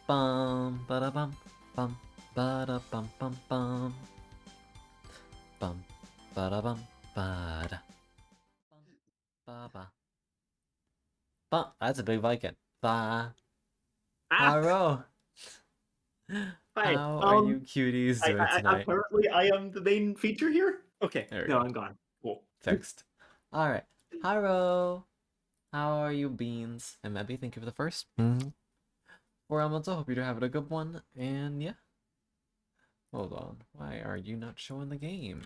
Bum ba da bum bum ba da bum bum bum bum ba da bum ba da ba ba ba. That's a big Viking. Ba. Ah, Haro. hi. How are you cuties doing tonight? Apparently I am the main feature here. Okay, There we no, go. I'm gone. Cool. Fixed. Alright. Haro. How are you, beans? And Mebby, thank you for the first. For Almonzo, hope you're having a good one. And yeah. Hold on. Why are you not showing the game?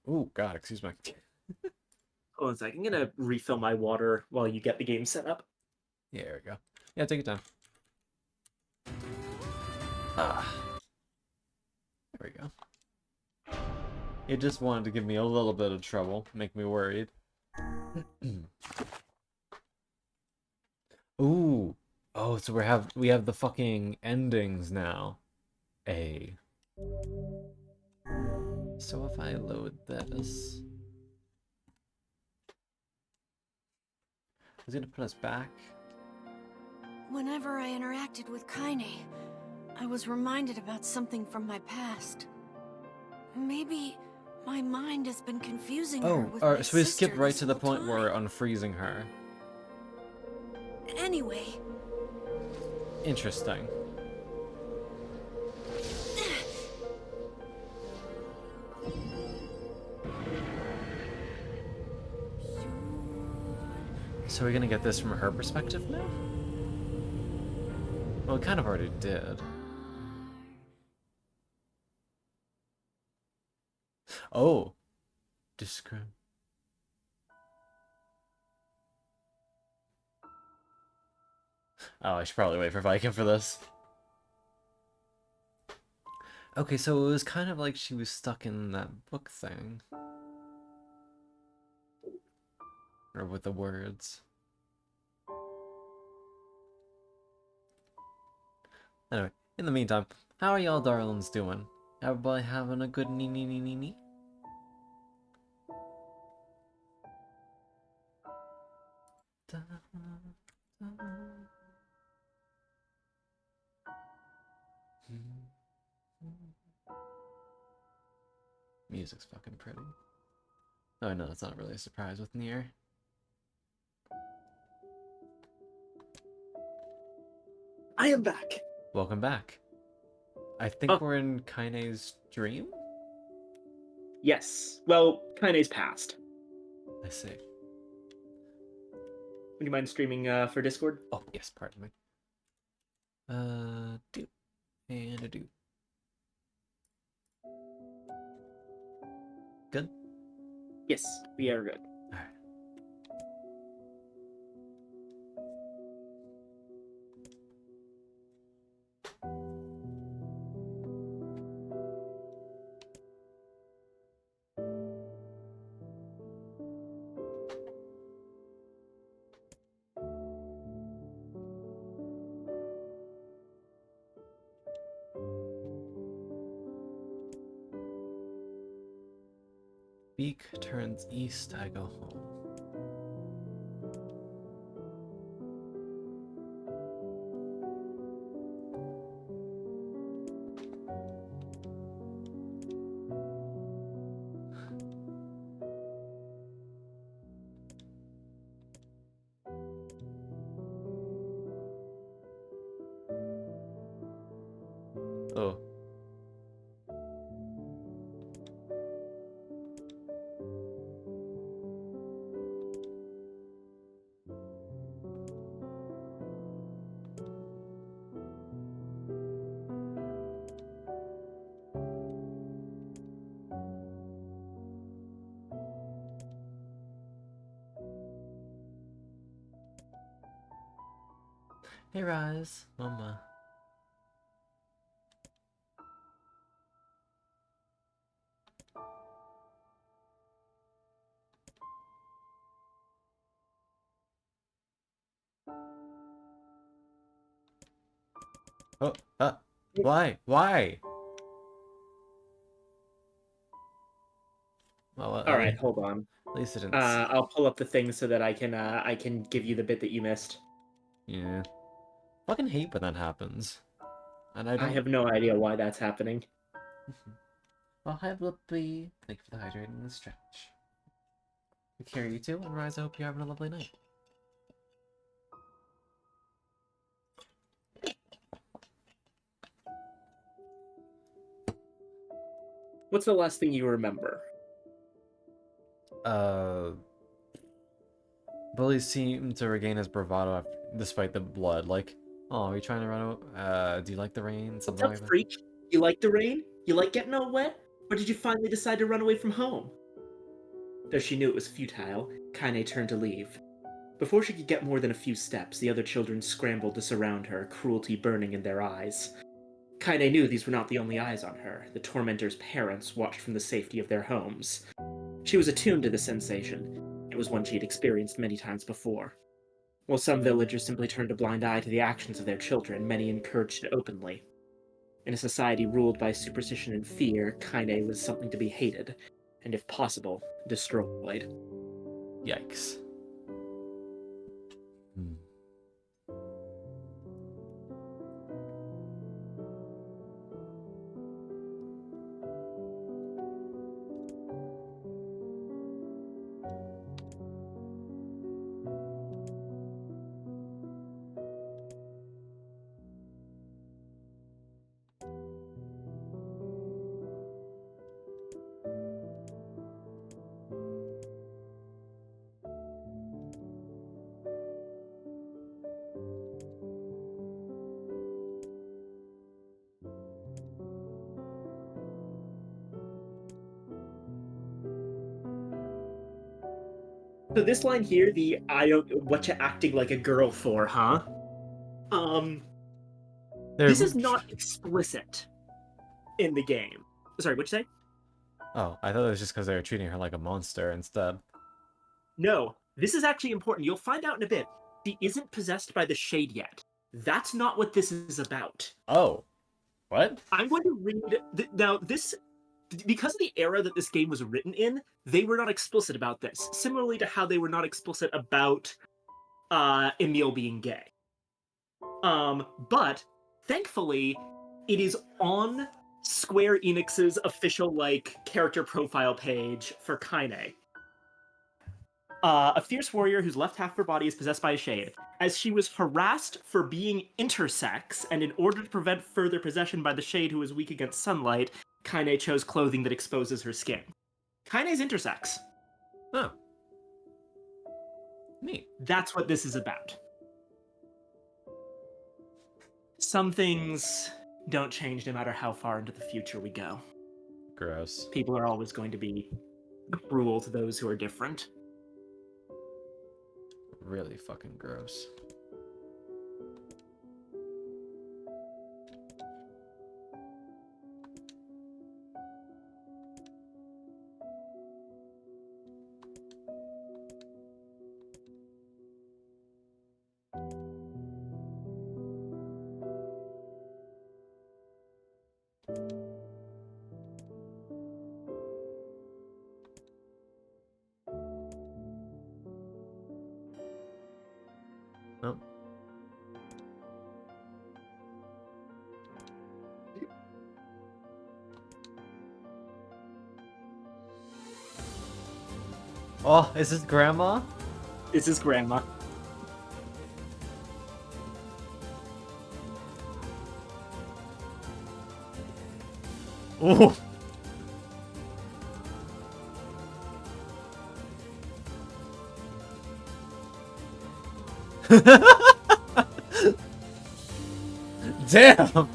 Oh, God, excuse me. Hold on a second. I'm gonna refill my water while you get the game set up. Yeah, there we go. Yeah, take your time. Ah, there we go. It just wanted to give me a little bit of trouble, make me worried. Ooh. Oh, so we have the fucking endings now. A. So if I load this, is it gonna put us back? Whenever I interacted with Kaine, I was reminded about something from my past. Maybe my mind has been confusing her with my so we sister skipped right this to the whole point where we're time. unfreezing her. Anyway, Interesting. So we're gonna get this from her perspective now? Well, we kind of already did. Oh. Discrim. Oh, I should probably wait for Viking for this. Okay, so it was kind of like she was stuck in that book thing. Or with the words. Anyway, in the meantime, how are y'all darlings doing? Everybody having a good nee? Music's fucking pretty. Oh no, that's not really a surprise with Nier. I am back. Welcome back. I think Oh, we're in Kaine's dream? yes. Well, Kaine's passed. I see. Would you mind streaming for Discord? Oh, yes, pardon me. Do. And a do. Good? Yes, we are good. Alright. Beak turns east, I go home. Oh. Hey, Rise. Mama. Oh, why? Why? Well, All right, hold on. at least I didn't see. I'll pull up the thing so that I can give you the bit that you missed. Yeah. Fucking hate when that happens. And I don't. I have no idea why that's happening. Well, hi, Blippy. Thank you for the hydrating and the stretch. Take care, you too, and Rise, I hope you're having a lovely night. What's the last thing you remember? Bully seemed to regain his bravado despite the blood. Like, oh, are you trying to run? Do you like the rain? What's Something up, like that. freak? You like the rain? You like getting all wet? Or did you finally decide to run away from home? Though she knew it was futile, Kaine turned to leave. Before she could get more than a few steps, the other children scrambled to surround her, cruelty burning in their eyes. Kaine knew these were not the only eyes on her. The tormentor's parents watched from the safety of their homes. She was attuned to the sensation. It was one she had experienced many times before. While some villagers simply turned a blind eye to the actions of their children, many encouraged it openly. In a society ruled by superstition and fear, Kaine was something to be hated, and if possible, destroyed. Yikes. So this line here, the I don't what you acting like a girl for, huh? This is not explicit in the game. Sorry, what'd you say? Oh, I thought it was just because they were treating her like a monster instead. No, this is actually important. You'll find out in a bit. She isn't possessed by the Shade yet. That's not what this is about. Oh. What? I'm going to read... Now, this... Because of the era that this game was written in, they were not explicit about this. Similarly to how they were not explicit about Emil being gay. But, thankfully, it is on Square Enix's official, character profile page for Kaine. A fierce warrior whose left half of her body is possessed by a shade. As she was harassed for being intersex, and in order to prevent further possession by the shade who is weak against sunlight, Kaine chose clothing that exposes her skin. Kaine's intersex. Oh. Neat. That's what this is about. Some things don't change no matter how far into the future we go. Gross. People are always going to be cruel to those who are different. Really fucking gross. Oh. Oh, is this grandma? This is Grandma. Ooh. Damn!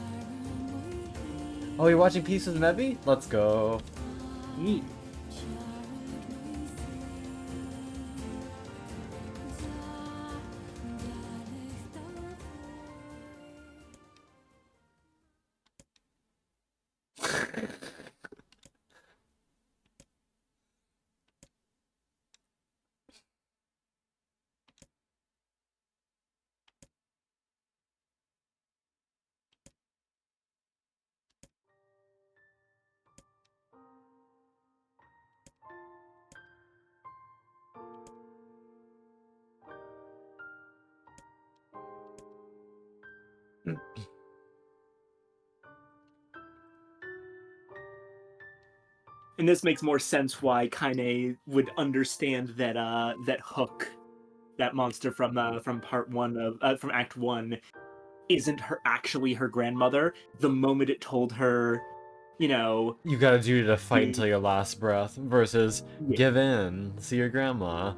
Oh, you're watching Pieces of Mebby? Let's go. Neat. And this makes more sense why Kaine would understand that that Hook, that monster from part one of from Act One, isn't actually her grandmother. The moment it told her, you know, You gotta do to fight the until your last breath versus yeah, give in, see your grandma.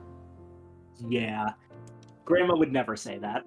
yeah, Grandma would never say that.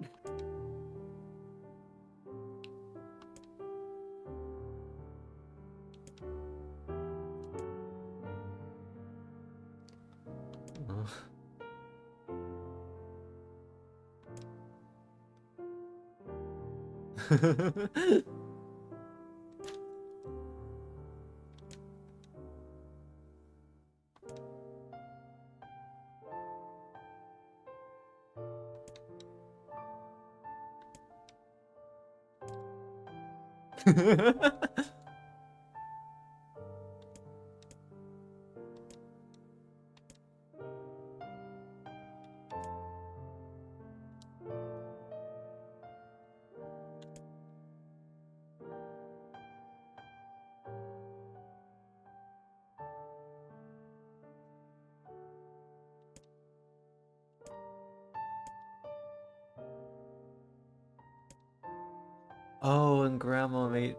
Oh, and grandma made.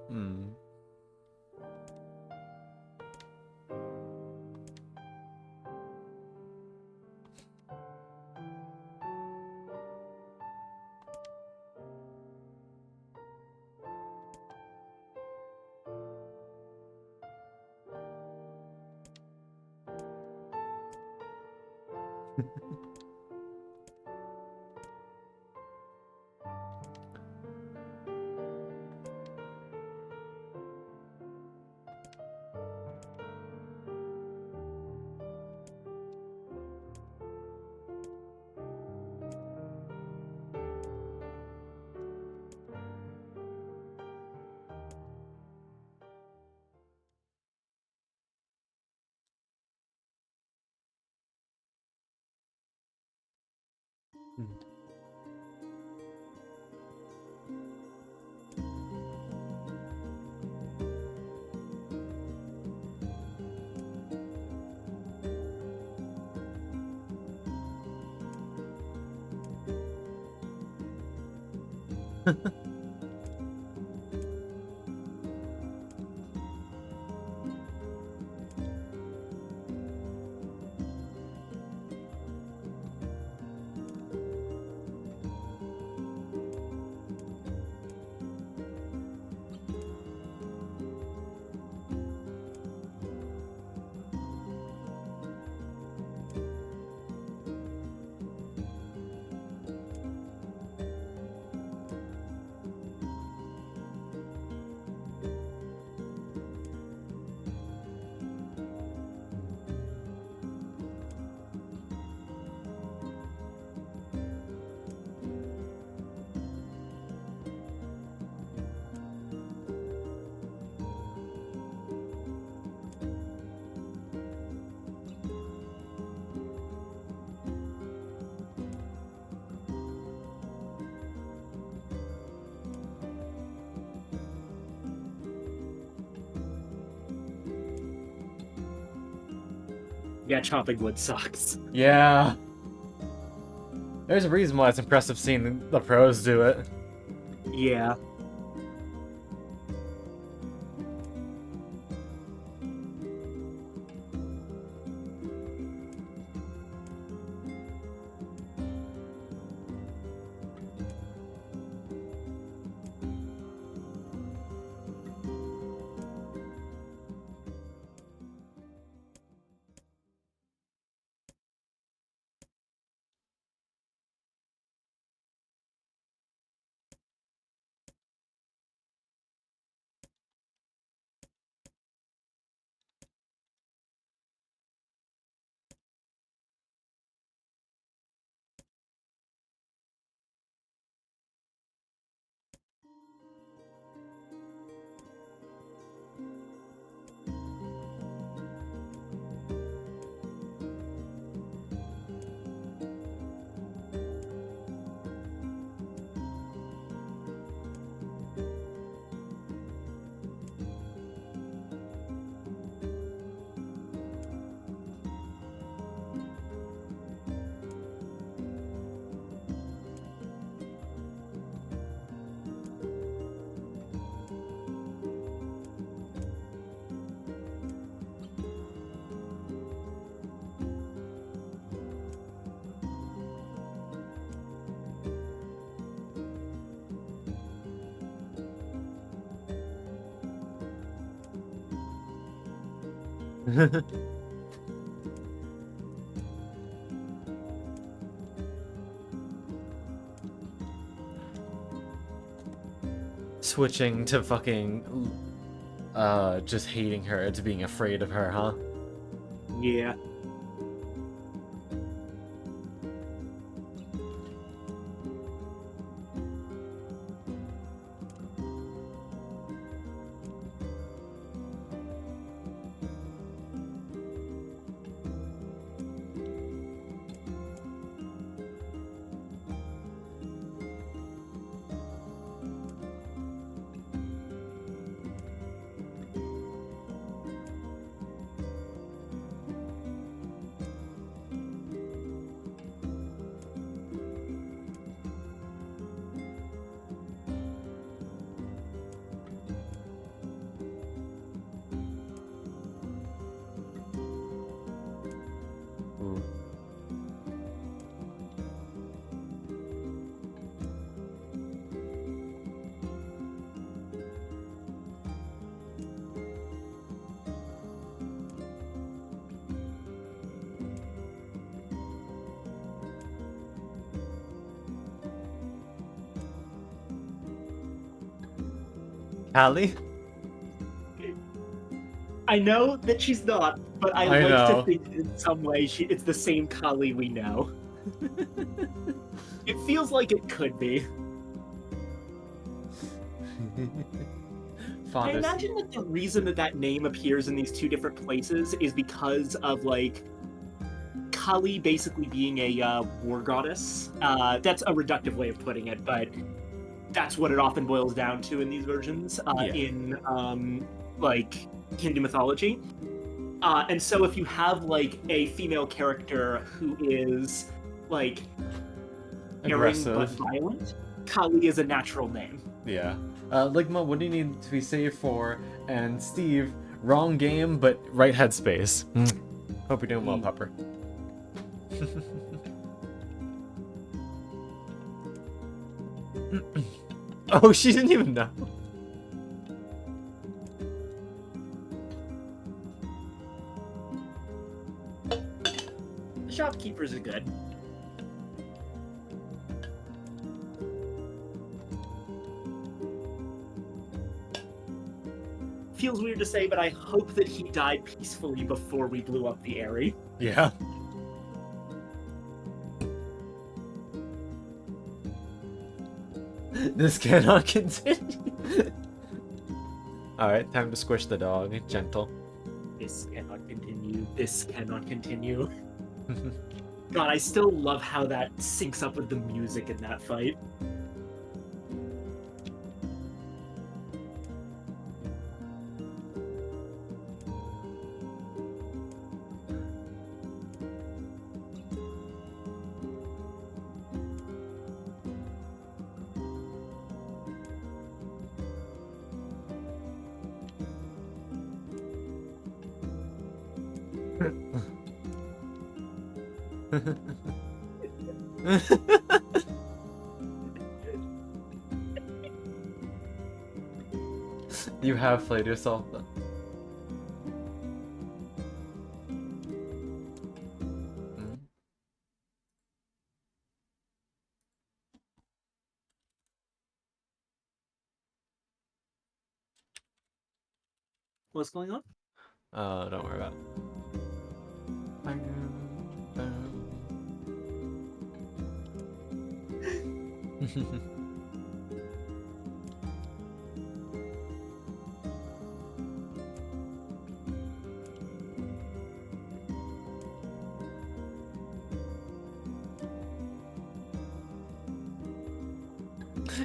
Yeah, chopping wood sucks. Yeah. There's a reason why it's impressive seeing the pros do it. Yeah. Switching to fucking just hating her to being afraid of her, huh? Yeah. Ooh. Callie? I know that she's not, but I I like know. to think in some way it's the same Kali we know. It feels like it could be. I Fathers. imagine that the reason that name appears in these two different places is because of, like, Kali basically being a war goddess. That's a reductive way of putting it, but that's what it often boils down to in these versions, Yeah. in, like, Hindu mythology. And so if you have, like, a female character who is, like, caring but Aggressive. violent, Kali is a natural name. Yeah. Ligma, what do you need to be saved for? And Steve, wrong game, but right headspace. Hope you're doing well, Pupper. Oh, she didn't even know. The shopkeepers are good. Feels weird to say, but I hope that he died peacefully before we blew up the area. Yeah. This cannot continue. Alright, time to squish the dog. Gentle. This cannot continue. This cannot continue. God, I still love how that syncs up with the music in that fight. You have played yourself though. What's going on? Don't worry about it.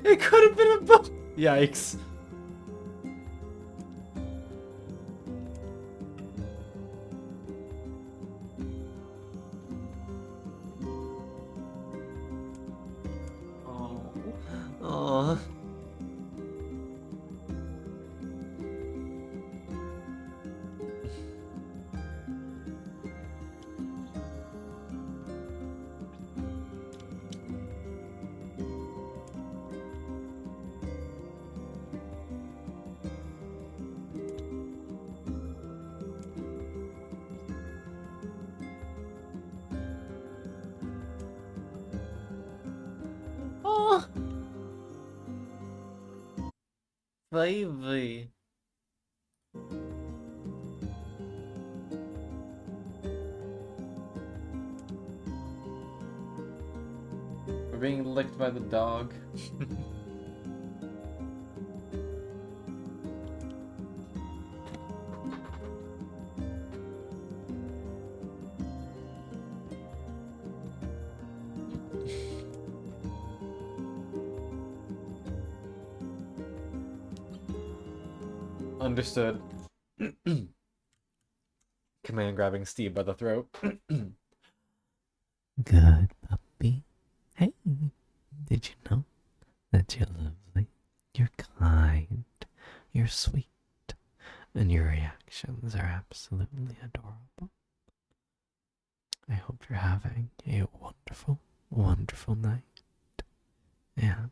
It could have been a book. Yikes. Oh. Baby. We're being licked by the dog. Understood. Command grabbing Steve by the throat. Good puppy. Hey, did you know that you're lovely? You're kind. You're sweet. And your reactions are absolutely adorable. I hope you're having a wonderful, wonderful night. And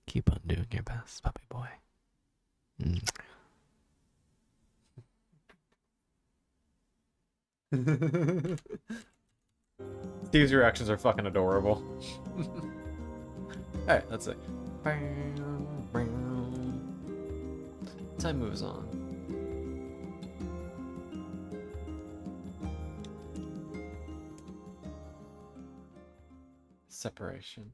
keep on doing your best, puppy boy. Steve's reactions are fucking adorable. Alright, that's it. Time moves on. Separation.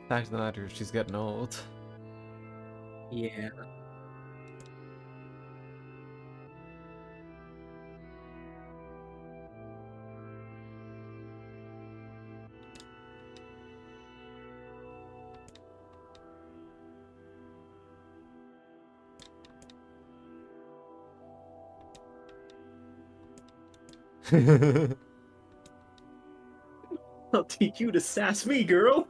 Fact of the matter is she's getting old. Yeah. I'll teach you to sass me, girl.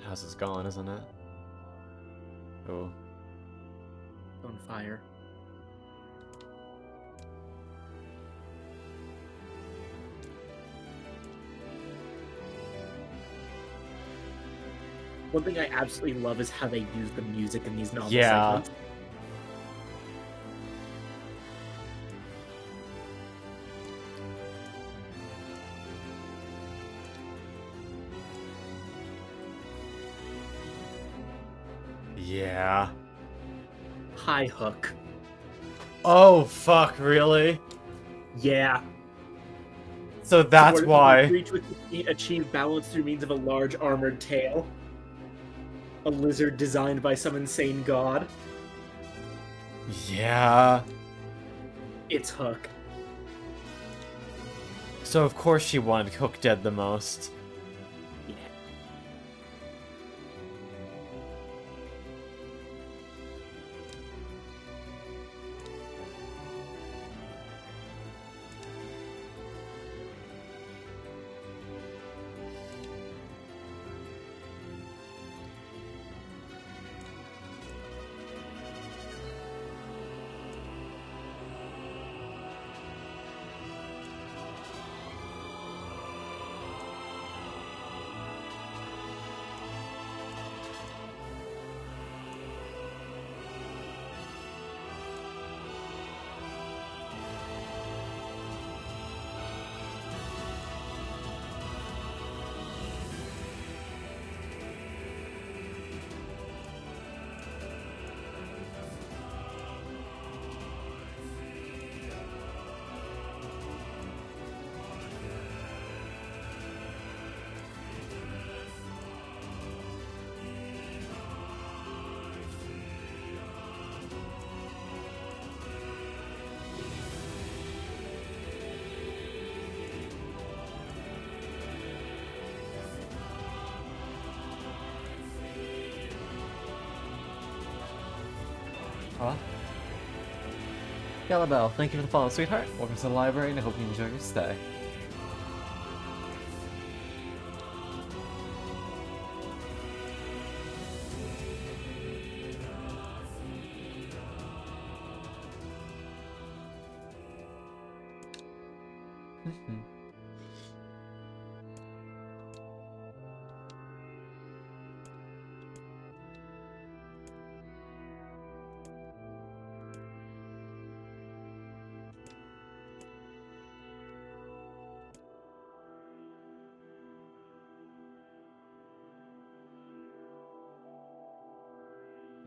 House is gone, isn't it? Oh. On fire. One thing I absolutely love is how they use the music in these novel Yeah. segments. Yeah. Hi, Hook. Oh, fuck, really? Yeah. So that's Support why. Reach with the feet, achieve balance through means of a large armored tail. A lizard designed by some insane god. Yeah. It's Hook. So of course she wanted Hook dead the most. Yeah. Huh? Yellow Bell, thank you for the follow, sweetheart. Welcome to the library, and I hope you enjoy your stay.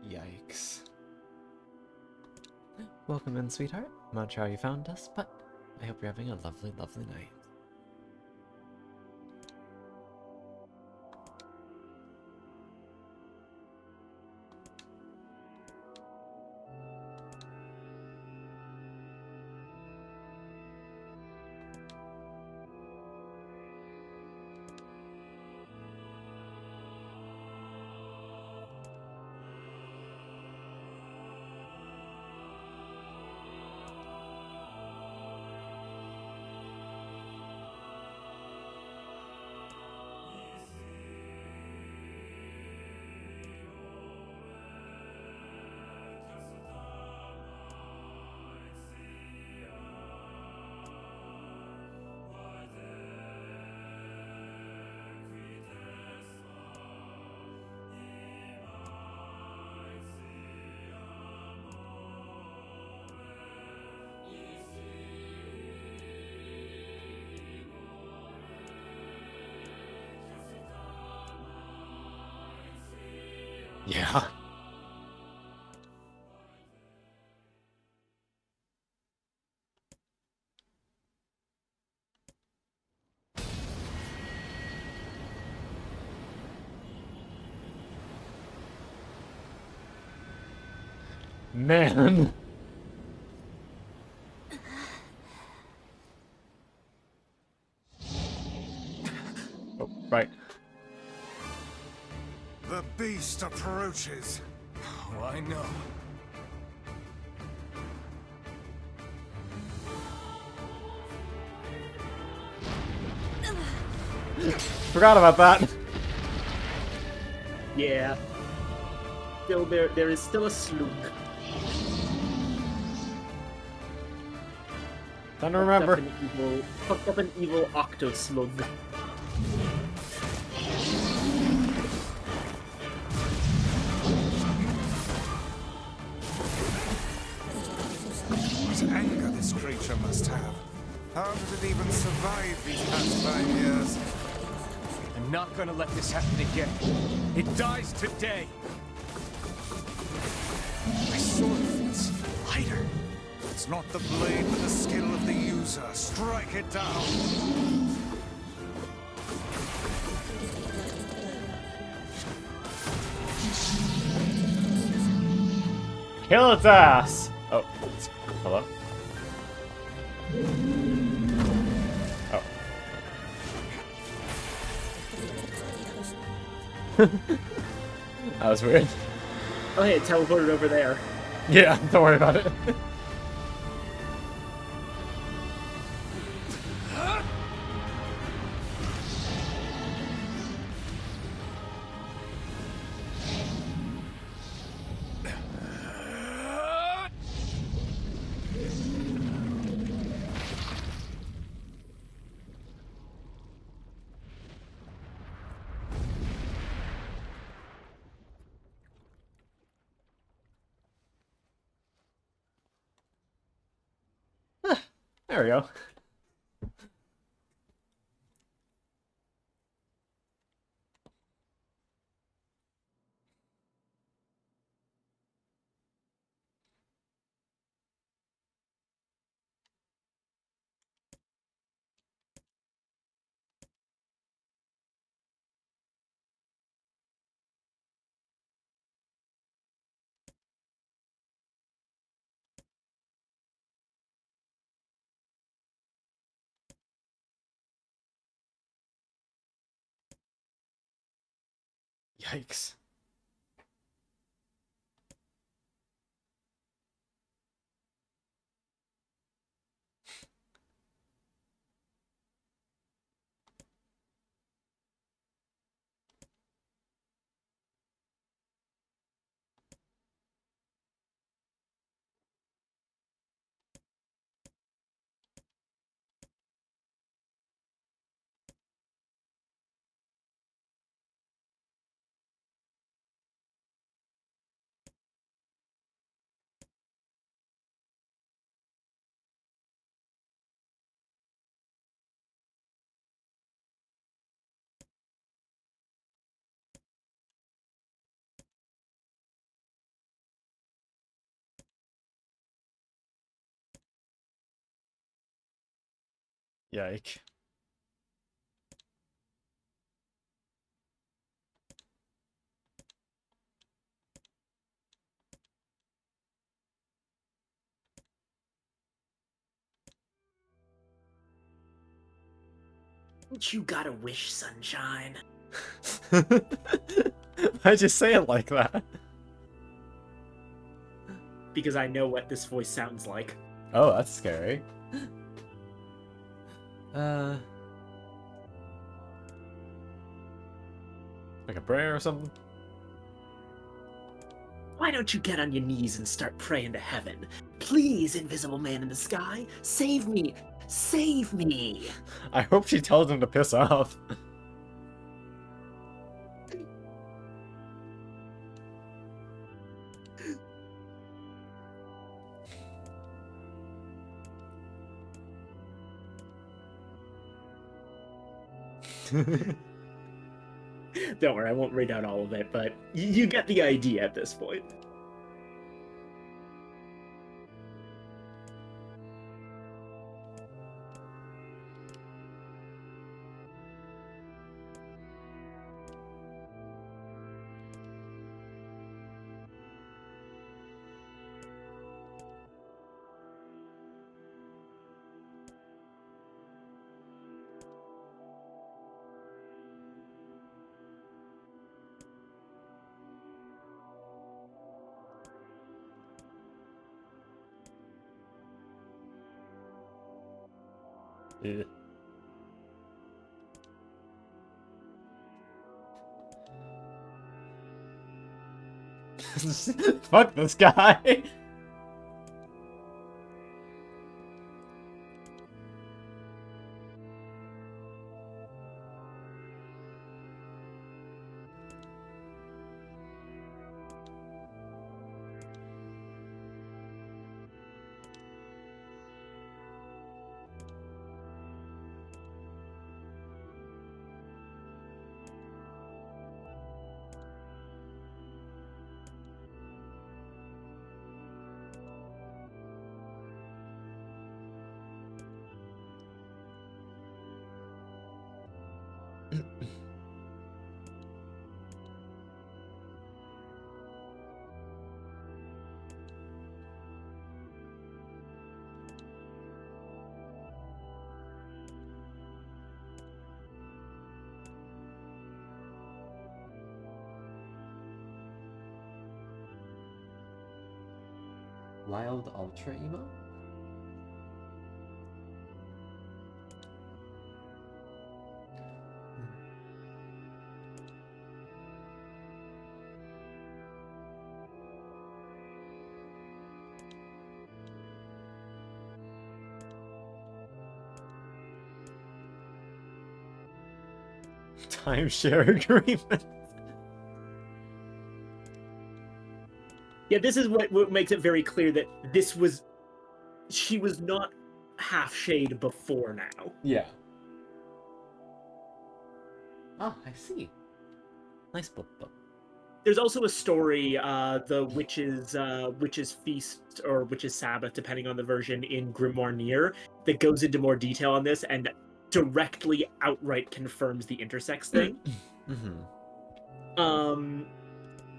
Yikes. Welcome in, sweetheart. I'm not sure how you found us, but I hope you're having a lovely, lovely night. Yeah. Man. Oh, right. The beast approaches. Oh, I know. Forgot about that. Yeah. Still there is still a slug. Don't remember. Fucked up an evil octo slug. it even survive these past 5 years? I'm not gonna let this happen again. It dies today. My sword feels lighter. It's not the blade, but the skill of the user. Strike it down. Kill its ass! Oh, hello? Oh. That was weird. Oh, hey, it teleported over there. Yeah, don't worry about it. There we go. Yikes. Yike. You got a wish, sunshine. Why'd you say it like that? Because I know what this voice sounds like. Oh, that's scary. Like a prayer or something? Why don't you get on your knees and start praying to heaven? Please, invisible man in the sky, save me! Save me! I hope she tells him to piss off. Don't worry, I won't read out all of it, but you get the idea at this point. Yeah. Fuck this guy. Wild Ultra Emo? Timeshare agreement. Yeah, this is what makes it very clear that she was not half shade before now. Yeah. Ah, I see. Nice book. There's also a story, the Witch's Feast or Witch's Sabbath, depending on the version in Grimoire Nier, that goes into more detail on this and directly outright confirms the intersex thing.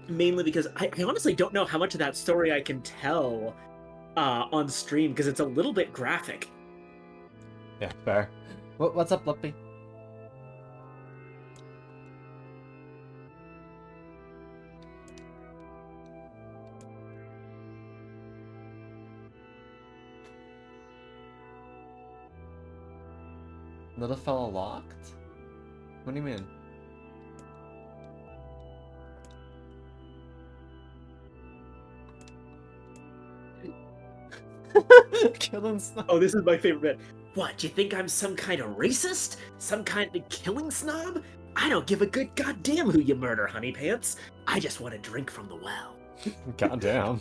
Mainly because I honestly don't know how much of that story I can tell on stream because it's a little bit graphic. Yeah, fair. What's up, Luppy? Little fella locked? What do you mean? Killing snob. Oh, this is my favorite bit. What, do you think I'm some kind of racist? Some kind of killing snob? I don't give a good goddamn who you murder, honey pants. I just want to drink from the well. Goddamn.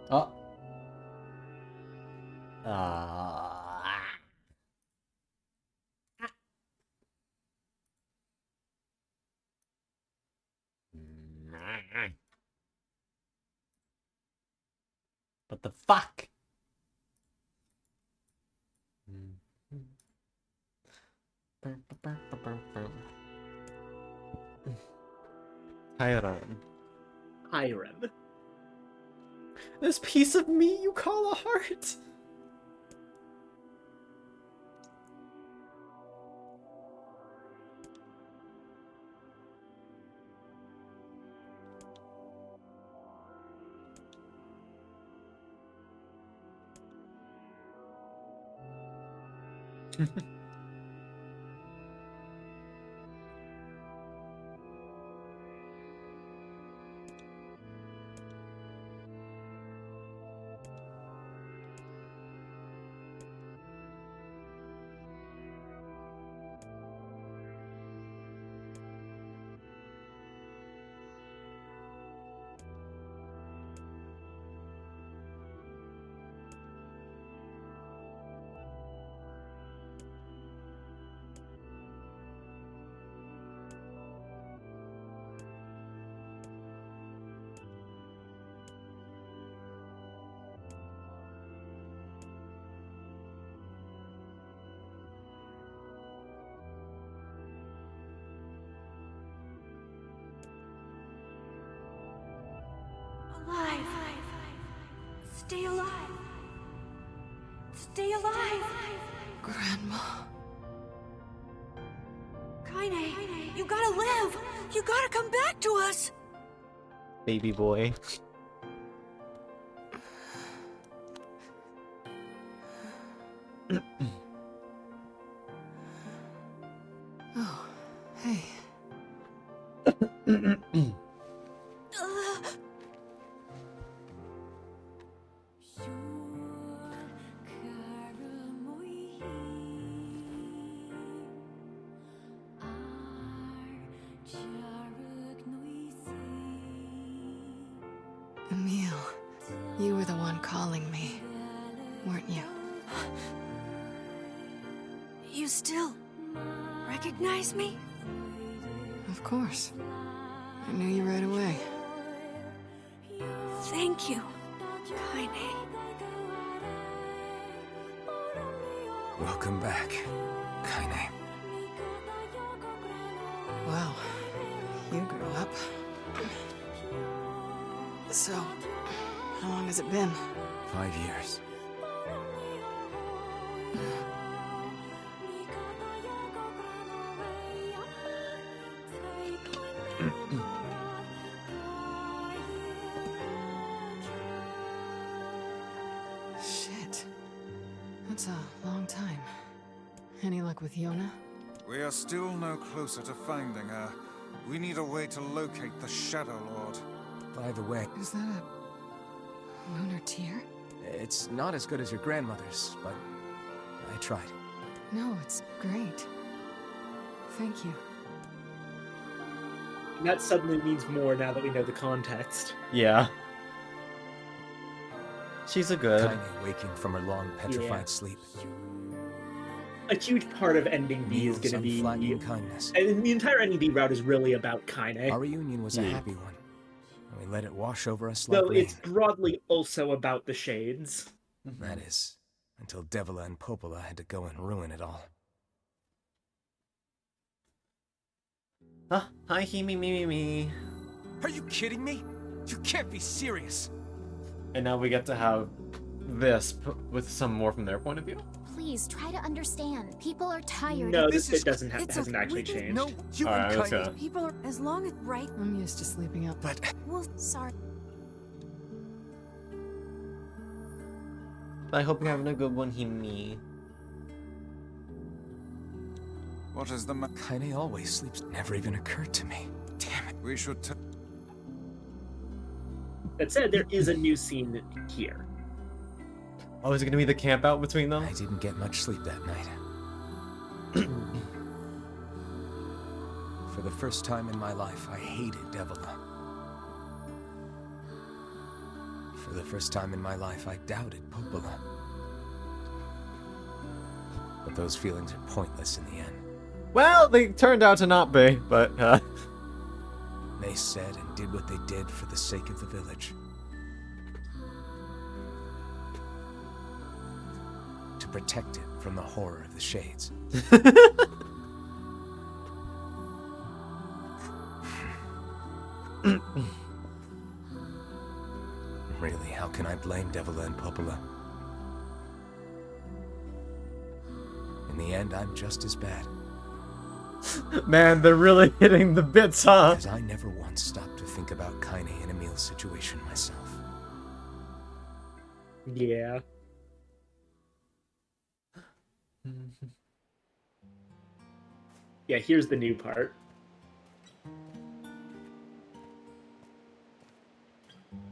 Oh. What the fuck? Hiram. Hiram. This piece of me you call a heart? Alive. Stay alive. Stay alive. Grandma. Kaine, you gotta live. You gotta come back to us. Baby boy. Oh, hey. Emil, you were the one calling me, weren't you? You still recognize me? Of course. I knew you right away. Thank you, Kaine. Welcome back, Kaine. Wow, you grew up. So, how long has it been? 5 years. Shit. That's a long time. Any luck with Yona? We are still no closer to finding her. We need a way to locate the Shadow Lord. By the way, Is that a lunar tear? it's not as good as your grandmother's, but I tried. No, it's great. Thank you. And that suddenly means more now that we know the context. Yeah. She's a good. Kaine waking from her long petrified Yeah. sleep. A huge part of ending B is Neil's going to be... unflagging kindness. And the entire ending B route is really about Kaine. Our reunion was a Yeah. happy one. And we let it wash over us like Though rain. it's broadly also about the Shades. That is, until Devila and Popola had to go and ruin it all. Ah, hi, he, me. Are you kidding me? You can't be serious! And now we get to have this with some more from their point of view. Please try to understand. People are tired. No, This this is- bit doesn't it's hasn't okay. actually We can- changed. No, you Alright, and let's Kaine. go. People are, as long as, right? I'm used to sleeping up. But Well, Sorry. I hope you're having a good one, me. What is the ma- Kaine always sleeps. Never even occurred to me. Damn it. We should That said, there is a new scene here. Oh, is it gonna be the camp out between them? I didn't get much sleep that night. For the first time in my life, I hated Devila. For the first time in my life, I doubted Popola. But those feelings are pointless in the end. Well, they turned out to not be, but They said and did what they did for the sake of the village. To protect it from the horror of the Shades. Really, how can I blame Devila and Popola? In the end, I'm just as bad. man, they're really hitting the bits, huh? Because I never once stopped to think about Kaine and Emil's situation myself. Yeah. Yeah, here's the new part.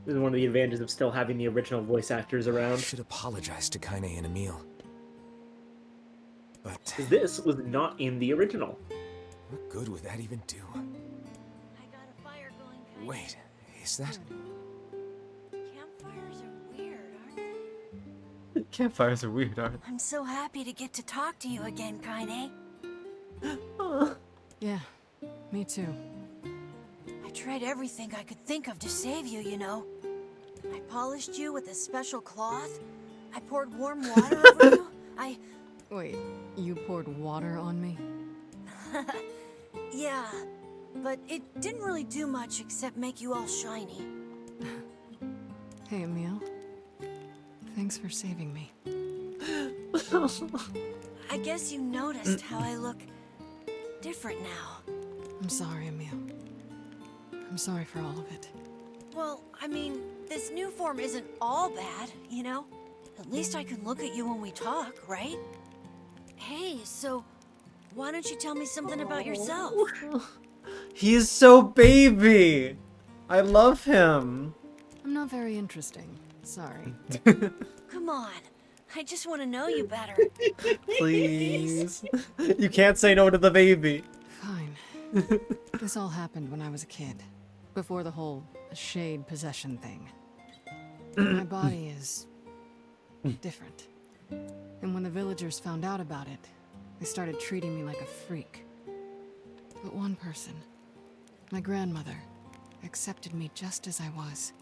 This is one of the advantages of still having the original voice actors I around. should apologize to Kaine and Emil. But 'Cause this was not in the original. what good would that even do? I got a fire going. Kaine. Wait, is that... Campfires are weird, aren't they? Campfires are weird, aren't I'm so happy to get to talk to you again, Kaine. they? Yeah, me too. I tried everything I could think of to save you, you know. I polished you with a special cloth. I poured warm water over you. Wait, you poured water on me? Yeah, but it didn't really do much except make you all shiny. Hey, Emil. Thanks for saving me. I guess you noticed how I look different now. I'm sorry, Emil. I'm sorry for all of it. Well, I mean, this new form isn't all bad, you know? At least I can look at you when we talk, right? Hey, so why don't you tell me something about yourself? He's so baby. I love him. I'm not very interesting. Sorry. Come on. I just want to know you better. Please. You can't say no to the baby. Fine. This all happened when I was a kid. Before the whole shade possession thing. My body is different. And when the villagers found out about it, they started treating me like a freak. But one person, my grandmother, accepted me just as I was.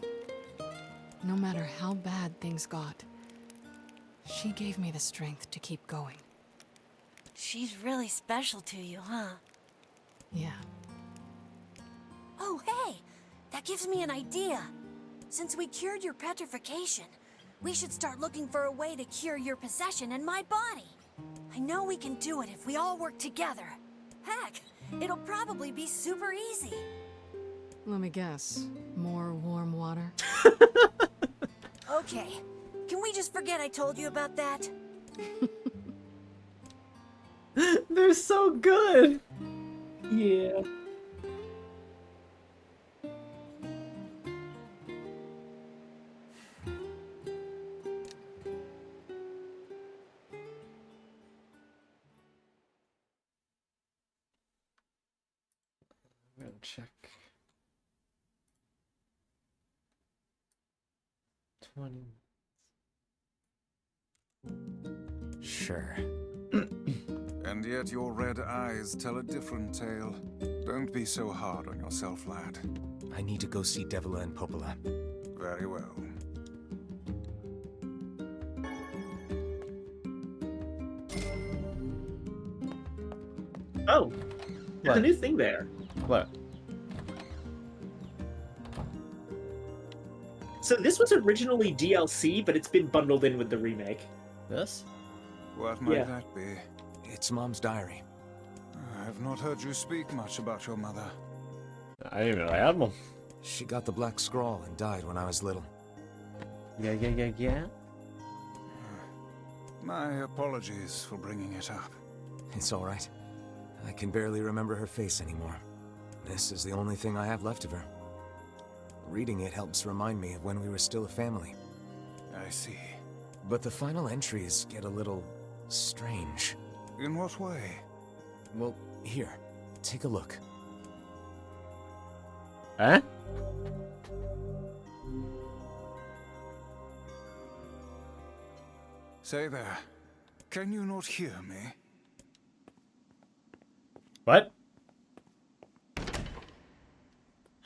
No matter how bad things got, she gave me the strength to keep going. She's really special to you, huh? Yeah. Oh, hey! That gives me an idea. Since we cured your petrification, we should start looking for a way to cure your possession in my body. I know we can do it if we all work together. Heck, it'll probably be super easy. Let me guess. More warm water? Okay, can we just forget I told you about that? They're so good. Yeah. I'm gonna check. 20. Sure. And yet your red eyes tell a different tale. Don't be so hard on yourself, lad. I need to go see Devila and Popola. Very well. Oh, there's a What? new thing there. What? So this was originally DLC, but it's been bundled in with the remake. This? What might Yeah. that be? It's Mom's diary. I have not heard you speak much about your mother. I didn't even know I had one. She got the black scrawl and died when I was little. Yeah. My apologies for bringing it up. It's all right. I can barely remember her face anymore. This is the only thing I have left of her. Reading it helps remind me of when we were still a family. I see. But the final entries get a little strange. In what way? Well, here, take a look. Eh? Say there. Can you not hear me? What?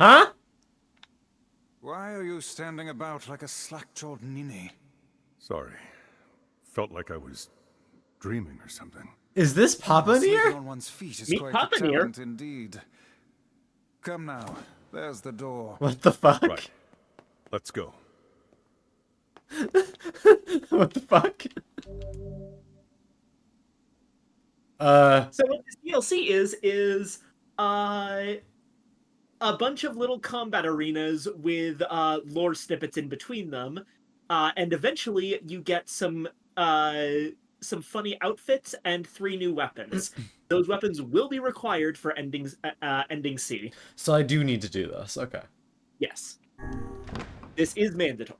Huh? Why are you standing about like a slack-jawed ninny? Sorry. Felt like I was dreaming or something. Is this Papa Sleeping Nier? on one's feet is Meet quite Papa a Nier. talent indeed. Come now. There's the door. What the fuck? Right. Let's go. What the fuck? So what this DLC is a bunch of little combat arenas with lore snippets in between them, and eventually you get some funny outfits and 3 new weapons. Those weapons will be required for ending C. So I do need to do this. Okay. Yes, this is mandatory.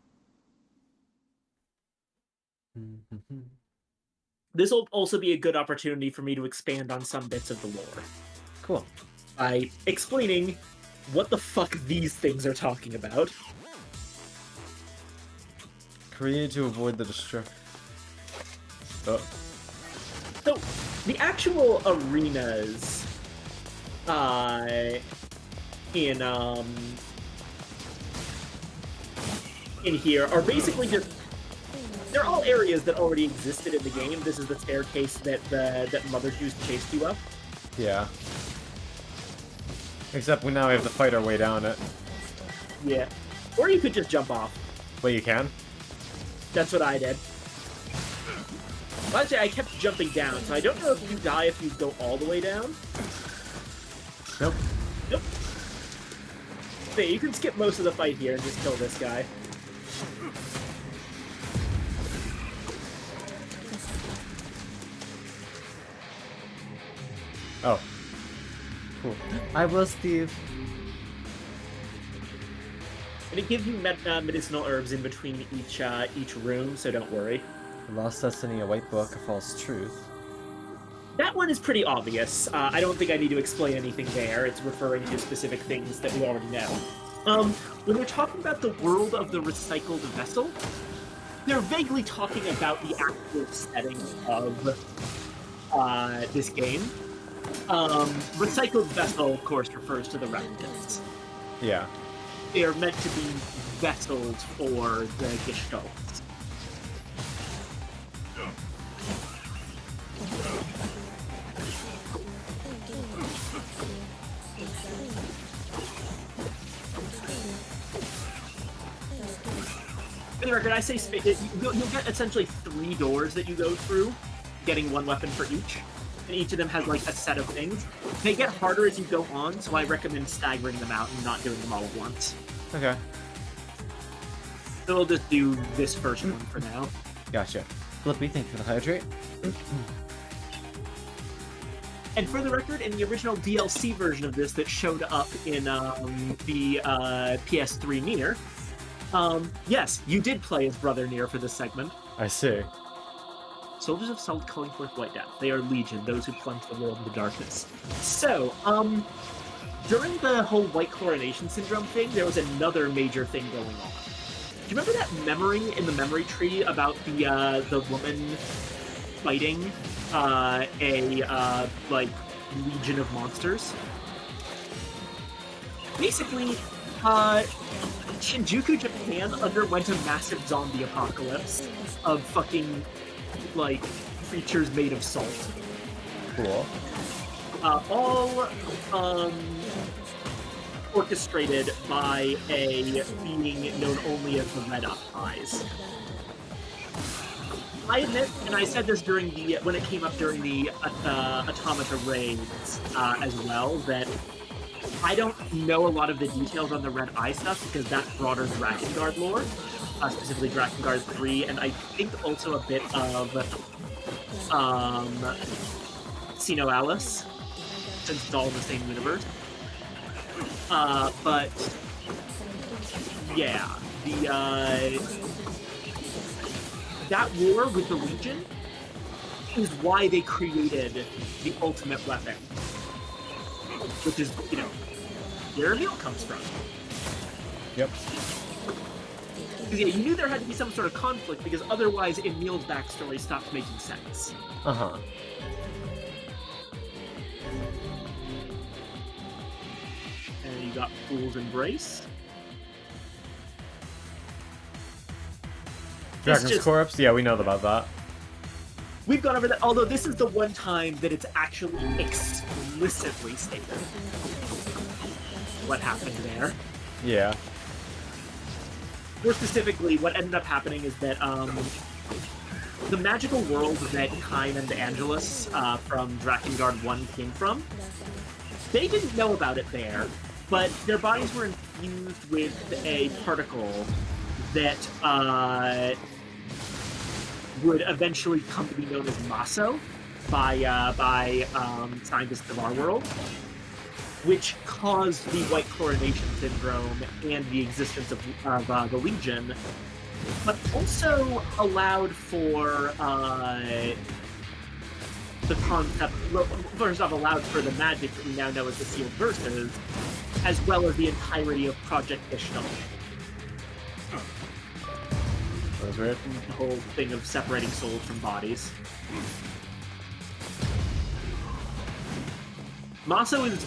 This will also be a good opportunity for me to expand on some bits of the lore Cool. by explaining what the fuck these things are talking about. Created to avoid the destruction. Oh. So, the actual arenas in here are basically just, they're all areas that already existed in the game. This is the staircase that Mother Goose chased you up. Yeah. Except we now have to fight our way down it. Yeah. Or you could just jump off. Wait, you can? That's what I did. Well, actually, I kept jumping down, so I don't know if you die if you go all the way down. Nope. Nope. So you can skip most of the fight here and just kill this guy. Oh. Cool. I will, Steve. And it gives you medicinal herbs in between each room, so don't worry. Lost Destiny, a white book, a false truth. That one is pretty obvious. I don't think I need to explain anything there. It's referring to specific things that we already know. When we're talking about the world of the recycled vessel, they're vaguely talking about the actual setting of this game. Recycled vessel, of course, refers to the replicants. Yeah. They are meant to be vessels for the gestalts. the record, I say you'll get essentially 3 doors that you go through, getting 1 weapon for each, and each of them has like a set of things. They get harder as you go on, so I recommend staggering them out and not doing them all at once. Okay. So we'll just do this first one for now. Gotcha. Flippy, thank you for the hydrate. And for the record, in the original DLC version of this that showed up in the PS3 Nier, yes, you did play as Brother Nier for this segment. I see. Soldiers of Salt calling forth white death. They are legion, those who plunge the world into darkness. So, during the whole White Chlorination Syndrome thing, there was another major thing going on. Do you remember that memory in the memory tree about the woman fighting like legion of monsters? Basically, Shinjuku, Japan underwent a massive zombie apocalypse of fucking like creatures made of salt. Cool. All orchestrated by a being known only as the Red Eyes. I admit, and I said this during when it came up during the Automata raids as well, that I don't know a lot of the details on the Red Eye stuff because that's broader Drakengard lore, specifically Drakengard 3, and I think also a bit of Sino Alice, since it's all in the same universe. But yeah, that war with the Legion is why they created the ultimate weapon, which is, you know, where Emil comes from. Yep. Because, yeah, you knew there had to be some sort of conflict, because otherwise Emil's backstory stopped making sense. Uh-huh. And you got Fool's Embrace. Dragon's Corpse? Yeah, we know about that. We've gone over that, although this is the one time that it's actually explicitly stated what happened there. Yeah. More specifically, what ended up happening is that the magical world that Kyne and Angelus from Drakengard 1 came from, they didn't know about it there, but their bodies were infused with a particle that would eventually come to be known as Maso by scientists of our world, which caused the White Chlorination Syndrome and the existence of the Legion, but also allowed for the concept, first off, allowed for the magic that we now know as the Sealed Verses, as well as the entirety of Project Ishtar. That was weird. The whole thing of separating souls from bodies. Maso is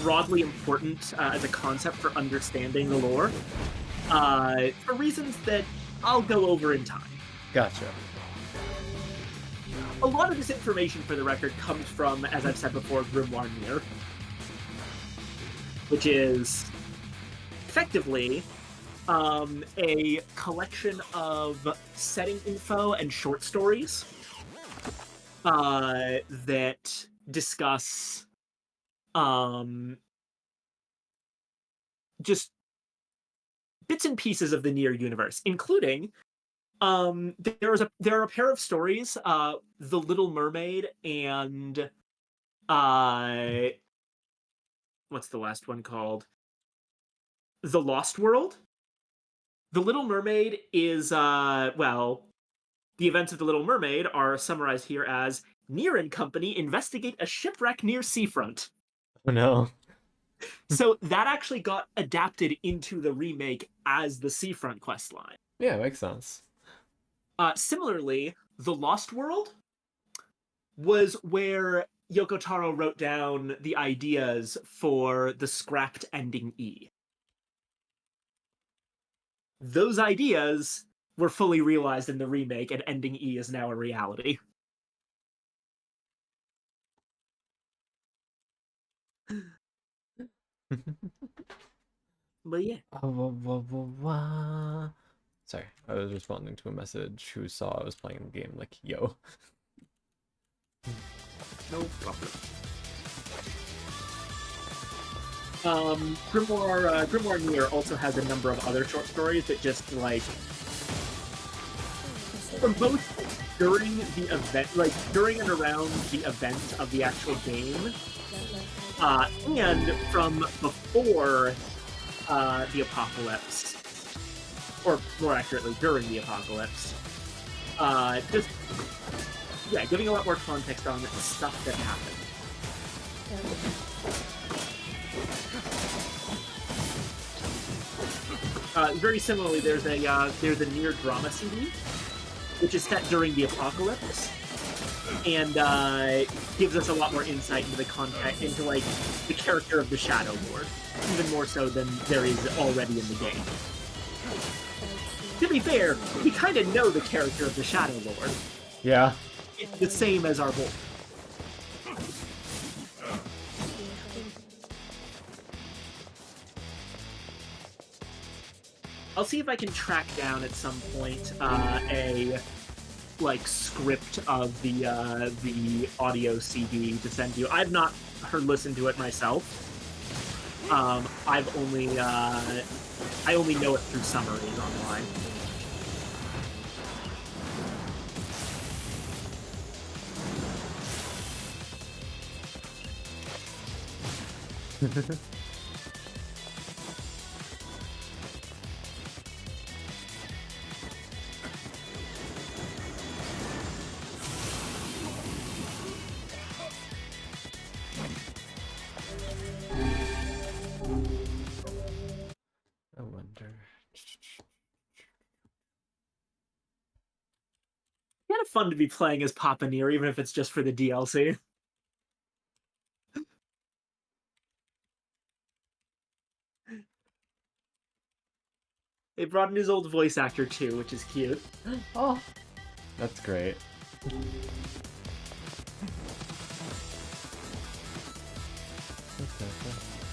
broadly important as a concept for understanding the lore, for reasons that I'll go over in time. Gotcha. A lot of this information, for the record, comes from, as I've said before, Grimoire Nier, which is effectively a collection of setting info and short stories that discuss just bits and pieces of the Nier universe, including there are a pair of stories, The Little Mermaid and what's the last one called? The Lost World. The Little Mermaid is well, the events of The Little Mermaid are summarized here as Nier and company investigate a shipwreck near seafront. Oh no. So that actually got adapted into the remake as the seafront questline. Yeah, makes sense. Similarly, The Lost World was where Yoko Taro wrote down the ideas for the scrapped ending E. Those ideas were fully realized in the remake, and ending E is now a reality. But yeah. Sorry, I was responding to a message who saw I was playing the game, like, yo. No problem. Grimoire Nier also has a number of other short stories that just, like, from both during the event, like, during and around the event of the actual game, and from before the apocalypse, or more accurately, during the apocalypse. Just, yeah, giving a lot more context on the stuff that happened. Very similarly, there's a Nier drama CD, which is set during the apocalypse, and gives us a lot more insight into the context, into like the character of the Shadow Lord, even more so than there is already in the game. To be fair, we kind of know the character of the Shadow Lord. Yeah. It's the same as our boy. I'll see if I can track down at some point a like script of the audio CD to send you. I've not listened to it myself. I only know it through summaries online. I wonder. Kind of fun to be playing as Papa Nier, even if it's just for the DLC. They brought in his old voice actor too, which is cute. Oh, that's great.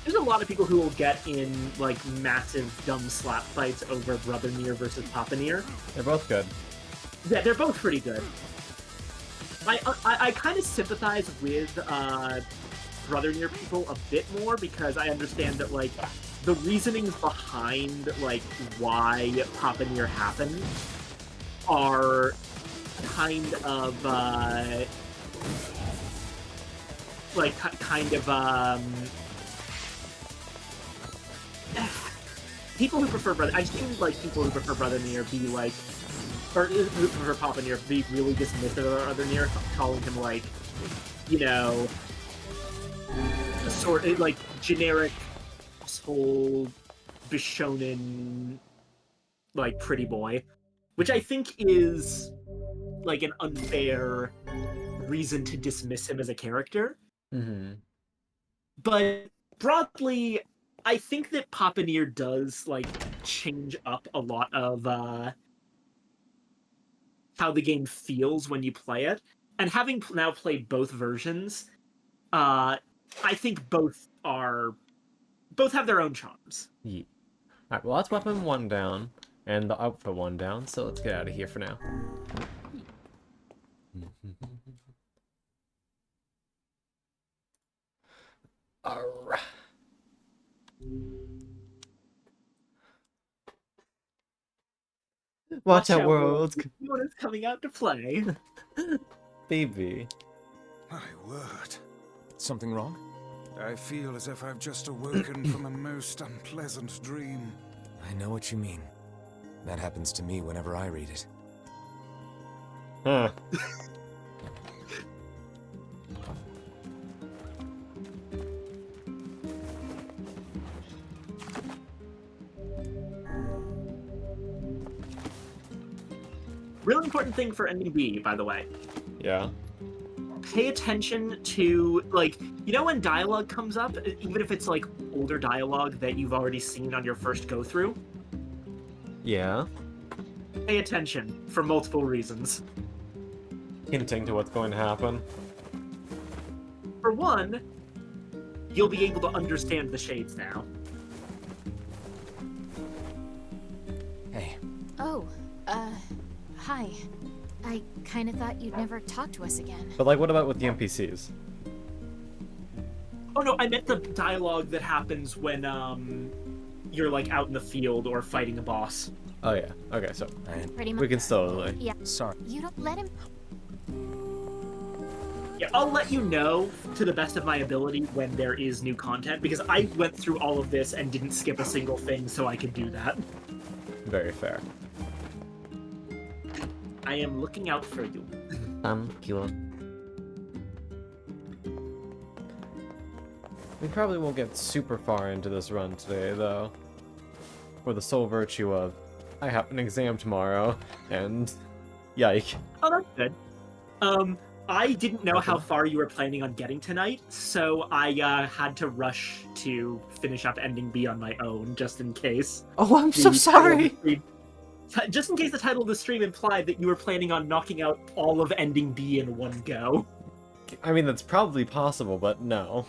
There's a lot of people who will get in like massive dumb slap fights over Brother Nier versus Papa Nier. They're both good. Yeah, they're both pretty good. I kind of sympathize with Brother Nier people a bit more because I understand that like the reasonings behind like why Papa Nier happened are kind of people who prefer Brother. I've seen like people who prefer Brother Nier be like, or who prefer Papa Nier be really dismissive of Brother Nier, calling him like, you know, a sort of like generic whole Bishonen like pretty boy, which I think is like an unfair reason to dismiss him as a character. Mm-hmm. But broadly, I think that Papa Nier does like change up a lot of how the game feels when you play it. And having now played both versions, I think both have their own charms. Yeah. Alright, well that's weapon 1 down, and the outfit 1 down, so let's get out of here for now. Alright. Watch out, world! What is coming out to play? Baby. My word. Something wrong? I feel as if I've just awoken from a most unpleasant dream. I know what you mean. That happens to me whenever I read it. Huh. Really important thing for ending B, by the way. Yeah. Pay attention to, like, you know when dialogue comes up, even if it's, like, older dialogue that you've already seen on your first go-through? Yeah. Pay attention, for multiple reasons. Hinting to what's going to happen. For one, you'll be able to understand the shades now. Hey. Oh, hi. I kind of thought you'd never talk to us again. But like, what about with the NPCs? Oh no, I meant the dialogue that happens when you're like out in the field or fighting a boss. Oh yeah. Okay, so Pretty much. we can still Yeah. Sorry. You don't let him. Yeah, I'll let you know to the best of my ability when there is new content, because I went through all of this and didn't skip a single thing so I could do that. very fair. I am looking out for you. Thank you. We probably won't get super far into this run today, though. For the sole virtue of, I have an exam tomorrow, and yike. Oh, that's good. I didn't know how far you were planning on getting tonight, so I had to rush to finish up Ending B on my own, just in case. Oh, I'm so the sorry! title of the stream- Just in case the title of the stream implied that you were planning on knocking out all of Ending B in one go. I mean, that's probably possible, but no.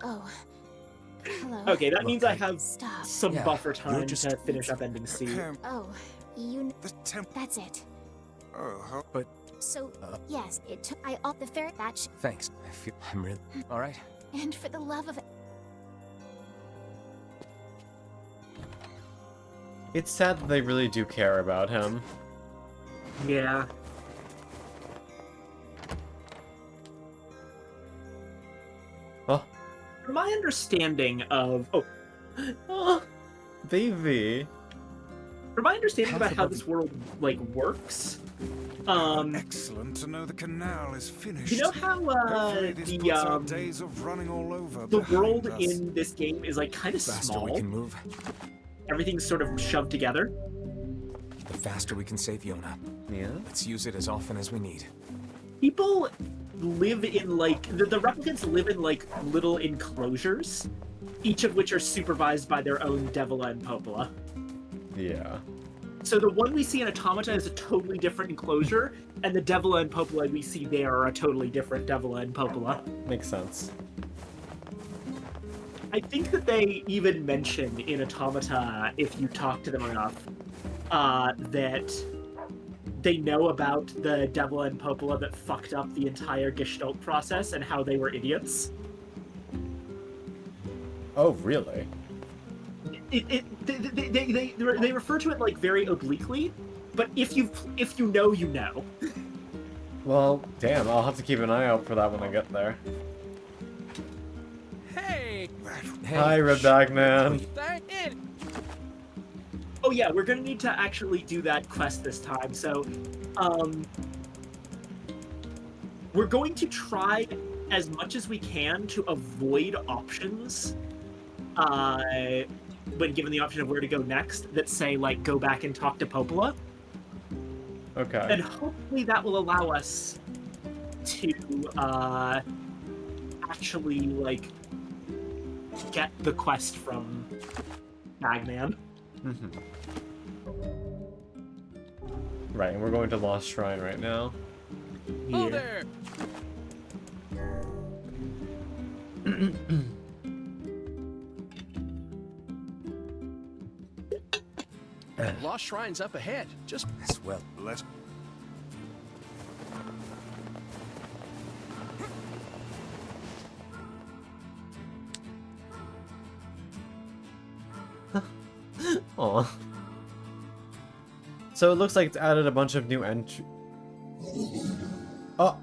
Oh. Hello. Okay, that means I have Stop. some Yeah, buffer you're time just- to finish up Ending C. Oh, you. The temp. That's it. Oh, But So, yes, it took. I off the fair batch, thanks. I feel I'm really all right. and for the love of it. It's sad that they really do care about him. Yeah. Oh. From my understanding of Oh, baby. from my understanding about how this world like works, excellent to know the canal is finished. you know how Hopefully this puts our days of running all over the behind world us. in this game is like kind of The faster small. we can move, Everything's sort of shoved together. the faster we can save Yona. Yeah? Let's use it as often as we need. People live in like the replicants live in like little enclosures, each of which are supervised by their own Devila and Popola. Yeah. So the one we see in Automata is a totally different enclosure, and the Devila and Popola we see there are a totally different Devila and Popola. Makes sense. I think that they even mention in Automata, if you talk to them enough, that they know about the Devila and Popola that fucked up the entire Gestalt process and how they were idiots. Oh, really? They refer to it like very obliquely, but if you know, you know. Well, damn, I'll have to keep an eye out for that when I get there. Hey, Hi, Redback Man. Oh yeah, we're gonna need to actually do that quest this time, so, we're going to try as much as we can to avoid options, when given the option of where to go next, that say, like, go back and talk to Popola. Okay. And hopefully that will allow us to, actually, like, get the quest from Bagman. Mhm. Right, and we're going to Lost Shrine right now. Yeah. there! Lost Shrine's up ahead. Just as well. Let's Aw. So it looks like it's added a bunch of new Oh!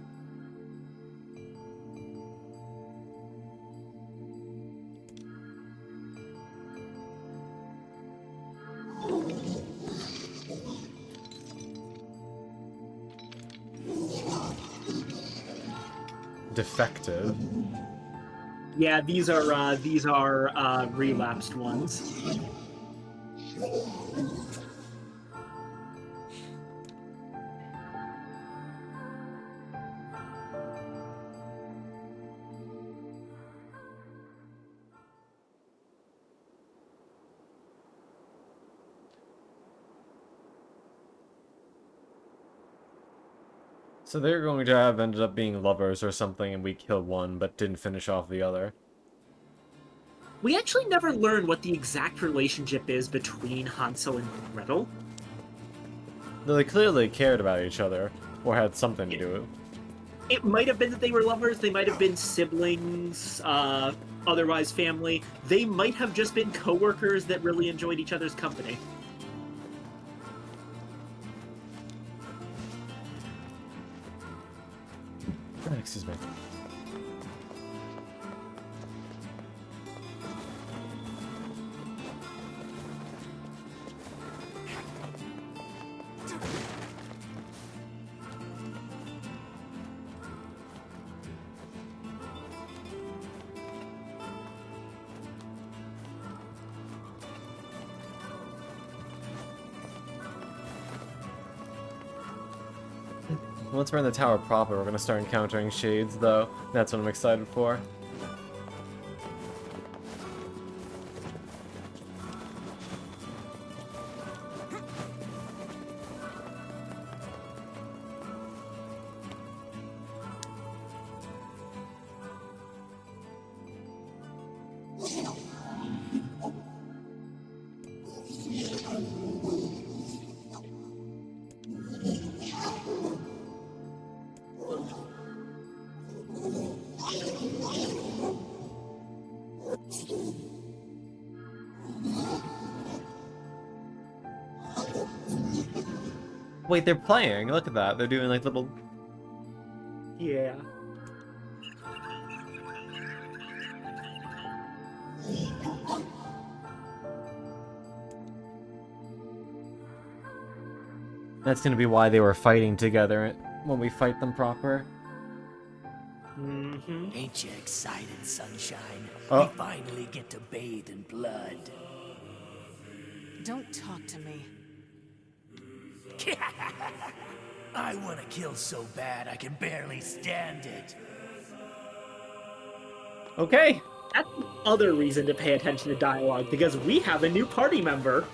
Defective. Yeah, these are relapsed ones. So they're going to have ended up being lovers or something, and we killed one but didn't finish off the other. We actually never learn what the exact relationship is between Hansel and Gretel. They clearly cared about each other, or had something to do with it. It might have been that they were lovers, they might have been siblings, otherwise family. They might have just been coworkers that really enjoyed each other's company. Excuse me. Once we're in the tower proper, we're gonna start encountering shades, though. That's what I'm excited for. Wait, they're playing. Look at that. They're doing like little... Yeah. That's gonna be why they were fighting together when we fight them proper. Mm-hmm. Ain't you excited, sunshine? Oh. We finally get to bathe in blood. Don't talk to me. I want to kill so bad I can barely stand it. Okay. That's the other reason to pay attention to dialogue, because we have a new party member.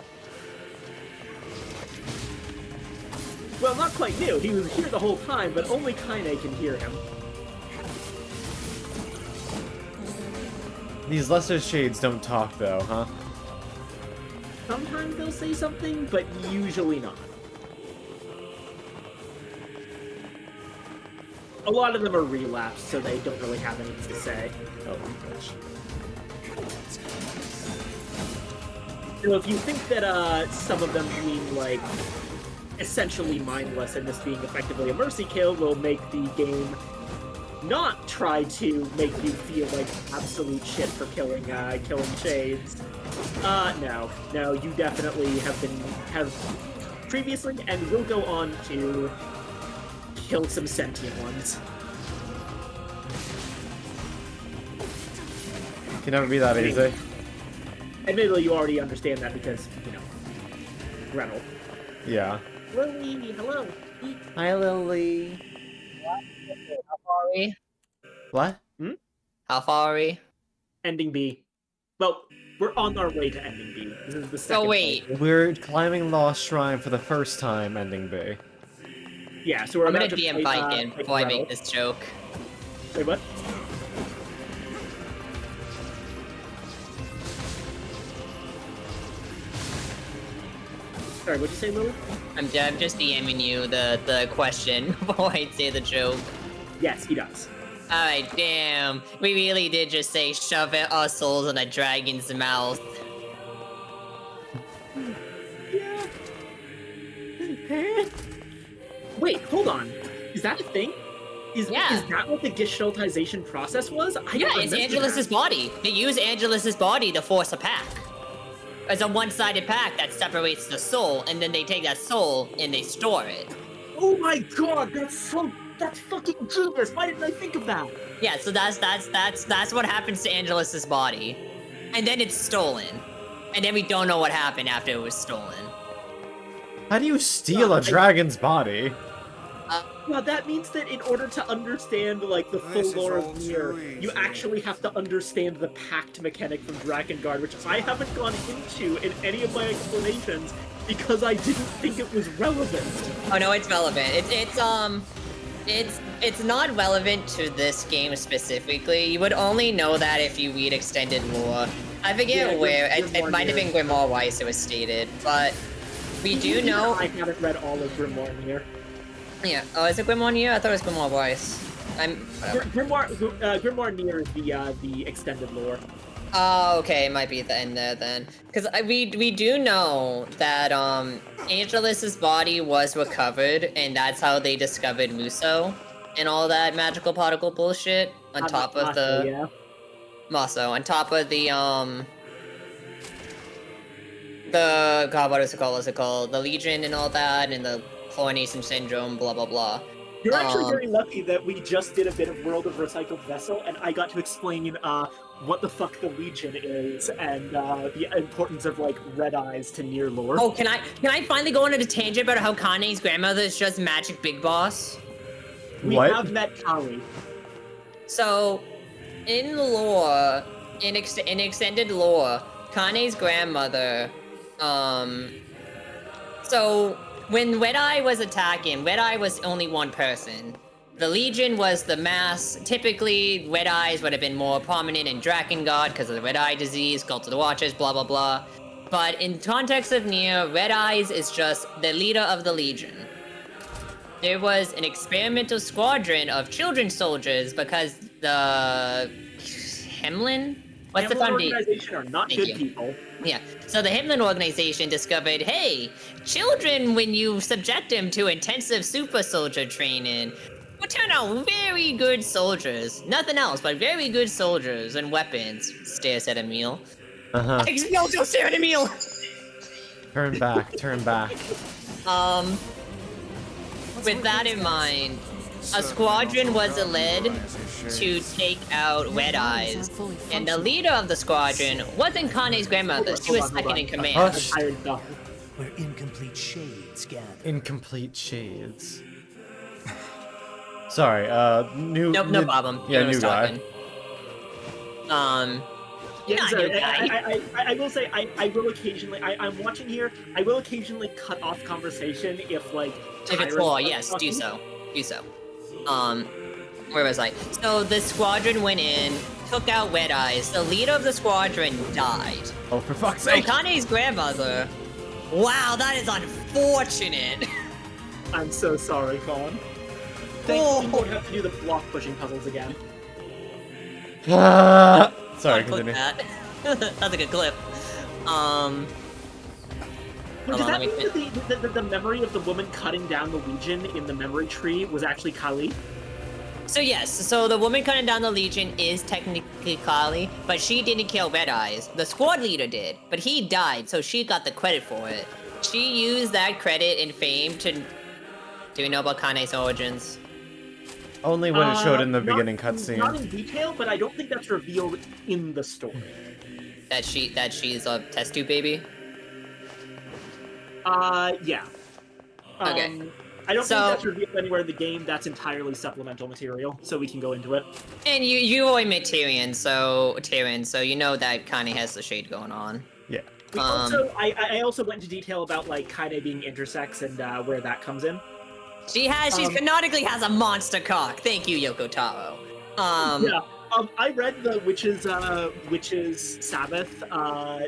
Well, not quite new. He was here the whole time, but only Kaine can hear him. These lesser shades don't talk, though, huh? Sometimes they'll say something, but usually not. A lot of them are relapsed, so they don't really have anything to say. Oh, gosh. So if you think that some of them being, like, essentially mindless and this being effectively a mercy kill will make the game not try to make you feel like absolute shit for killing shades. No, you definitely have previously and will go on to kill some sentient ones. Can never be that easy. Admittedly, you already understand that because, you know, Gretel. Yeah. Lily, hello. Hi, Lily. How far are we? What? How far are we? Ending B. Well, we're on our way to ending B. This is the second. Oh wait. part. We're climbing Lost Shrine for the first time, ending B. Yeah, so we're I'm about gonna to DM fight, Viking fight before I Gretel. make this joke. Wait, what? Sorry, what'd you say, Lily? I'm just DMing you the question before I say the joke. Yes, he does. Alright, damn. We really did just say shove our souls in a dragon's mouth. Yeah. Wait, hold on. Is that a thing? Is that what the Gestaltization process was? Yeah, it's Angelus's body. They use Angelus's body to force a pack. It's a one-sided pack that separates the soul, and then they take that soul and they store it. Oh my god, that's fucking genius! Why didn't I think of that? Yeah, so that's what happens to Angelus's body. And then it's stolen. And then we don't know what happened after it was stolen. How do you steal a dragon's body? Well, that means that in order to understand, like, the full lore of Nier, you actually have to understand the pact mechanic from Drakengard, which I haven't gone into in any of my explanations because I didn't think it was relevant. Oh no, it's relevant. It's not relevant to this game specifically. You would only know that if you read extended lore. I forget where. It might have been Grimoire Weiss it was stated, but We do Even know. I haven't read all of Grimoire Nier. Yeah. Oh, is it Grimoire Nier? I thought it was Grimoire Weiss. Whatever. Grimoire Nier is the extended lore. Oh, okay, it might be at the end there then. Because we do know that Angelus's body was recovered, and that's how they discovered Muso and all that magical particle bullshit on top of the yeah. Muso, on top of the God, what is it called? What's it called? The Legion and all that, and the chlorination syndrome, blah blah blah. You're actually very lucky that we just did a bit of World of Recycled Vessel, and I got to explain what the fuck the Legion is and the importance of like red eyes to Nier lore. Oh, can I finally go on a tangent about how Kane's grandmother is just Magic Big Boss? We have met Kali. So, in lore, in extended lore, Kane's grandmother, so when Red Eye was attacking, Red Eye was only one person. The Legion was the mass. Typically, Red Eyes would have been more prominent in Drakengard because of the Red Eye disease, Cult of the Watchers, blah blah blah. But in context of Nier, Red Eyes is just the leader of the Legion. There was an experimental squadron of children soldiers because the Hemlin? What's the foundation? Organization are not good people. Yeah. So the Himlin organization discovered, hey, children, when you subject them to intensive super soldier training, will turn out very good soldiers. Nothing else, but very good soldiers and weapons. Stares at Emil. Explosion, stare at Emil! Turn back, turn back. With that in mind, a squadron was led to take out Red Eyes, and the leader of the squadron wasn't Kane's grandmother. She was second in command. Hush. We're incomplete shades, Gab. Incomplete shades. Sorry, new. No problem. Yeah, He was new guy. talking. Yeah, Not sorry, new guy. I will say I will occasionally I'm watching here. I will occasionally cut off conversation if like If it's law, yes, do so. Do so. Where was I? So the squadron went in, took out Red Eyes. The leader of the squadron died. Oh, for fuck's So sake! Kane's grandmother. Wow, that is unfortunate. I'm so sorry, Colin. Thankfully, we won't have to do the block pushing puzzles again. Sorry, Clip continue. that. That's a good clip. Does Hold on, that let me mean that the memory of the woman cutting down the Legion in the memory tree was actually Kali? So yes, so the woman cutting down the Legion is technically Kali, but she didn't kill Red Eyes. The squad leader did, but he died, so she got the credit for it. She used that credit and fame to... Do we know about Kane's origins? Only when it showed in the beginning Not cutscene. in detail, but I don't think that's revealed in the story. That she's a test tube baby? Yeah. Okay. I don't So- think that's revealed anywhere in the game. That's entirely supplemental material, so we can go into it. And you only met Tyrion, so you know that Kane has the shade going on. Yeah. We I also went into detail about like Kaine being intersex and where that comes in. She canonically has a monster cock. Thank you, Yoko Taro. Yeah. I read the Witch's Sabbath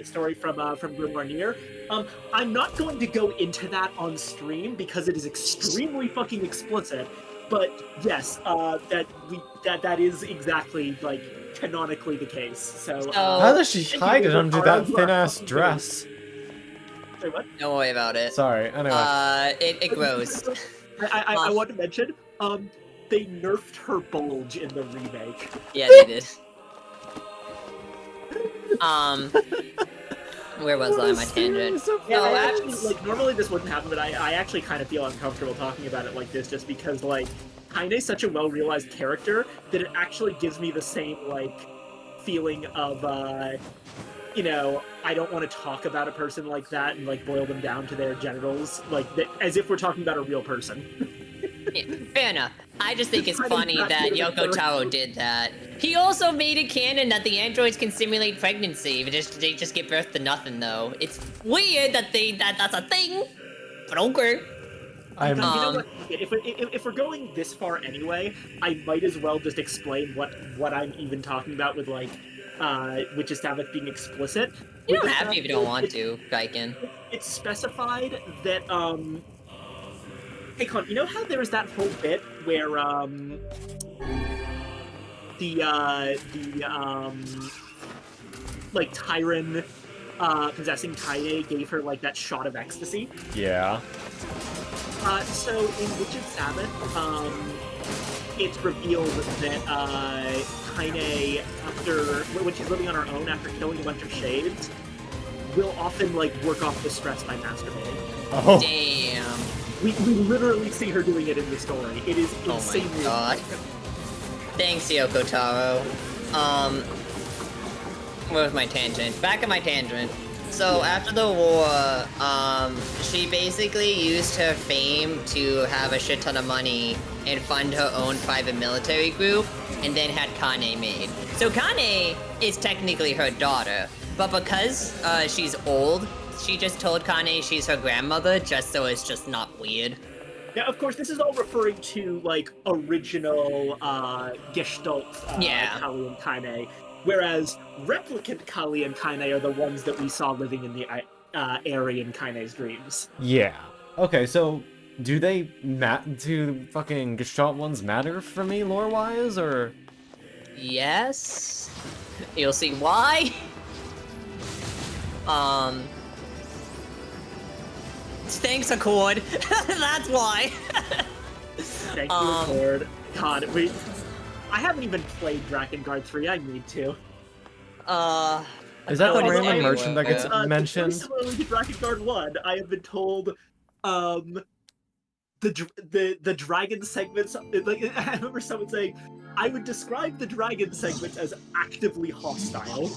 story from Grimoire Nier. I'm not going to go into that on stream because it is extremely fucking explicit. But yes, that is exactly like canonically the case. So how does she hide it under that thin ass dress? Say what? Don't worry about it. Sorry. Anyway. It grows. I want to mention, they nerfed her bulge in the remake. Yeah, they did. Where was I on my tangent? Yeah, I actually, like, normally this wouldn't happen, but I actually kind of feel uncomfortable talking about it like this just because, like, Kaine's such a well-realized character that it actually gives me the same, like, feeling of, you know, I don't want to talk about a person like that and, like, boil them down to their genitals, like, as if we're talking about a real person. Yeah, fair enough. I just think it's Kind of funny not that really Yoko Taro did that. He also made it canon that the androids can simulate pregnancy, but they just give birth to nothing, though. It's weird that that's a thing, but okay. You know what? If we're going this far anyway, I might as well just explain what I'm even talking about with, like, which is Sabbath being explicit. You don't have to if you don't want to, Gaiken. It's specified that, hey Con, you know how there was that whole bit where, like, Tyron, possessing Kaide gave her, like, that shot of ecstasy? Yeah. So in Witch of Sabbath, it's revealed that, Kaine, when she's living on her own after killing a bunch of shades, will often, like, work off the stress by masturbating. Oh. Damn. We literally see her doing it in the story. It is insanely. Oh my god. Thanks, Yoko Taro. Where was my tangent? Back at my tangent. So after the war, she basically used her fame to have a shit ton of money and fund her own private military group, and then had Kane made. So Kane is technically her daughter, but because she's old, she just told Kane she's her grandmother, just so it's just not weird. Now, of course, this is all referring to, like, original, Gestalt, Kali and Kaine, whereas Replicant Kali and Kaine are the ones that we saw living in the Aryan Kaine's dreams. Yeah. Okay, so do do fucking Gestalt ones matter for me lore-wise, or? Yes. You'll see why. Thanks, Accord. That's why. Thank you, Accord. God, I haven't even played Drakengard 3. I need to. Is that the random merchant that gets mentioned? Similarly to Drakengard 1, I have been told, the dragon segments, like, I remember someone saying, I would describe the dragon segments as actively hostile.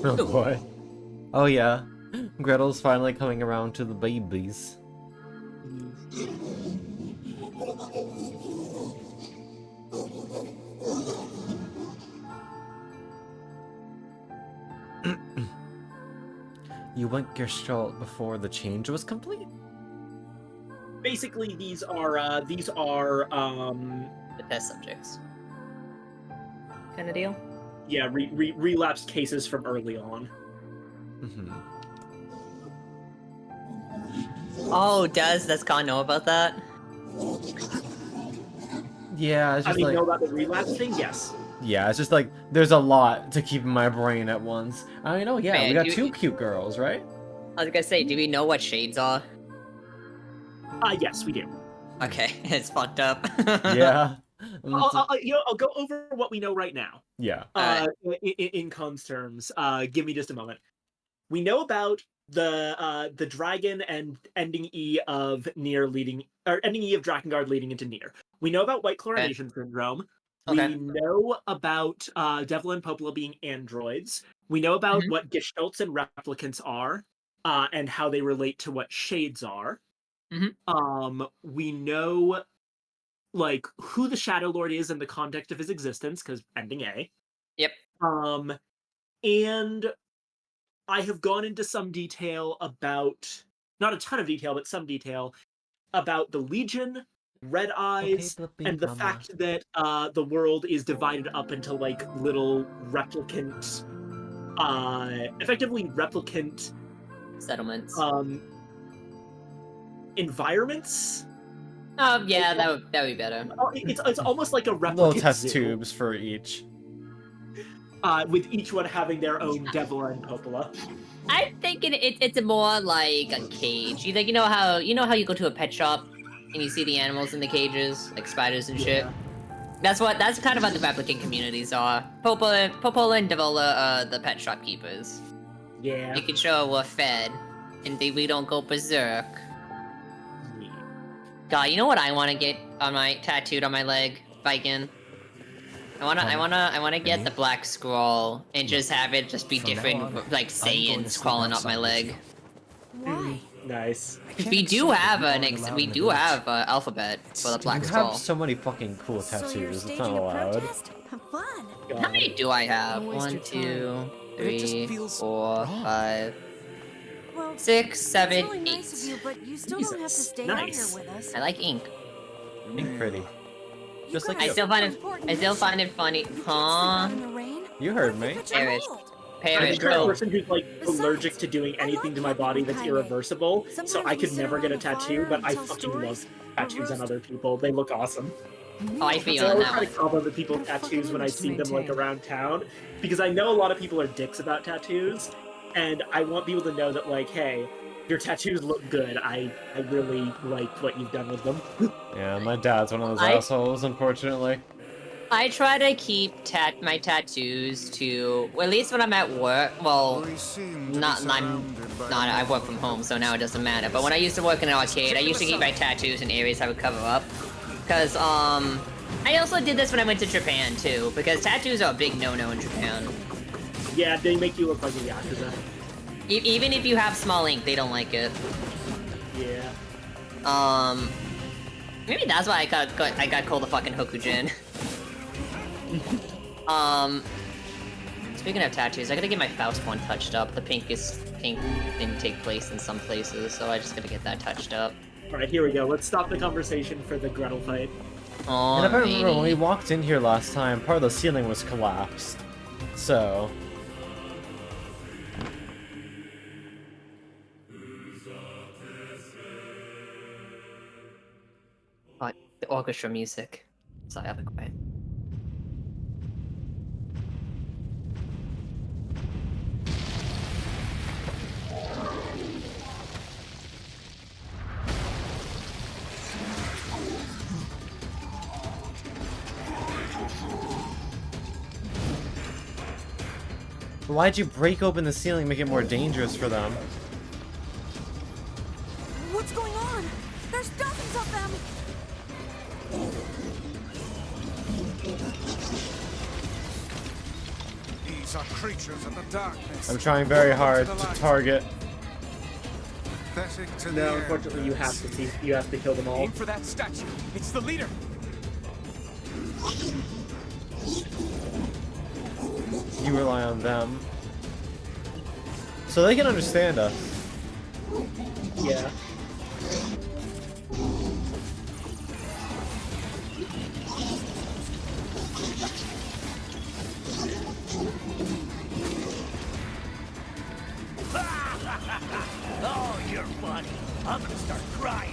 Oh boy. Oh yeah. Gretel's finally coming around to the babies. You went Gestalt before the change was complete? Basically, these are the test subjects. Kind of deal? Yeah, relapsed cases from early on. Mm-hmm. Oh, does Khan know about that? Yeah, it's just like... know about the relapse thing? Yes. Yeah, it's just like, there's a lot to keep in my brain at once. I mean, oh yeah, Man, we got two cute girls, right? I was gonna say, do we know what shades are? Yes, we do. Okay, it's fucked up. Yeah. I'll go over what we know right now. Yeah. In Khan's terms, give me just a moment. We know about the dragon and ending E of Nier ending E of Drakengard leading into Nier. We know about white chlorination syndrome. Okay. We know about Devil and Popola being androids. We know about what Gestalts and replicants are, and how they relate to what shades are. We know, like, who the Shadow Lord is in the context of his existence, because ending A. Yep. And I have gone into some detail about, not a ton of detail, but some detail about the Legion, Red Eyes, and the fact that the world is divided up into, like, little replicant, effectively replicant settlements. Environments. Yeah, that would be better. It's almost like a replicant little test zoo, tubes for each. with each one having their own Devil and Popola. I'm thinking it's more like a cage. You know how you go to a pet shop and you see the animals in the cages, like spiders and shit. That's kind of what the replicant communities are. Popola and Devola, the pet shop keepers. Yeah. Making sure we're fed and we don't go berserk. God, you know what I want to get tattooed on my leg, Viking? I wanna get the black scroll and just have it just be different, like Saiyans crawling up my leg. Why? Nice. We do have alphabet for the black You scroll. have so many fucking cool tattoos. It's not allowed. Fun. How many do I have? 1, 2, 3, 4, 5, 6, 7, 8. Really nice of you, but you still don't have to stay out here with us. I like ink. Ink pretty. Just like I still find it funny, huh? You heard me. Paris. I'm Paris. the kind of Oh, person who's like allergic to doing anything to my body that's irreversible, so I could never get a tattoo, but I fucking love tattoos on other people. They look awesome. oh, I feel So I on always that try one. to compliment people's tattoos when I see them like around town, because I know a lot of people are dicks about tattoos, and I want people to know that like, hey, your tattoos look good. I really like what you've done with them. Yeah, my dad's one of those assholes, unfortunately. I try to keep my tattoos to, well, at least when I'm at work. Well, I work from home, so now it doesn't matter. But when I used to work in an arcade, I used to keep my tattoos in areas I would cover up. Because, I also did this when I went to Japan, too. Because tattoos are a big no-no in Japan. Yeah, they make you look like a Yakuza. Even if you have small ink, they don't like it. Yeah. Maybe that's why I got called a fucking Hokujin. Speaking of tattoos, I gotta get my Faust one touched up. The pink didn't take place in some places, so I just gotta get that touched up. Alright, here we go. Let's stop the conversation for the Gretel fight. Oh, and if I remember, when we walked in here last time, part of the ceiling was collapsed. So... the orchestra music. So I have it quiet. Why'd you break open the ceiling and make it more dangerous for them? What's going on? There's dozens of them! These are creatures of the darkness. I'm trying very hard to target. No, unfortunately, you have to kill them all. Aim for that statue. It's the leader. You rely on them. So they can understand us. Yeah. Oh, you're funny. I'm gonna start crying.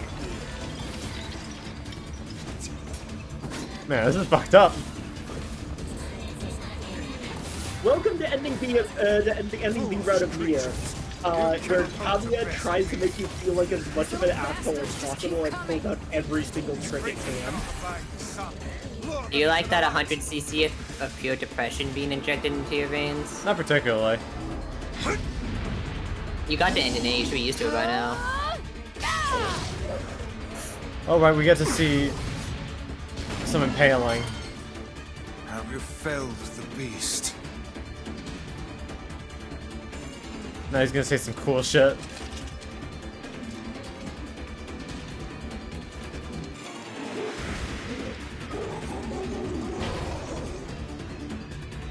Man, this is fucked up. Welcome to ending B route of Nier, where Kaguya tries to make you feel like as much of an asshole as possible and pulls out every single trick it can. Do you like that 100cc of pure depression being injected into your veins? Not particularly. You got to Indonesia, you should be used to it by now. Oh right, we get to see some impaling. Have you felled the beast? Now he's gonna say some cool shit.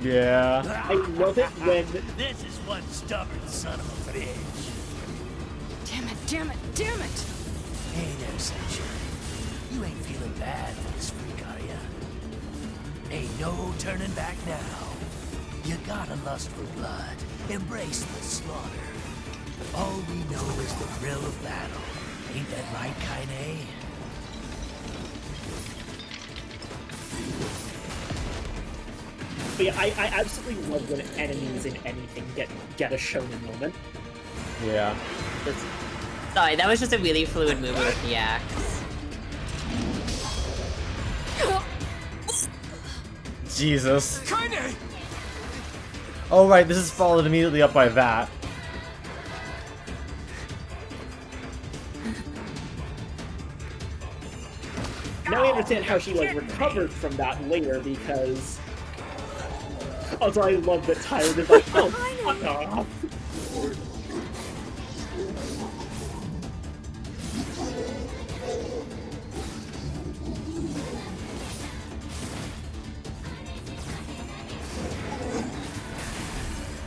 Yeah. I love it when... This is one stubborn son of a bitch. Damn it, damn it, damn it! Hey there, Sunshine. You ain't feeling bad for this freak, are ya? Ain't no turning back now. You gotta lust for blood. Embrace the slaughter. All we know is the thrill of battle. Ain't that right, Kaine? But yeah, I absolutely love when enemies in anything get a shonen moment. Yeah. Sorry, that was just a really fluid movement with the axe. Jesus. Kaine! Oh right, this is followed immediately up by that. Now I understand how she like recovered from that later because... Also, I love that Tyrant is like, oh, fuck off.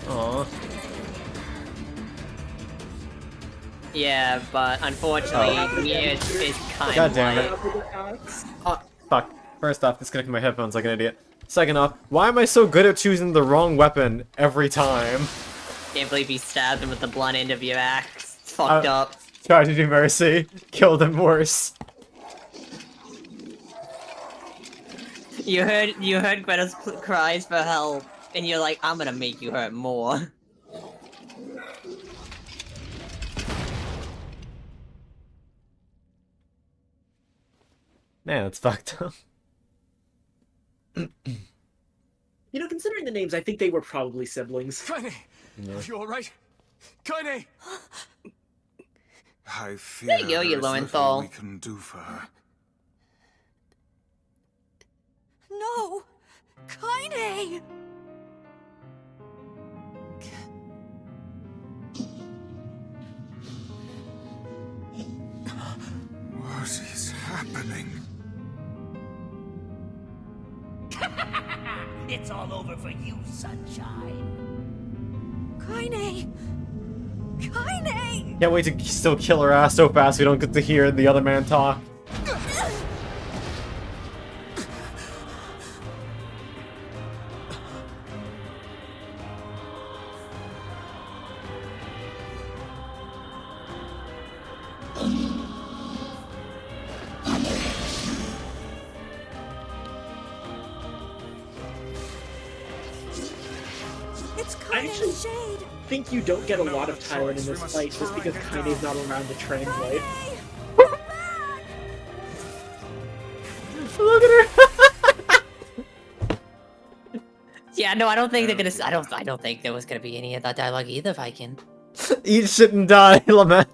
Aww. Yeah, but unfortunately, Nier is kind God of damn it. like... Fuck. First off, disconnecting my headphones like an idiot. Second off, why am I so good at choosing the wrong weapon every time? Can't believe you stabbed him with the blunt end of your axe. It's fucked up. Tried to do mercy, killed him worse. You heard Greta's cries for help, and you're like, I'm gonna make you hurt more. Man, that's fucked up. You know, considering the names, I think they were probably siblings. Kaine! Yeah. Are you alright? Kaine! I fear There you go, you there is little Lowenthal. we can do for her. No! Kaine! What is happening? It's all over for you, sunshine. Kaine! Kaine! Can't wait to still kill her ass so fast we don't get to hear the other man talk. It's I Kaine's actually shade! think you don't get a No lot of other Tyron in choice. We this must fight just strike because it Kaine's down. not around to translate. Look at her! Yeah, no, I don't think they're gonna. I don't think there was gonna be any of that dialogue either, Viking. Eat shit and die, Lamau.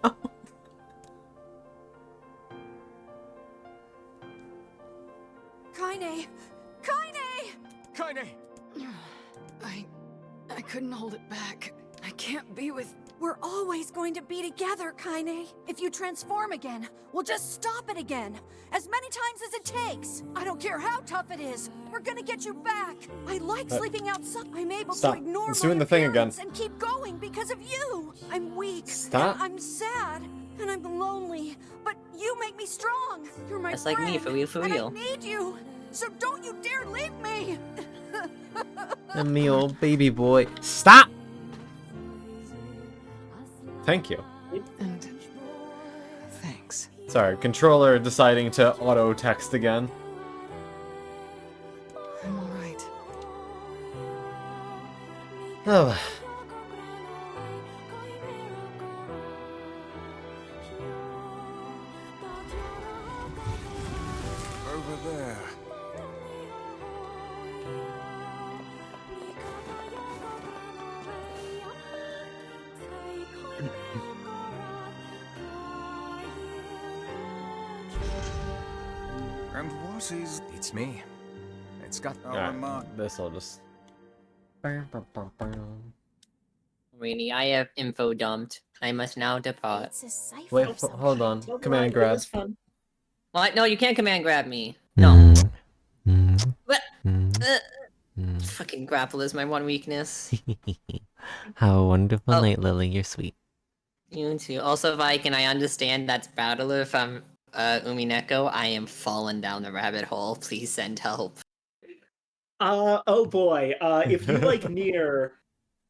Kaine! Kaine! Kaine! I couldn't hold it back. I can't be with... We're always going to be together, Kaine. If you transform again, we'll just stop it again. As many times as it takes. I don't care how tough it is. We're gonna get you back. I like sleeping outside. I'm able Stop. to ignore It's my doing the thing again. appearance and keep going because of you. I'm weak. Stop. And I'm sad. And I'm lonely. But you make me strong. You're my That's friend. like me, for real, for and real. I need you. So don't you dare leave me. And me old baby boy. Stop! Thank you. And... thanks. Sorry, controller deciding to auto-text again. I'm alright. Oh. Over there. And what is... It's me. It's got... Alright, this'll just... Rainy, I have info dumped. I must now depart. It's a cipher. Wait, hold on. Command grab. What? No, you can't command grab me. No. What? Fucking grapple is my one weakness. Have a wonderful Oh. night, Lily. You're sweet. You too. Also, Viking, I understand that's Battler from Umineko. I am falling down the rabbit hole. Please send help. Oh boy. If you like Nier,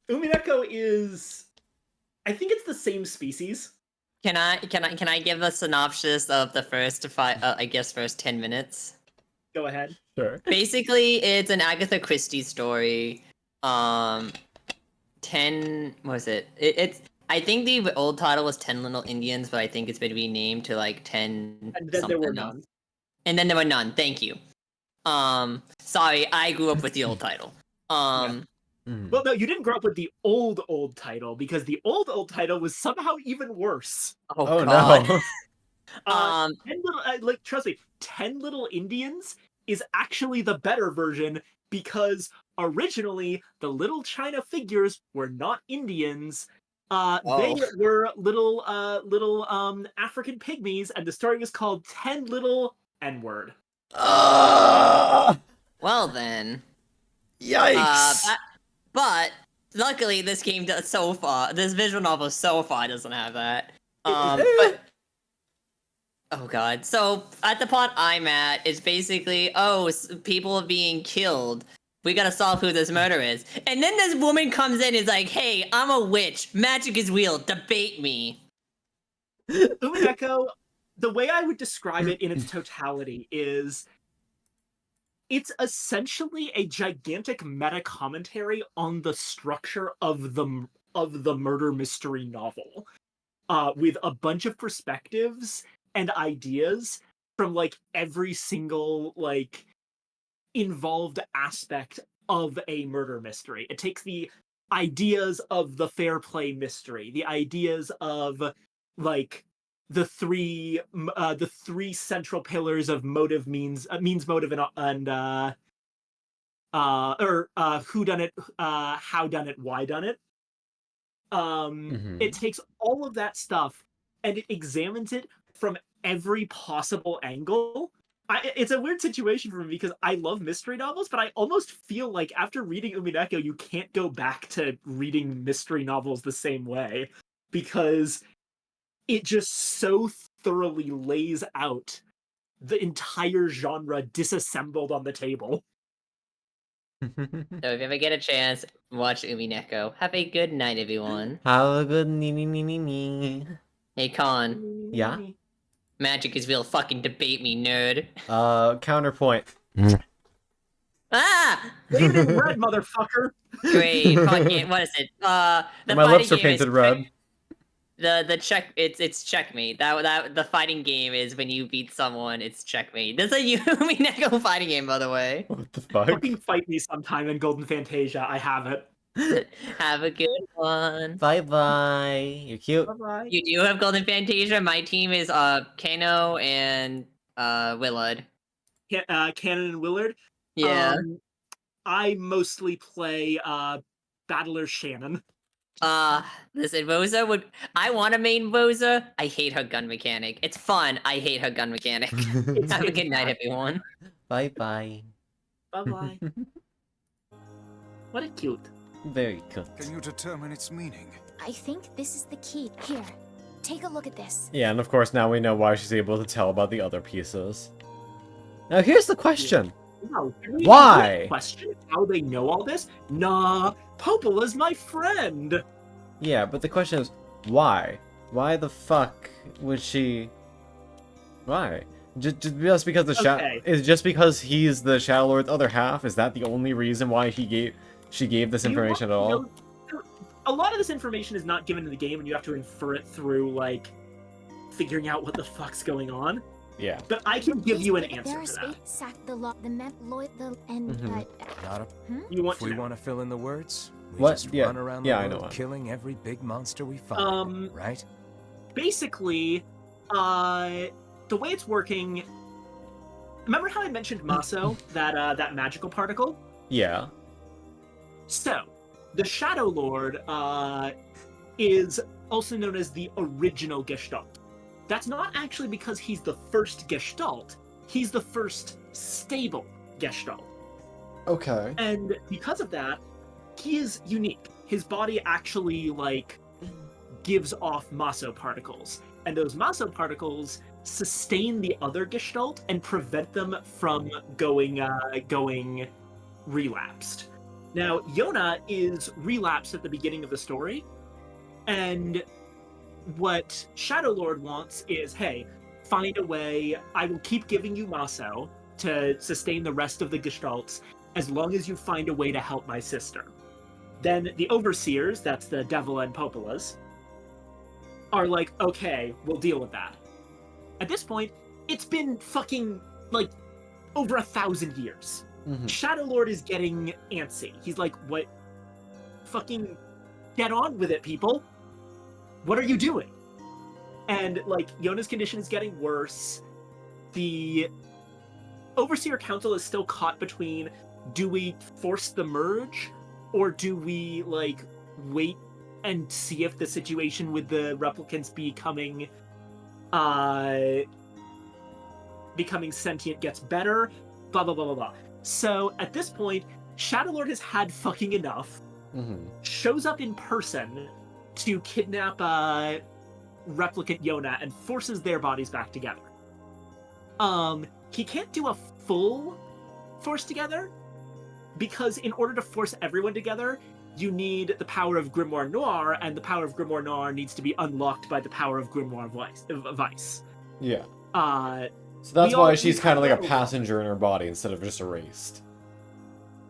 Umineko is... I think it's the same species. Can I give a synopsis of the first first 10 minutes? Go ahead. Sure. Basically, it's an Agatha Christie story. 10 was it? It's I think the old title was 10 Little Indians, but I think it's been renamed to like 10 And then there were something none. else. And then there were none. Thank you. Sorry, I grew up with the old title. Well, no, you didn't grow up with the old title, because the old title was somehow even worse. Oh, God. No. 10 little, trust me, 10 Little Indians is actually the better version, because originally the little China figures were not Indians. They were little African pygmies, and the story was called 10 Little N-Word. Well then. Yikes! But luckily, this game does this visual novel so far doesn't have that. But Oh god. So at the part I'm at, it's basically, people are being killed. We gotta solve who this murderer is. And then this woman comes in and is like, hey, I'm a witch. Magic is real. Debate me. Umineko, the way I would describe it in its totality is it's essentially a gigantic meta commentary on the structure of the murder mystery novel, with a bunch of perspectives and ideas from like every single like involved aspect of a murder mystery. It takes the ideas of the fair play mystery, the ideas of like the three central pillars of motive, means motive, and who done it, how done it, why done it. It takes all of that stuff and it examines it from every possible angle. It's a weird situation for me because I love mystery novels, but I almost feel like after reading Umineko, you can't go back to reading mystery novels the same way because it just so thoroughly lays out the entire genre disassembled on the table. So if you ever get a chance, watch Umineko. Have a good night, everyone. Have a good nee. Hey, Con. Yeah? Magic is real. Fucking debate me, nerd. Counterpoint. Ah! Leave it in red, motherfucker! Great. Fucking, what is it? The My lips are fighting game painted is red. The check, it's checkmate. That the fighting game is when you beat someone, it's checkmate. This is a Umineko fighting game, by the way. What the fuck? Fucking fight me sometime in Golden Fantasia. I have it. Have a good one. Bye bye. You're cute. Bye-bye. You do have Golden Fantasia. My team is Kano and Willard. Cannon and Willard. Yeah. I mostly play Battler Shannon. Listen, Rosa would. I want to main Rosa. I hate her gun mechanic. It's fun. I hate her gun mechanic. Have a good night, everyone. Bye bye. Bye bye. What a cute. Very cute. Can you determine its meaning? I think this is the key. Here, take a look at this. Yeah, and of course now we know why she's able to tell about the other pieces. Now here's the question. No, why? Question how they know all this? Nah, Popola's my friend. Yeah, but the question is, why? Why the fuck would she? Why? Just because the is just because he's the Shadow Lord's other half? Is that the only reason why she gave this information at all? A lot of this information is not given in the game, and you have to infer it through like figuring out what the fuck's going on. Yeah. But I can give you an answer for that. You want if we want to fill in the words, we What? just Yeah. run around the Yeah, I world know. killing every big monster we find, right? Basically, the way it's working. Remember how I mentioned Maso, that magical particle? Yeah. So, the Shadow Lord is also known as the original Gestalt. That's not actually because he's the first Gestalt. He's the first stable Gestalt. Okay. And because of that, he is unique. His body actually, like, gives off Maso particles. And those Maso particles sustain the other Gestalt and prevent them from going relapsed. Now, Yona is relapsed at the beginning of the story, and what Shadow Lord wants is, hey, find a way, I will keep giving you Maso to sustain the rest of the Gestalts as long as you find a way to help my sister. Then the Overseers, that's the Devil and Popolas, are like, okay, we'll deal with that. At this point, it's been fucking, like, over 1,000 years. Shadow Lord is getting antsy. He's like, what? Fucking get on with it, people. What are you doing? And, like, Yona's condition is getting worse. The Overseer Council is still caught between, do we force the merge? Or do we, like, wait and see if the situation with the replicants becoming sentient gets better? Blah, blah, blah, blah, blah. So, at this point, Shadow Lord has had fucking enough. Shows up in person to kidnap Replicant Yona and forces their bodies back together. he can't do a full force together, because in order to force everyone together, you need the power of Grimoire Noir, and the power of Grimoire Noir needs to be unlocked by the power of Grimoire Vice. Yeah. So that's why she's kind of like a passenger in her body instead of just erased.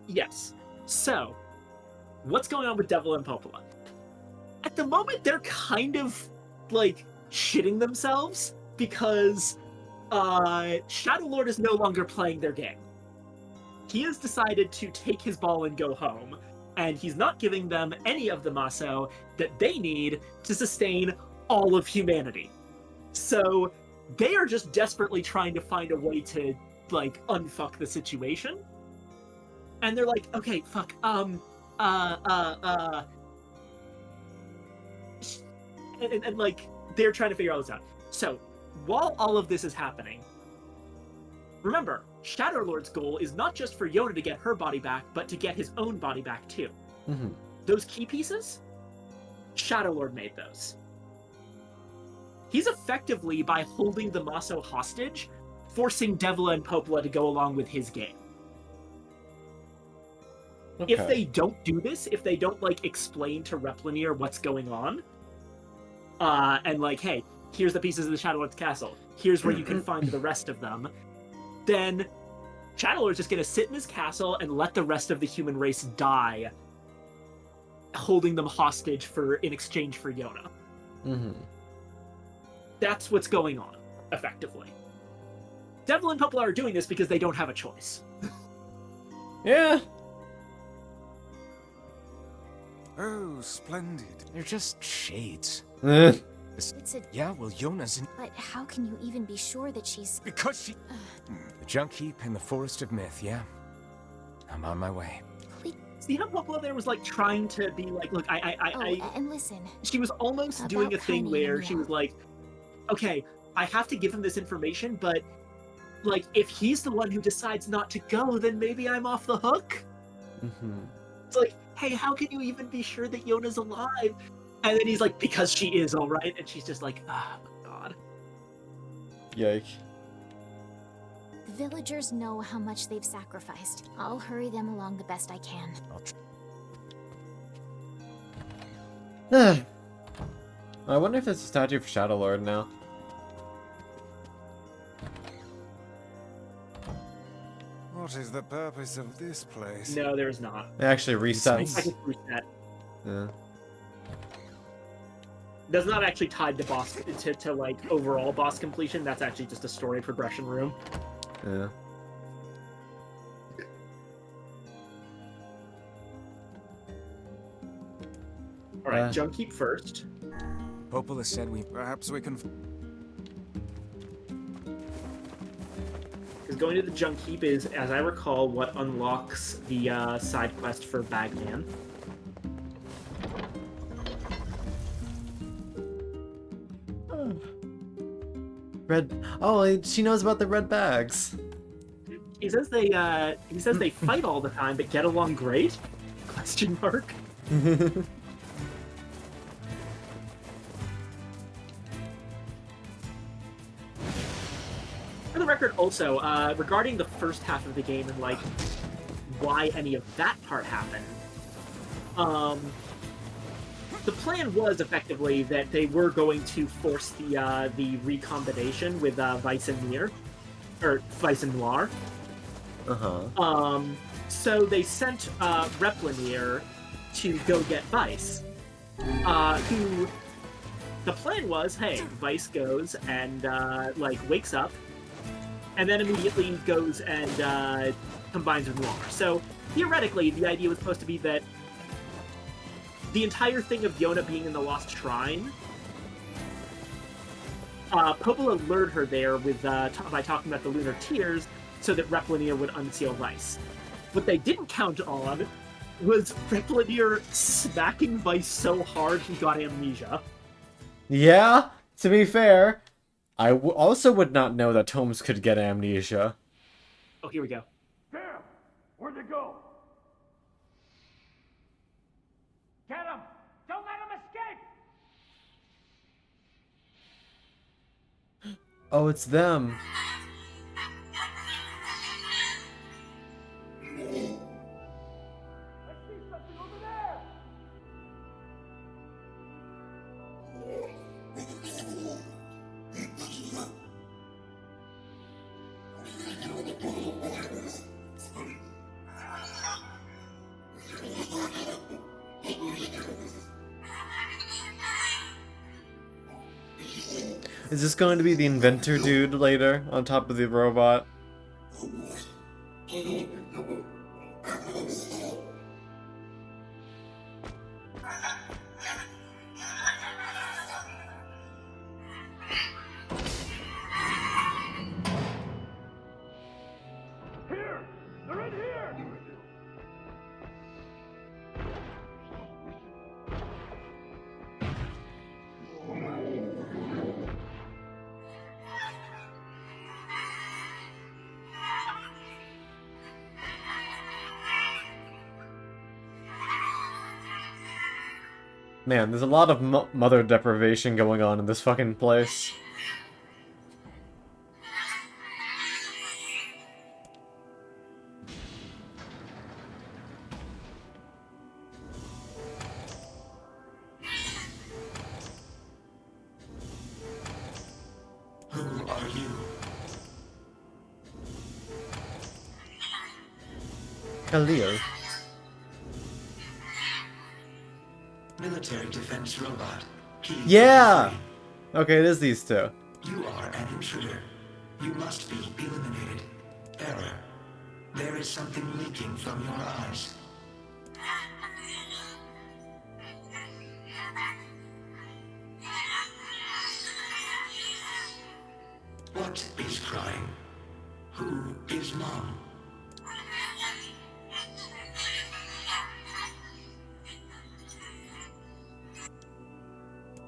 Yes. So, what's going on with Devil and Popola? At the moment, they're kind of, like, shitting themselves because Shadow Lord is no longer playing their game. He has decided to take his ball and go home, and he's not giving them any of the Maso that they need to sustain all of humanity. So they are just desperately trying to find a way to, like, unfuck the situation. And they're like, okay, fuck, and like, they're trying to figure all this out. So, while all of this is happening, remember, Shadow Lord's goal is not just for Yona to get her body back, but to get his own body back too. Mm-hmm. Those key pieces, Shadow Lord made those. He's effectively, by holding the Maso hostage, forcing Devla and Popola to go along with his game. Okay. If they don't do this, if they don't, like, explain to Replicant what's going on, and like, hey, here's the pieces of the Shadow Lord's castle, here's where you can find the rest of them, then Shadow Lord's just gonna sit in his castle and let the rest of the human race die, holding them hostage in exchange for Yona. Mm-hmm. That's what's going on, effectively. Devil and Popola are doing this because they don't have a choice. Yeah. Oh, splendid. They're just shades. It's a... Yeah, well, Yona's in... But how can you even be sure that she's... Because she... The junk heap in the Forest of Myth, yeah? I'm on my way. See how Popola there was, like, trying to be like, look, and listen... She was almost doing a thing where she was like, okay, I have to give him this information, but, like, if he's the one who decides not to go, then maybe I'm off the hook? Mm-hmm. It's like, hey, how can you even be sure that Yona's alive? And then he's like, because she is, alright? And she's just like, oh my god. Yike. The villagers know how much they've sacrificed. I'll hurry them along the best I can. I wonder if there's a statue for Shadow Lord now. What is the purpose of this place? No, there's not. It actually resets. I just reset. Yeah. That's not actually tied to boss to like overall boss completion. That's actually just a story progression room. Yeah. All right, junk heap first. Popola said Perhaps we can... Because going to the junk heap is, as I recall, what unlocks the side quest for Bagman. Red. Oh, she knows about the red bags. He says they fight all the time, but get along great? Question mark. For the record, also, regarding the first half of the game and, like, why any of that part happened, the plan was, effectively, that they were going to force the recombination with Vice and Nier, or Vice and Noir. Uh-huh. So they sent Replicant to go get Vice, who... The plan was, hey, Vice goes and, like, wakes up, and then immediately goes and combines with Noir. So, theoretically, the idea was supposed to be that the entire thing of Yona being in the Lost Shrine, Popola lured her there with by talking about the Lunar Tears so that Replicant would unseal Vice. What they didn't count on was Replicant smacking Vice so hard he got amnesia. Yeah, to be fair, I also would not know that Tomes could get amnesia. Oh, here we go. Damn! Where'd they go? Get him! Don't let him escape! Oh, it's them. Is this going to be the inventor dude later on top of the robot? Here! They're in here! Man, there's a lot of mother deprivation going on in this fucking place. Who are you? Khalil. Military defense robot. Yeah! Okay, it is these two. You are an intruder. You must be eliminated. Error. There is something leaking from your eyes. What is crying? Who is Mom?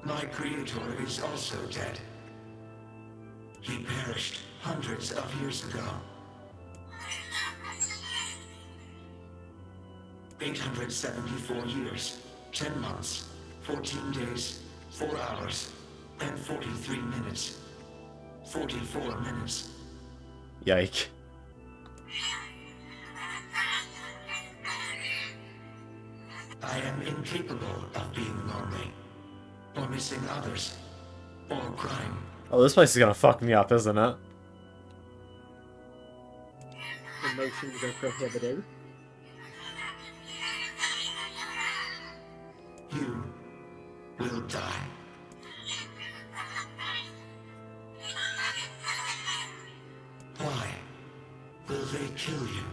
My creator is also dead. He perished hundreds of years ago. 874 years, 10 months, 14 days, 4 hours, and 43 minutes. 44 minutes. Yike. I am incapable of being lonely, or missing others, or crying. Oh, this place is gonna fuck me up, isn't it? Emotions are prohibited. You will die. Why will they kill you?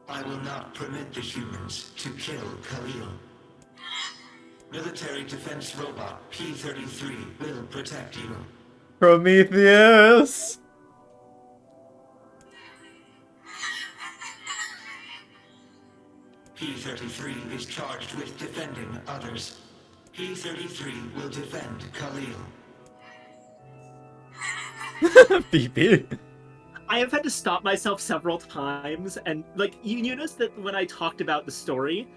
I will not permit the humans to kill Khalil. Military defense robot P-33 will protect you. Prometheus! P-33 is charged with defending others. P-33 will defend Khalil. BB. I have had to stop myself several times, and like you noticed that when I talked about the story,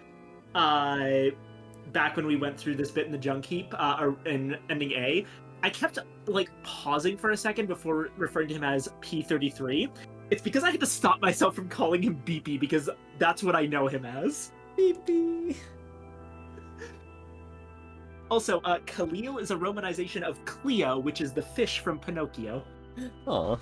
back when we went through this bit in the junk heap, or in ending A, I kept like pausing for a second before referring to him as P-33. It's because I had to stop myself from calling him BP because that's what I know him as. BP. Also, Khalil is a romanization of Cleo, which is the fish from Pinocchio. Aw.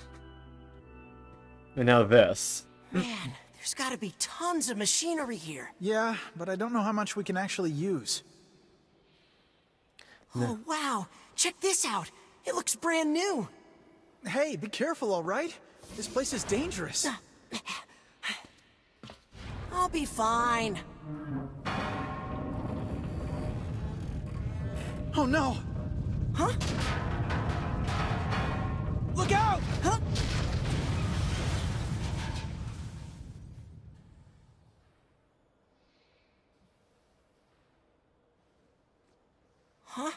And now this. Man, there's gotta be tons of machinery here. Yeah, but I don't know how much we can actually use. Oh, wow. Check this out. It looks brand new. Hey, be careful, all right? This place is dangerous. I'll be fine. Oh, no. Huh? Look out! Huh? Huh?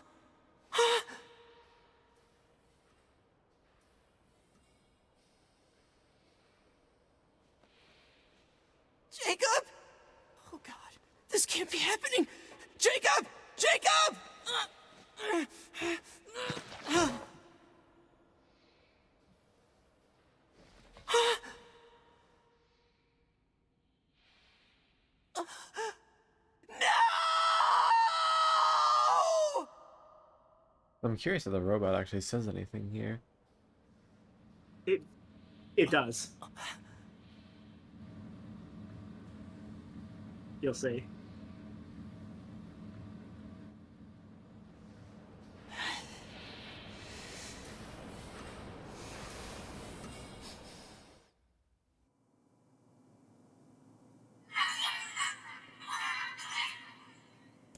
Huh? Jacob? Oh God, this can't be happening. Jacob! Jacob! No! I'm curious if the robot actually says anything here. It does. You'll see.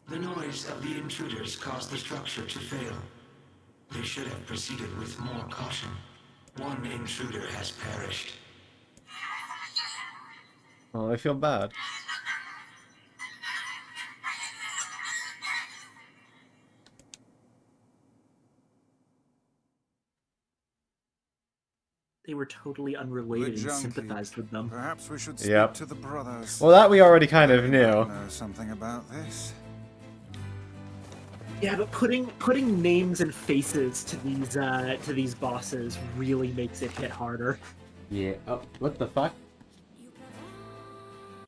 The noise of the intruders caused the structure to fail. They should have proceeded with more caution. One intruder has perished. Oh, I feel bad. They were totally unrelated and sympathized with them. Perhaps we should speak Yep. to the brothers. Well, that we already kind of knew. Know something about this. Yeah, but putting names and faces to these bosses really makes it hit harder. Yeah. Oh, what the fuck?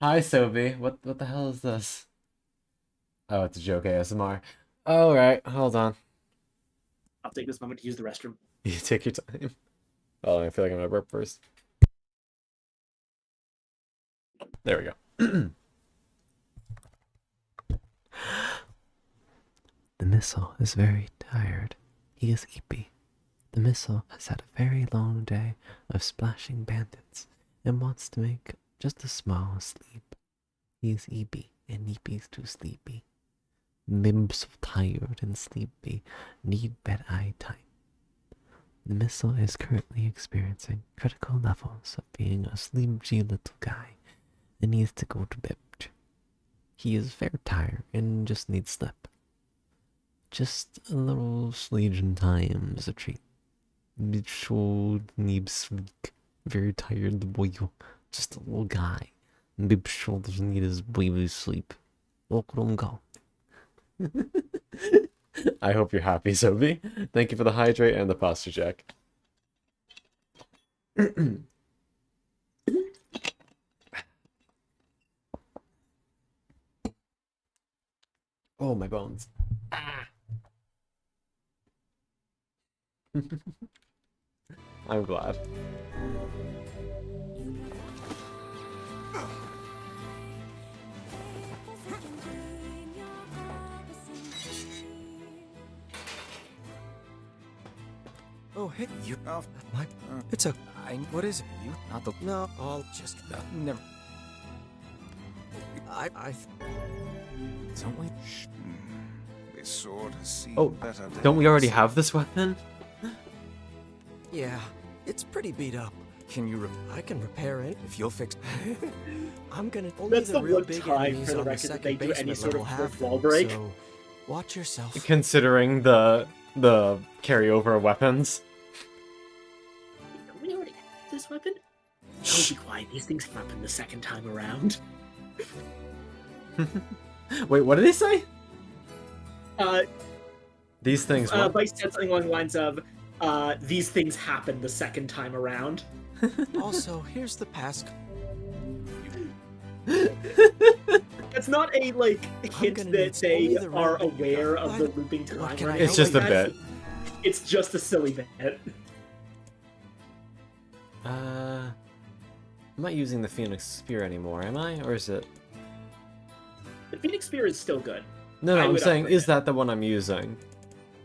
Hi, Sobi. What the hell is this? Oh, it's a joke ASMR. All right, hold on. I'll take this moment to use the restroom. You take your time. Oh, I feel like I'm gonna burp first. There we go. The missile is very tired. He is eepy. The missile has had a very long day of splashing bandits and wants to make just a small sleep. He is eepy and Eepy's too sleepy. Mim so tired and sleepy, need bed-eye time. The missile is currently experiencing critical levels of being a sleepy little guy and needs to go to bed. He is very tired and just needs sleep. Just a little sleeping time is a treat. Bibshold needs weak, very tired boy, just a little guy. Bibshold need his baby sleep. Look at him go. I hope you're happy, Sobi. Thank you for the hydrate and the posture check. Oh, my bones. Ah. I'm glad. Oh, hey, you. Oh, my. It's a. What is it? You? Not the. No, I'll just. Never. Don't we? This sword has seen Oh, better days. don't we already have this weapon? Yeah, it's pretty beat up. Can you? I can repair it if you'll fix. I'm gonna. Only That's the real one big time enemies for the on the record that second they do any basement sort of level fourth have wall them, break. so watch yourself. Considering the carryover weapons. Don't we already have this weapon? Oh, be quiet. These things happen the second time around. Wait, what did he say? These things. What? Vice said something along the lines of, these things happen the second time around. Also, here's the pass. It's not a, like, hint that they are aware of the looping time. Or It's just a bit. It's just a silly bit. I'm not using the Phoenix Spear anymore, am I? Or is it? The Phoenix Spear is still good. No, I I'm would saying, upgrade is that the one I'm using?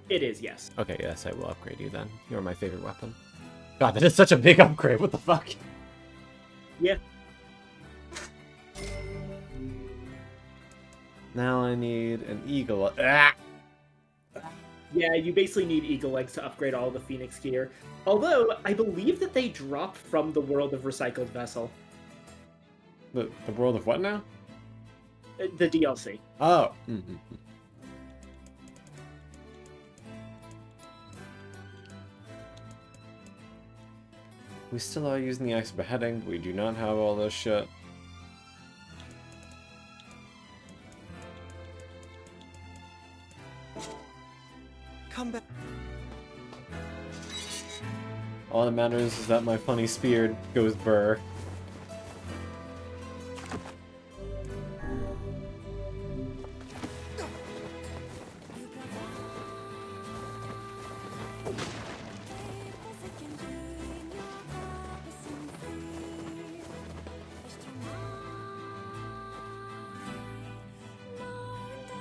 It is, yes. Okay, yes, I will upgrade you then. You're my favorite weapon. God, that is such a big upgrade. What the fuck? Yeah. Now I need an eagle. Ah! Yeah, you basically need eagle legs to upgrade all the Phoenix gear. Although, I believe that they drop from the World of Recycled Vessel. The world of what now? The DLC. Oh. We still are using the axe beheading, but we do not have all this shit. Come back. All that matters is that my funny spear goes burr.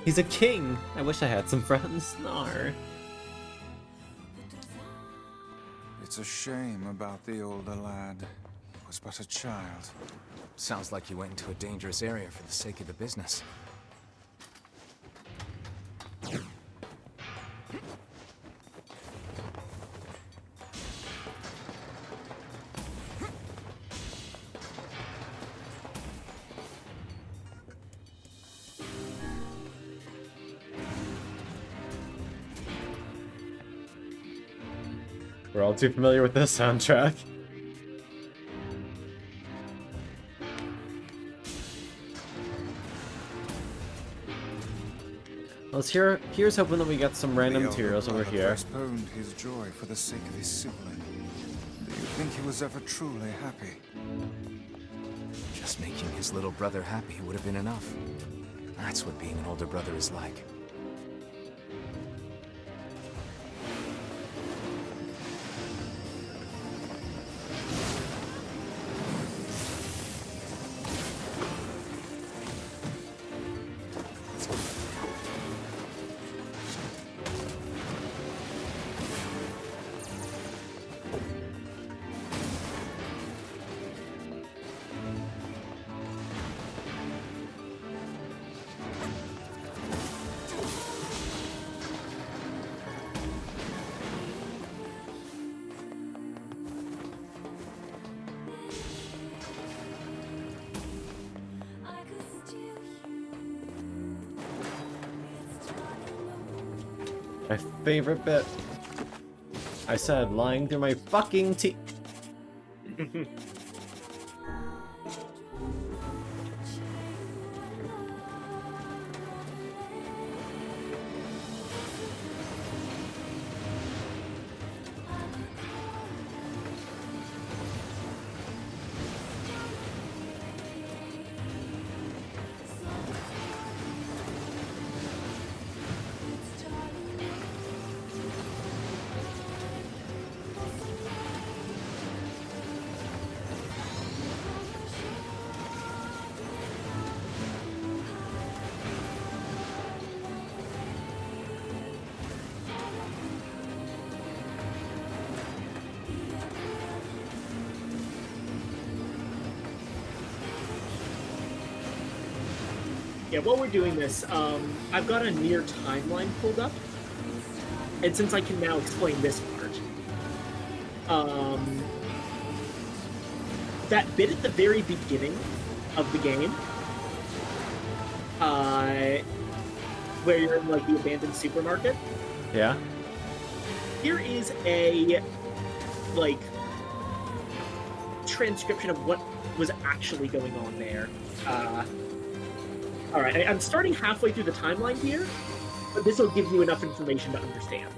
He's a king! I wish I had some friends. Nar. It's a shame about the older lad. He was but a child. Sounds like you went into a dangerous area for the sake of the business. We're all too familiar with this soundtrack. Here's hoping that we get some random materials over here. Postponed his joy for the sake of his sibling. Do you think he was ever truly happy? Just making his little brother happy would have been enough. That's what being an older brother is like. My favorite bit. I said lying through my fucking teeth. Yeah, while we're doing this, I've got a Nier timeline pulled up, and since I can now explain this part, that bit at the very beginning of the game, where you're in like the abandoned supermarket. Yeah. Here is a like transcription of what was actually going on there. All right, I'm starting halfway through the timeline here, but this will give you enough information to understand.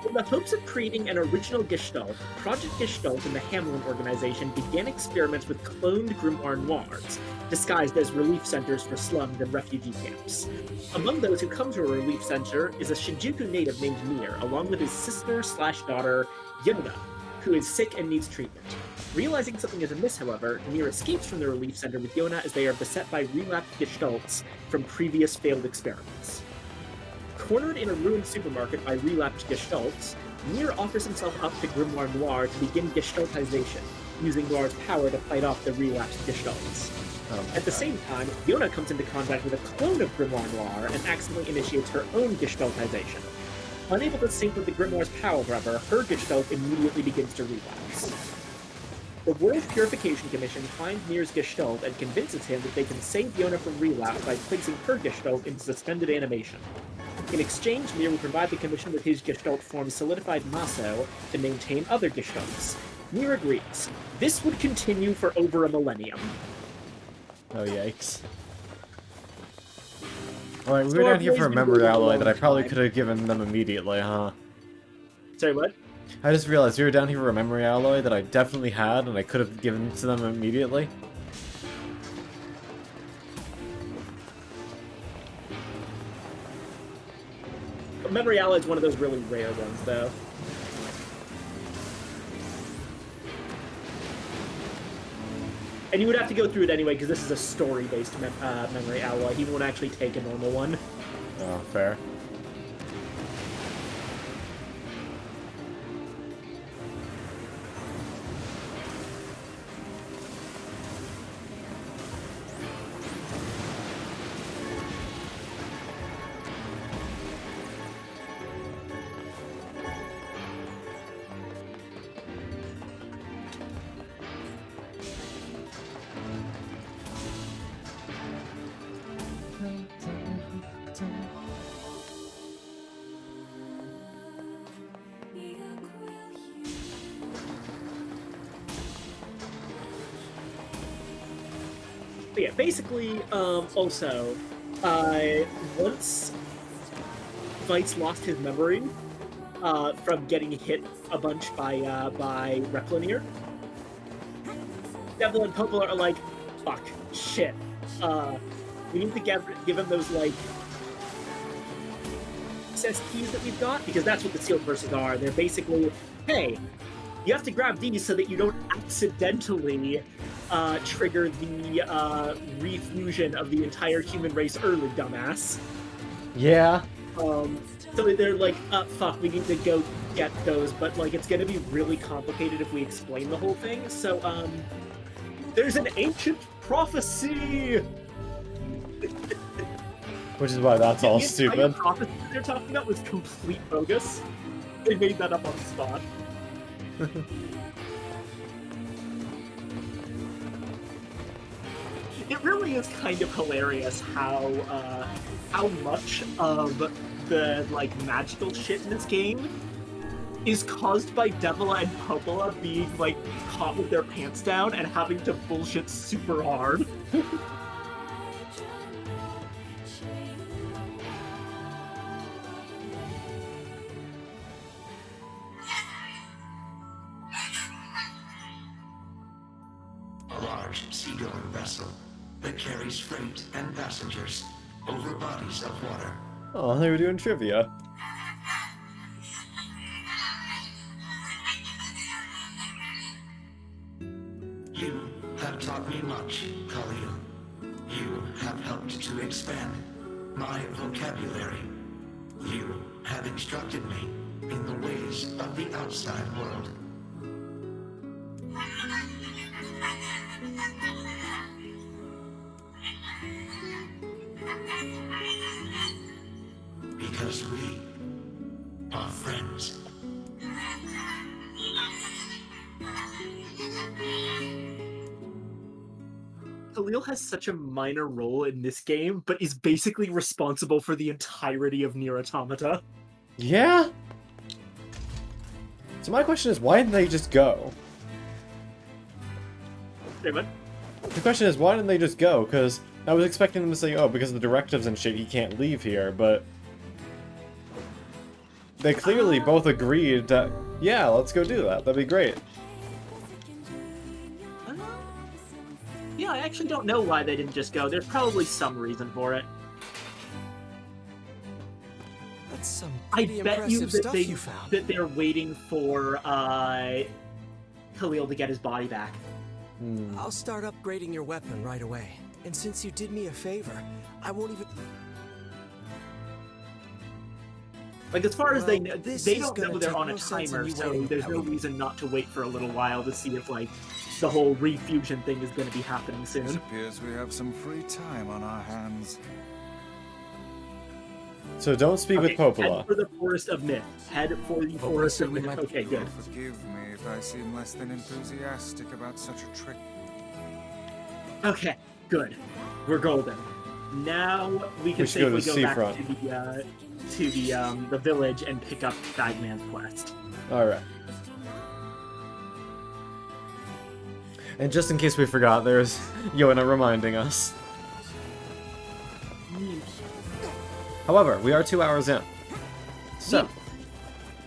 In the hopes of creating an original Gestalt, Project Gestalt and the Hamlin organization began experiments with cloned Grimoire Noirs, disguised as relief centers for slums and refugee camps. Among those who come to a relief center is a Shinjuku native named Nier, along with his sister/daughter, Yona, who is sick and needs treatment. Realizing something is amiss, however, Nier escapes from the relief center with Yona as they are beset by relapsed Gestalts from previous failed experiments. Cornered in a ruined supermarket by relapsed Gestalts, Nier offers himself up to Grimoire Noir to begin Gestaltization, using Noir's power to fight off the relapsed Gestalts. At the same time, Yona comes into contact with a clone of Grimoire Noir and accidentally initiates her own Gestaltization. Unable to sync with the Grimoire's power, however, her Gestalt immediately begins to relapse. The World Purification Commission finds Nier's Gestalt and convinces him that they can save Yona from relapse by placing her Gestalt into suspended animation. In exchange, Nier will provide the Commission with his Gestalt form solidified Maso to maintain other Gestalts. Nier agrees. This would continue for over a millennium. Oh, yikes. Alright, we were down here for a memory alloy that I probably could have given them immediately, huh? Sorry, what? I just realized we were down here for a memory alloy that I definitely had and I could have given to them immediately. Memory alloy is one of those really rare ones, though. And you would have to go through it anyway, because this is a story-based memory alloy. He won't actually take a normal one. Oh, fair. But yeah, basically, also, once Weitz lost his memory from getting hit a bunch by Replicant, Devil and Popola are like, fuck, shit. We need to give him those, like, access keys that we've got, because that's what the sealed verses are. They're basically, hey, you have to grab these so that you don't accidentally trigger the refusion of the entire human race early, dumbass. Yeah. So they're like, fuck, we need to go get those, but like it's gonna be really complicated if we explain the whole thing. So there's an ancient prophecy. Which is why that's all The stupid. prophecy they're talking about was complete bogus. They made that up on the spot. It really is kind of hilarious how much of the like magical shit in this game is caused by Devil and Popola being like caught with their pants down and having to bullshit super hard. A large seagoing vessel that carries freight and passengers over bodies of water. Oh, they were doing trivia. You have taught me much, Khalil. You have helped to expand my vocabulary. You have instructed me in the ways of the outside world. Because we are friends. Khalil has such a minor role in this game, but is basically responsible for the entirety of Nier Automata. Yeah? So my question is, why didn't they just go? David? The question is, why didn't they just go? Because I was expecting them to say, oh, because of the directives and shit, he can't leave here, but... They clearly both agreed that, yeah, let's go do that. That'd be great. Yeah, I actually don't know why they didn't just go. There's probably some reason for it. That's some I pretty bet you impressive that stuff that they're waiting for Khalil to get his body back. I'll start upgrading your weapon right away. And since you did me a favor, I won't even... Like, as far as they know, this they is don't know gonna they're take on a no sense in timer, you so waiting. there's no reason not to wait for a little while to see if, like, the whole refusion thing is going to be happening It soon. appears we have some free time on our hands. So don't speak with Popola. Head for the Forest of Myth. Head for the Forest of Myth. Okay, good. Forgive me if I seem less than enthusiastic about such a trick. Okay, good. We're golden. Now we can We should go to safely go back seafront. to the village and pick up Bagman's quest. Alright. And just in case we forgot, there's Yona reminding us. However, we are 2 hours in. So,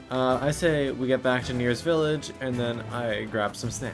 I say we get back to Nier's village, and then I grab some snack.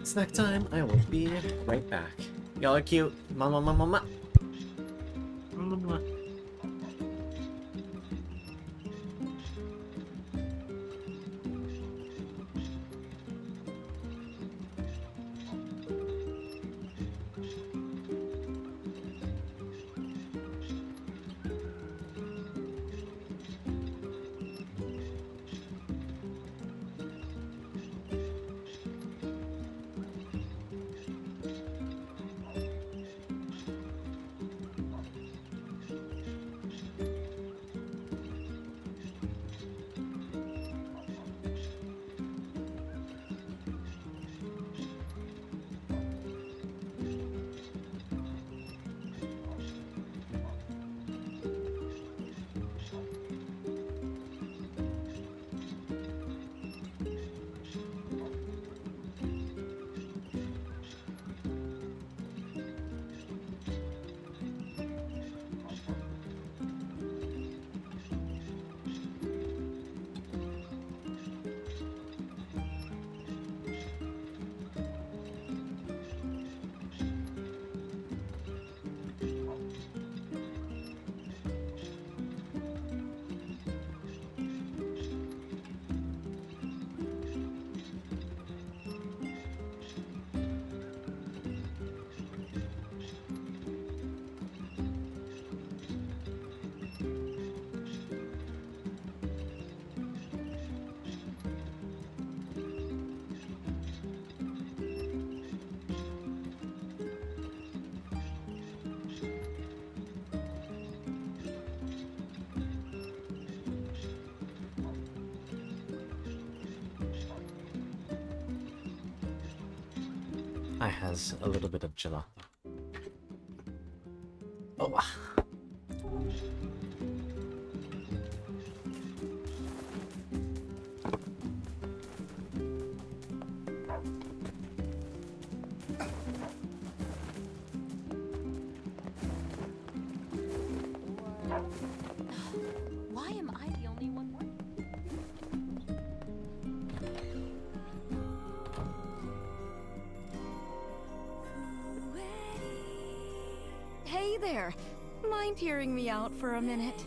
snack time. I will be right back. Y'all are cute. Mama, mama, mama. Mama. I has a little bit of gelato. Oh. Why am I the only one working? Hey there. Mind hearing me out for a minute?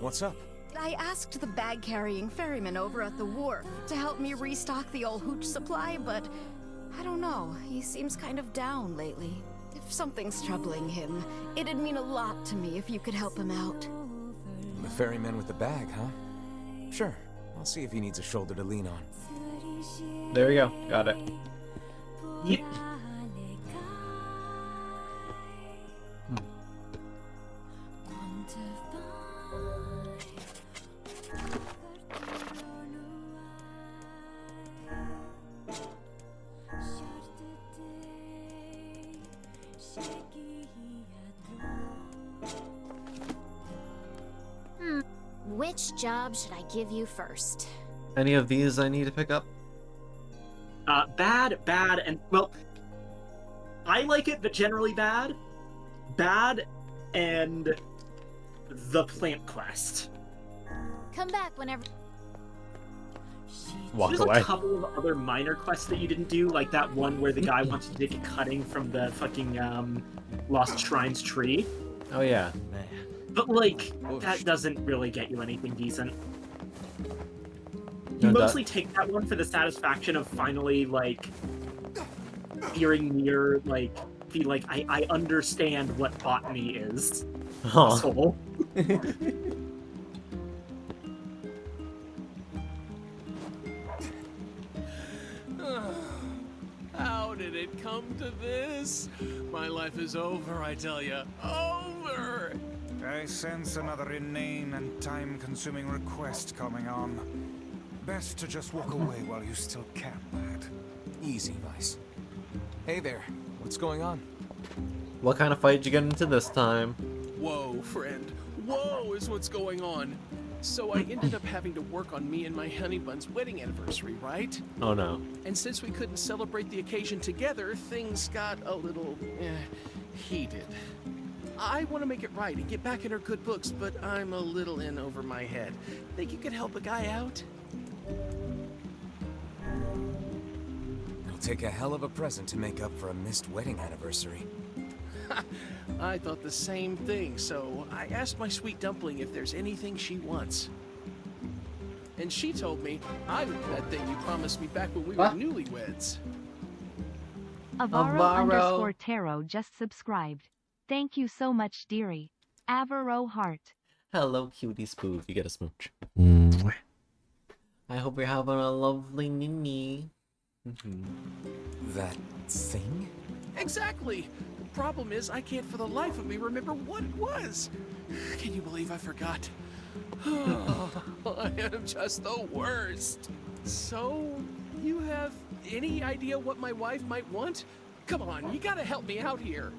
What's up? I asked the bag-carrying ferryman over at the wharf to help me restock the old hooch supply, but I don't know. He seems kind of down lately. If something's troubling him, it'd mean a lot to me if you could help him out. The ferryman with the bag, huh? Sure. I'll see if he needs a shoulder to lean on. There we go. Got it. Yep. Which job should I give you first? Any of these I need to pick up? Bad, and well, I like it, but generally bad. Bad, and the plant quest. Come back whenever. Walk There's away. a couple of other minor quests that you didn't do, like that one where the guy wants to take a cutting from the fucking Lost Shrines tree. Oh yeah. Man. But like, that doesn't really get you anything decent. You No, mostly take that one for the satisfaction of finally, like, hearing Nier, like, be like, I understand what botany is. Aw. Asshole. How did it come to this? My life is over, I tell ya. Over! I sense another inane and time-consuming request coming on. Best to just walk away while you still can, lad. Easy, Vice. Hey there. What's going on? What kind of fight did you get into this time? Whoa, friend. Whoa is what's going on. So I ended up having to work on me and my honey bun's wedding anniversary, right? Oh no. And since we couldn't celebrate the occasion together, things got a little heated. I want to make it right and get back in her good books, but I'm a little in over my head. Think you could help a guy out? It'll take a hell of a present to make up for a missed wedding anniversary. I thought the same thing, so I asked my sweet dumpling if there's anything she wants. And she told me I'm that thing you promised me back when we were newlyweds. Avaro_Taro just subscribed. Thank you so much, dearie. Avaro heart. Hello, cutie spoof. You get a smooch. Mwah. I hope you're having a lovely Nini. That thing? Exactly. The problem is I can't for the life of me remember what it was. Can you believe I forgot? I am just the worst. So, you have any idea what my wife might want? Come on, you gotta help me out here.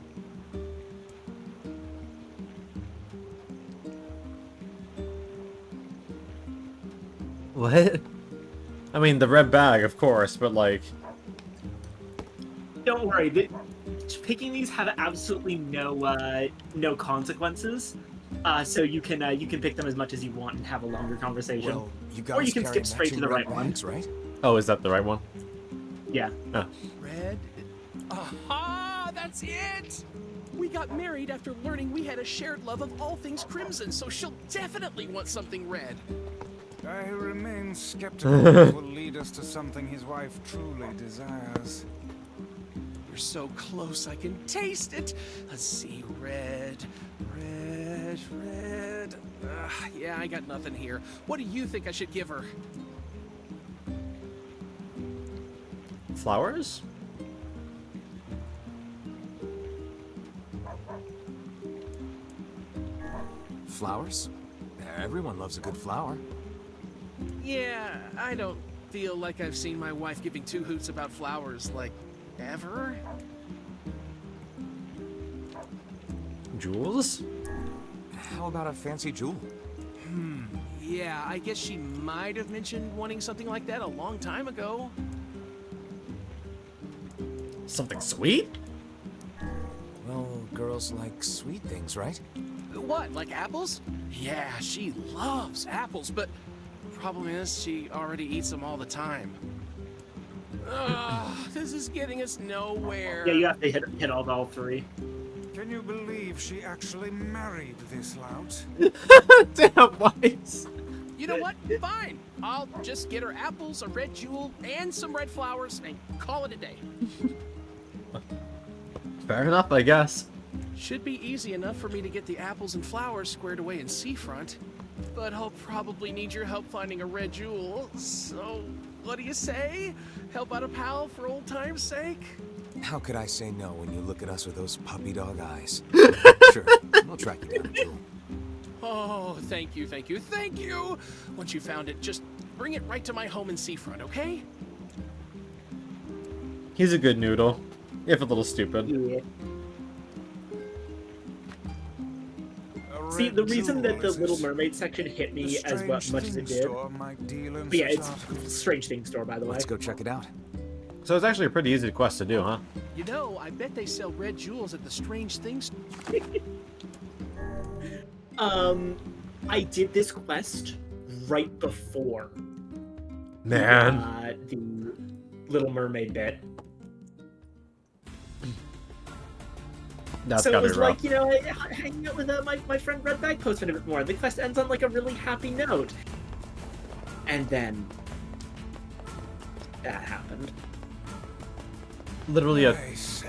What? I mean, the red bag, of course, but like... Don't worry, picking these have absolutely no consequences. So you can pick them as much as you want and have a longer conversation. Well, you guys or you can carry skip straight to the right bags, one. right? Oh, is that the right one? Yeah. Oh. Red. Aha! That's it! We got married after learning we had a shared love of all things crimson, so she'll definitely want something red. I remain skeptical this will lead us to something his wife truly desires. We're so close, I can taste it. Let's see, red. Yeah, I got nothing here. What do you think I should give her? Flowers? Flowers? Everyone loves a good flower. Yeah, I don't feel like I've seen my wife giving two hoots about flowers, like, ever. Jewels? How about a fancy jewel? Yeah, I guess she might have mentioned wanting something like that a long time ago. Something sweet? Well, girls like sweet things, right? What, like apples? Yeah, she loves apples, but the problem is she already eats them all the time. Ugh, this is getting us nowhere. Yeah, you have to hit all three. Can you believe she actually married this lout? Damn, Weiss. You know what? Fine. I'll just get her apples, a red jewel, and some red flowers, and call it a day. Fair enough, I guess. Should be easy enough for me to get the apples and flowers squared away in Seafront, but I'll probably need your help finding a red jewel, so what do you say? Help out a pal for old time's sake? How could I say no when you look at us with those puppy dog eyes? Sure, we'll track you down a jewel. Oh, thank you. Once you found it, just bring it right to my home in Seafront, okay? He's a good noodle, if a little stupid. Yeah. See, the reason that the Little Mermaid section hit me as much as it did... But yeah, it's Strange Things Store, by the way. Let's go check it out. So it's actually a pretty easy quest to do, huh? You know, I bet they sell red jewels at the Strange Things. I did this quest right before Man. the Little Mermaid bit. That's so it gotta was be rough. like, you know, hanging out with my friend Red Bag Postman a bit more. The quest ends on like a really happy note. And then that happened. Literally a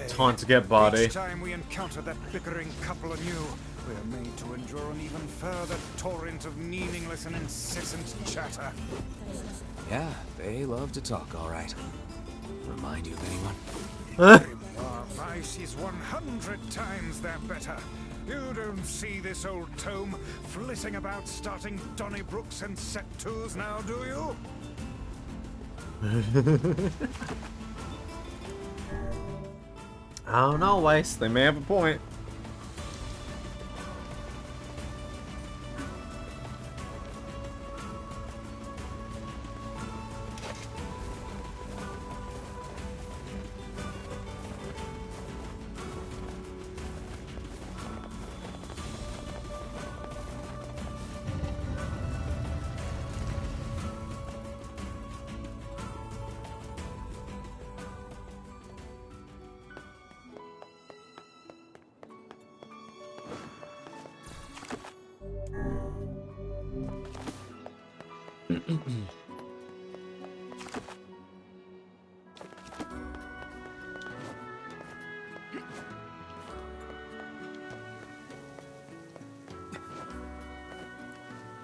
taunt to get body. Each time we encounter that bickering couple anew, we are made to endure an even further torrent of meaningless and incessant chatter. Yeah, they love to talk, all right. Remind you of anyone? Our vice is 100 times their better. You don't see this old tome flitting about starting Donnybrooks and set twos now, do you? I don't know, Weiss. They may have a point.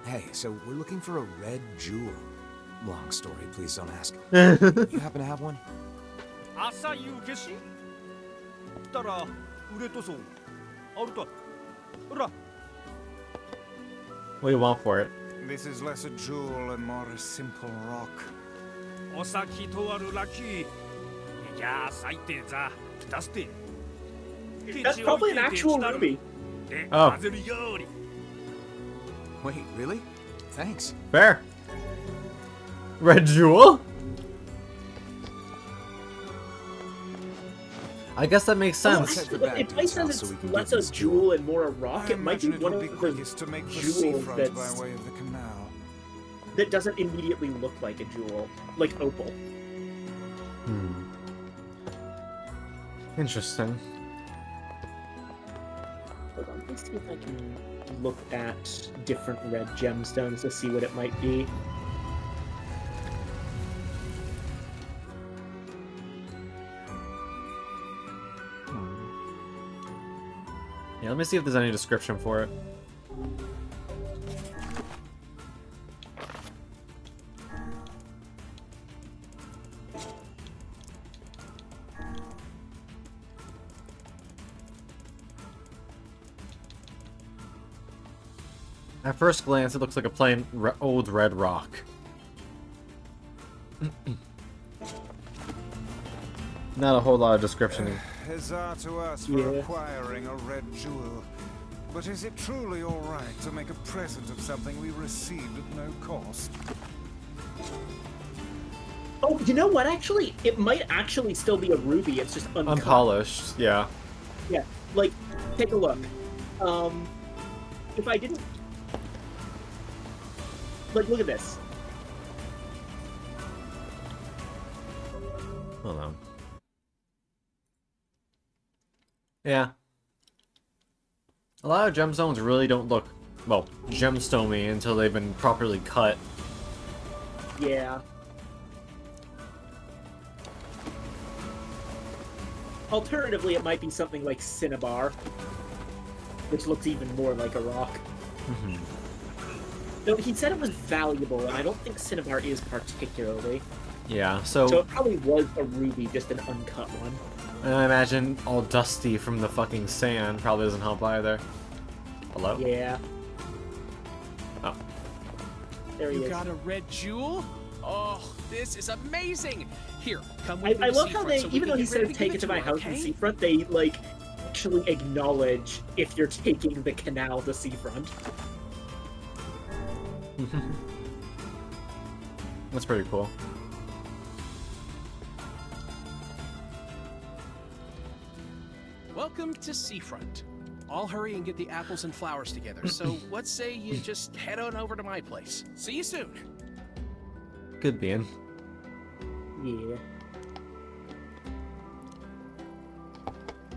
Hey, so we're looking for a red jewel. Long story, please don't ask. You happen to have one? 아싸유 개시? 따라 우레토소 어르토 으라. What do you want for it? This is less a jewel and more a simple rock. 오사키 토아루 라키. 야 사이테자 다스테. That's probably an actual ruby. Oh. Wait, really? Thanks. Fair. Red jewel? I guess that makes sense. Actually, if I said it's less a jewel and more a rock, it might be one of the jewels that doesn't immediately look like a jewel, like opal. Interesting. Hold on, let's see if I can look at different red gemstones to see what it might be. Yeah, let me see if there's any description for it. At first glance, it looks like a plain old red rock. Not a whole lot of description. Huzzah to us for acquiring a red jewel. But is it truly all right to make a present of something we received at no cost? Oh, you know what, actually? It might actually still be a ruby, it's just uncut. Unpolished, yeah. Yeah, like, take a look. If I didn't... Like, look at this. Hold on. Yeah. A lot of gemstones really don't look, well, gemstone-y until they've been properly cut. Yeah. Alternatively, it might be something like cinnabar, which looks even more like a rock. Though he said it was valuable, and I don't think cinnabar is particularly. Yeah, so So it probably was a ruby, just an uncut one. and I imagine all dusty from the fucking sand probably doesn't help either. Hello? Yeah. Oh. There he You is. got a red jewel? Oh, this is amazing! Here, come I with me to love how Seafront they, so we even can though he get ready said to take give it to my her, house in okay? Seafront, they, like, actually acknowledge if you're taking the canal to Seafront. That's pretty cool. Welcome to Seafront. I'll hurry and get the apples and flowers together, so what say you just head on over to my place? See you soon! Good being. Yeah.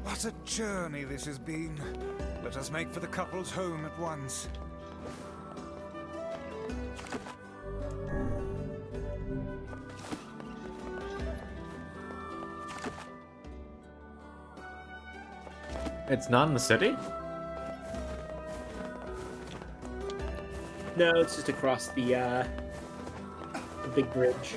What a journey this has been. Let us make for the couple's home at once. It's not in the city? No, it's just across the big bridge.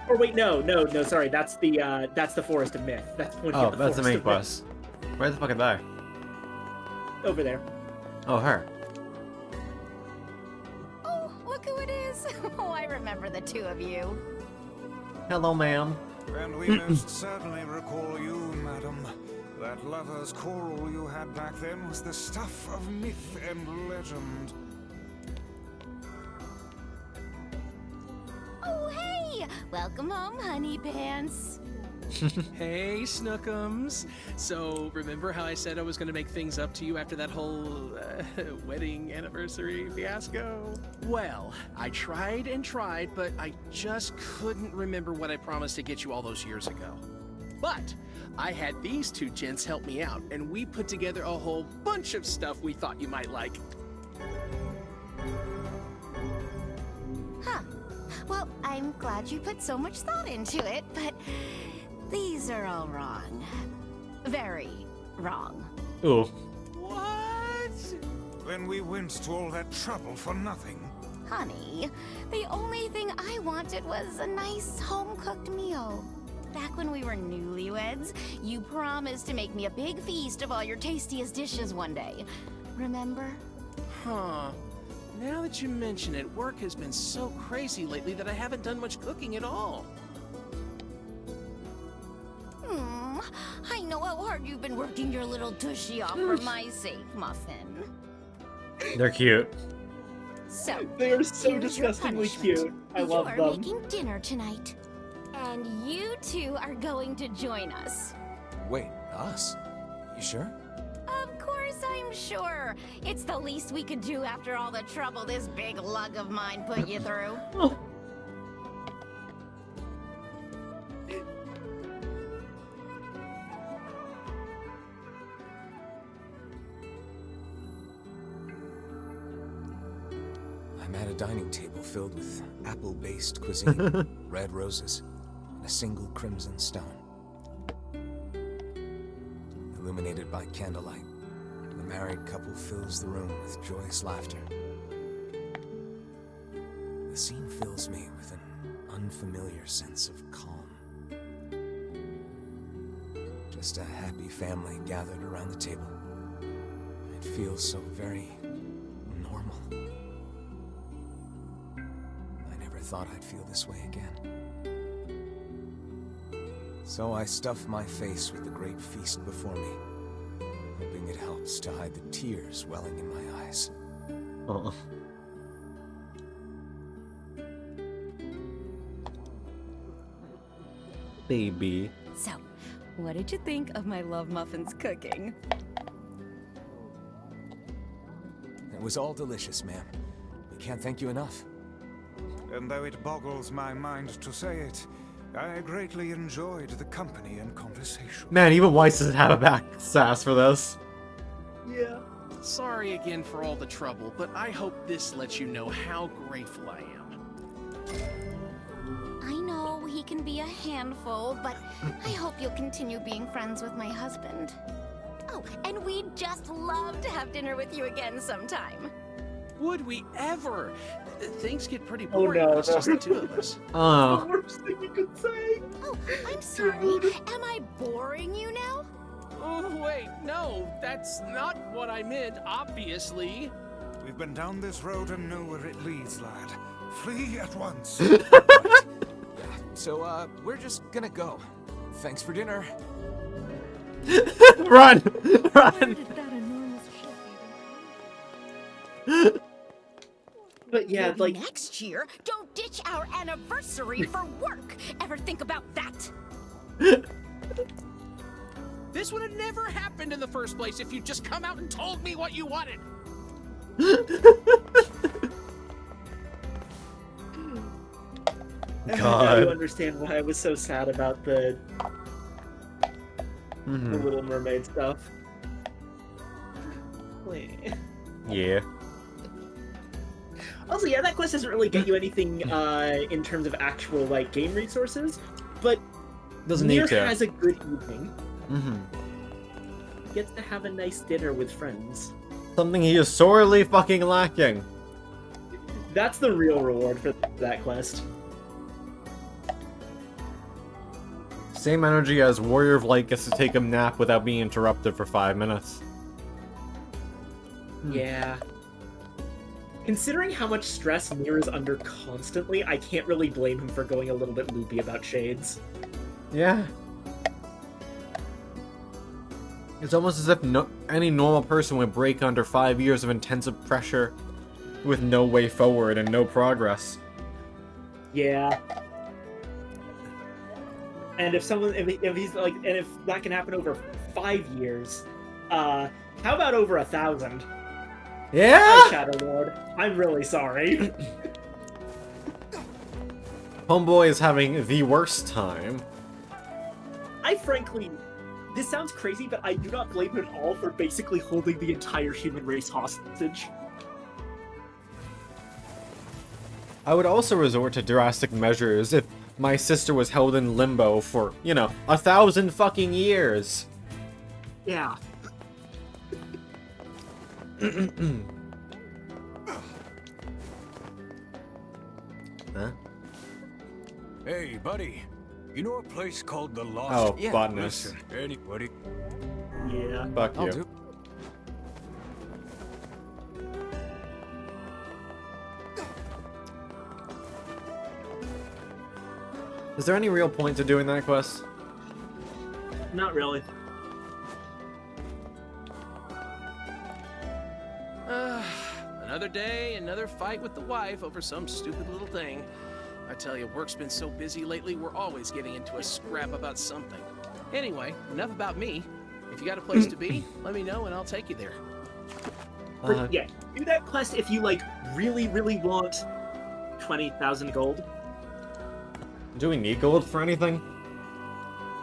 Or wait, no, sorry, that's the Forest of Myth. That's when you Oh, get that's the main Forest of Myth. quest. Where the fuck are they? Over there. Oh, her. Oh, look who it is. Oh, I remember the two of you. Hello, ma'am. And we most certainly recall you, madam. That lover's quarrel you had back then was the stuff of myth and legend. Oh, hey! Welcome home, honey pants. Hey, Snookums. So, remember how I said I was gonna make things up to you after that whole wedding anniversary fiasco? Well, I tried and tried, but I just couldn't remember what I promised to get you all those years ago. But I had these two gents help me out, and we put together a whole bunch of stuff we thought you might like. Huh. Well, I'm glad you put so much thought into it, but These are all wrong. Very wrong. Ooh. What? Then we went to all that trouble for nothing. Honey, the only thing I wanted was a nice home-cooked meal. Back when we were newlyweds, you promised to make me a big feast of all your tastiest dishes one day. Remember? Huh. Now that you mention it, work has been so crazy lately that I haven't done much cooking at all. I know how hard you've been working your little tushy off for my sake, Muffin. They're cute. So, They are so here's your disgustingly punishment. cute. I love You're them. making dinner tonight. And you two are going to join us. Wait, us? You sure? Of course I'm sure. It's the least we could do after all the trouble this big lug of mine put you through. I'm at a dining table filled with apple-based cuisine, red roses, and a single crimson stone. Illuminated by candlelight, the married couple fills the room with joyous laughter. The scene fills me with an unfamiliar sense of calm. Just a happy family gathered around the table. It feels so very normal. I never thought I'd feel this way again. So I stuff my face with the great feast before me, hoping it helps to hide the tears welling in my eyes. Baby. So, what did you think of my Love Muffin's cooking? It was all delicious, ma'am. We can't thank you enough. And though it boggles my mind to say it, I greatly enjoyed the company and conversation. Man, even Weiss doesn't have a back sass for this. Yeah. Sorry again for all the trouble, but I hope this lets you know how grateful I am. I know he can be a handful, but I hope you'll continue being friends with my husband. Oh, and we'd just love to have dinner with you again sometime. Would we ever? Things get pretty Oh, boring no, when it's no. just the two of us. Oh. Worst thing you could say. Oh, I'm sorry. Am I boring you now? Oh, wait, no, that's not what I meant, obviously. We've been down this road and know where it leads, lad. Flee at once. So, we're just gonna go. Thanks for dinner. Run! Run! But yeah, Maybe like next year, don't ditch our anniversary for work. Ever think about that? This would have never happened in the first place if you'd just come out and told me what you wanted. now you understand why I was so sad about the Little Mermaid stuff. Yeah. Also, yeah, that quest doesn't really get you anything in terms of actual like game resources, but Doesn't Nier need to. has a good evening. Mm-hmm. Gets to have a nice dinner with friends. Something he is sorely fucking lacking. That's the real reward for that quest. Same energy as Warrior of Light gets to take a nap without being interrupted for 5 minutes. Yeah. Considering how much stress Nier is under constantly, I can't really blame him for going a little bit loopy about shades. Yeah. It's almost as if any normal person would break under 5 years of intensive pressure with no way forward and no progress. Yeah. And if someone, if he's like, and if that can happen over 5 years, how about over 1,000? Yeah! Hi, Shadow Lord. I'm really sorry. Homeboy is having the worst time. I frankly, this sounds crazy, but I do not blame him at all for basically holding the entire human race hostage. I would also resort to drastic measures if my sister was held in limbo for, you know, 1,000 fucking years. Yeah. Huh? Hey, buddy. You know a place called the Lost? Oh, yeah, botanist. Listen, anybody? Yeah. Fuck I'll you. do. Is there any real point to doing that quest? Not really. Another day, another fight with the wife over some stupid little thing. I tell you, work's been so busy lately, we're always getting into a scrap about something. Anyway, enough about me. If you got a place to be, let me know and I'll take you there. Yeah, do that quest if you, like, really, really want 20,000 gold. Do we need gold for anything?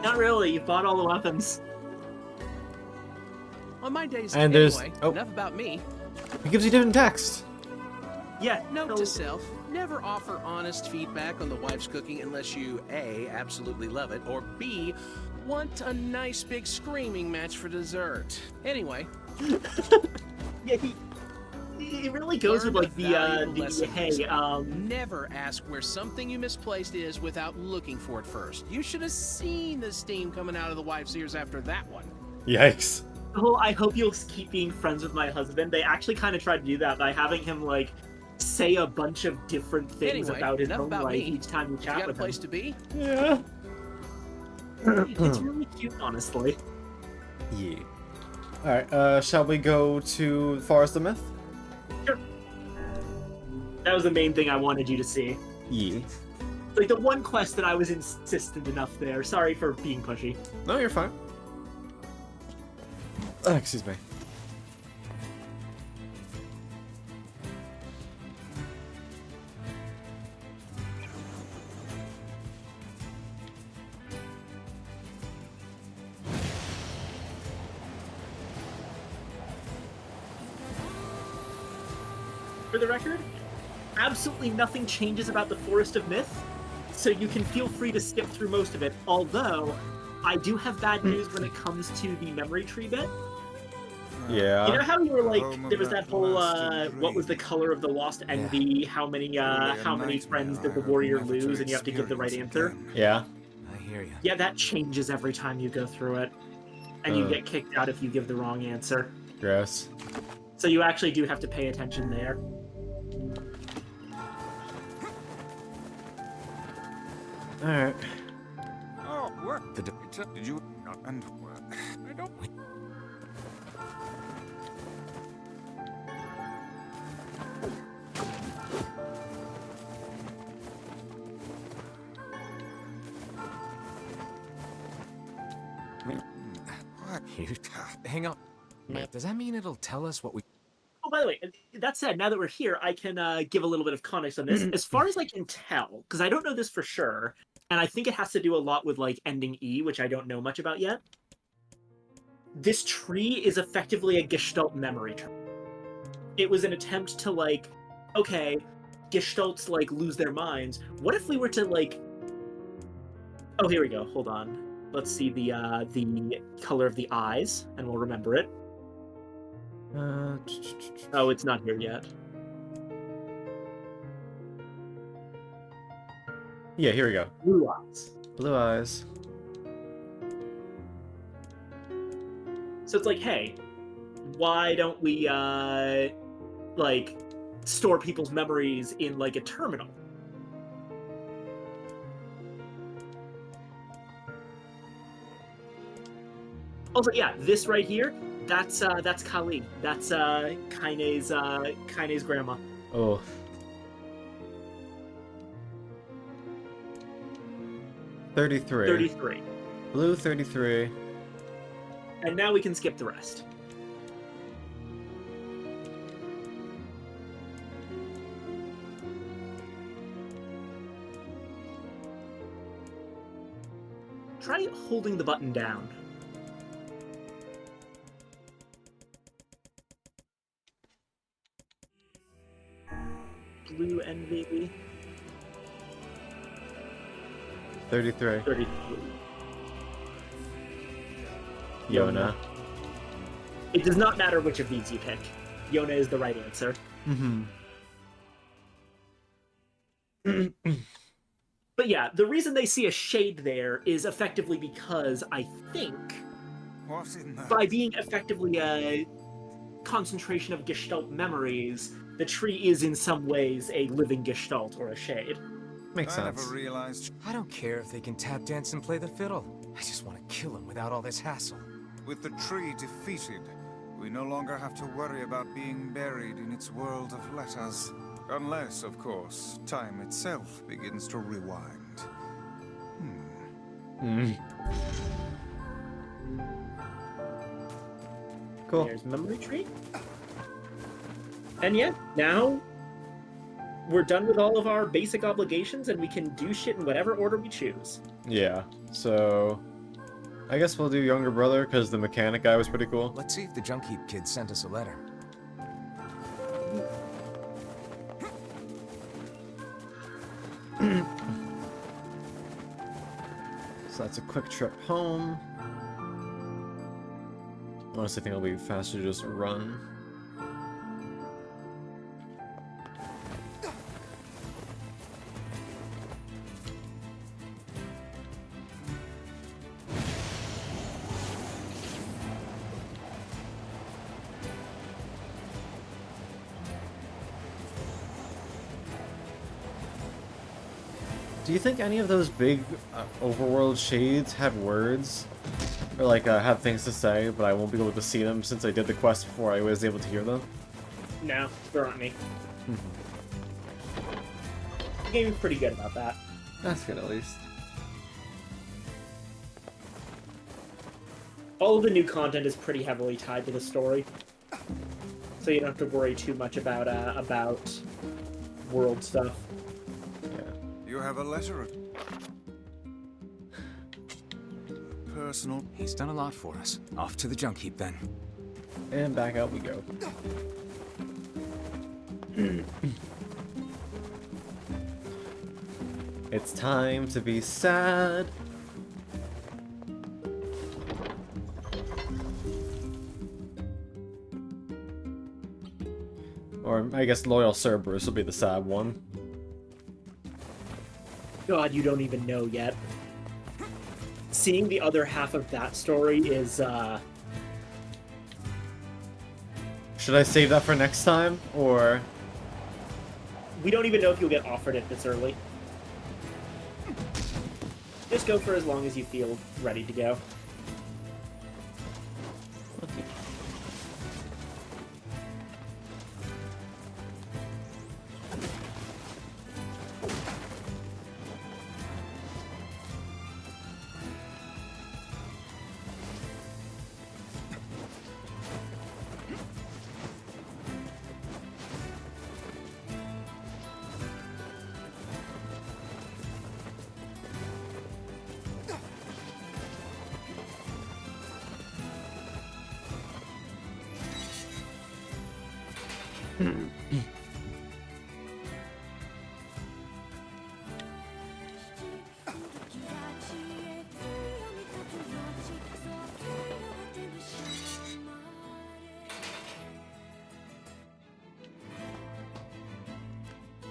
Not really, you bought all the weapons. On my days, And there's- anyway, oh. enough about me. It gives you different text. Yeah. Note to self, never offer honest feedback on the wife's cooking unless you A, absolutely love it, or B, want a nice big screaming match for dessert. Anyway. Yeah, it really goes with, like, Never ask where something you misplaced is without looking for it first. You should have seen the steam coming out of the wife's ears after that one. Yikes. Oh, I hope you'll keep being friends with my husband. They actually kind of tried to do that by having him, like, say a bunch of different things Anyway, about his enough own about life me. each time you You chat got a with place him. to be? Yeah. It's really cute, honestly. Yeah. Alright, shall we go to Forest of Myth? Sure. That was the main thing I wanted you to see. Yeah. Like, the one quest that I was insistent enough there. Sorry for being pushy. No, you're fine. Excuse me. For the record, absolutely nothing changes about the Forest of Myth, so you can feel free to skip through most of it, although I do have bad news when it comes to the memory tree bit. Yeah. You know how you were like, there was that whole, what was the color of the lost envy, how many friends did the warrior lose, and you have to give the right answer? Yeah. I hear you. Yeah, that changes every time you go through it, and you get kicked out if you give the wrong answer. Gross. So you actually do have to pay attention there. Alright. Oh, what? Did you not? And I don't. Hang on. Does that mean it'll tell us what we... Oh, by the way, that said, now that we're here, I can give a little bit of context on this. As far as I can tell, because I don't know this for sure, and I think it has to do a lot with, like, ending E, which I don't know much about yet. This tree is effectively a Gestalt memory tree. It was an attempt to, like, okay, Gestalts, like, lose their minds. What if we were to, like... Oh, here we go. Hold on. Let's see the color of the eyes, and we'll remember it. Oh, it's not here yet. Yeah, here we go. Blue eyes. Blue eyes. So it's like, hey, why don't we, like, store people's memories in, like, a terminal? Also, yeah, this right here, that's Kali. That's Kaine's grandma. Oh. $33. 33. Blue 33. And now we can skip the rest. Try holding the button down. Blue envy. 33. 33. Yona. It does not matter which of these you pick. Yona is the right answer. Mm-hmm. But yeah, the reason they see a shade there is effectively because I think What in the... by being effectively a concentration of Gestalt memories, the tree is in some ways a living Gestalt or a shade. Makes I sense. never realized. I don't care if they can tap dance and play the fiddle. I just want to kill him without all this hassle. With the tree defeated, we no longer have to worry about being buried in its world of letters. Unless, of course, time itself begins to rewind. Cool. There's memory tree. And yeah, now we're done with all of our basic obligations and we can do shit in whatever order we choose. Yeah, so I guess we'll do younger brother because the mechanic guy was pretty cool. Let's see if the Junk Heap kid sent us a letter. So that's a quick trip home. Honestly, I think it'll be faster to just run. Do you think any of those big overworld shades have words? Or like have things to say, but I won't be able to see them since I did the quest before I was able to hear them? No, there aren't any. The game is pretty good about that. That's good at least. All of the new content is pretty heavily tied to the story. So you don't have to worry too much about world stuff. You have a letter. Personal. He's done a lot for us. Off to the Junk Heap then. And back out we go. It's time to be sad. Or I guess Loyal Cerberus will be the sad one. God, you don't even know yet. Seeing the other half of that story is, Should I save that for next time, or...? We don't even know if you'll get offered it this early. Just go for as long as you feel ready to go.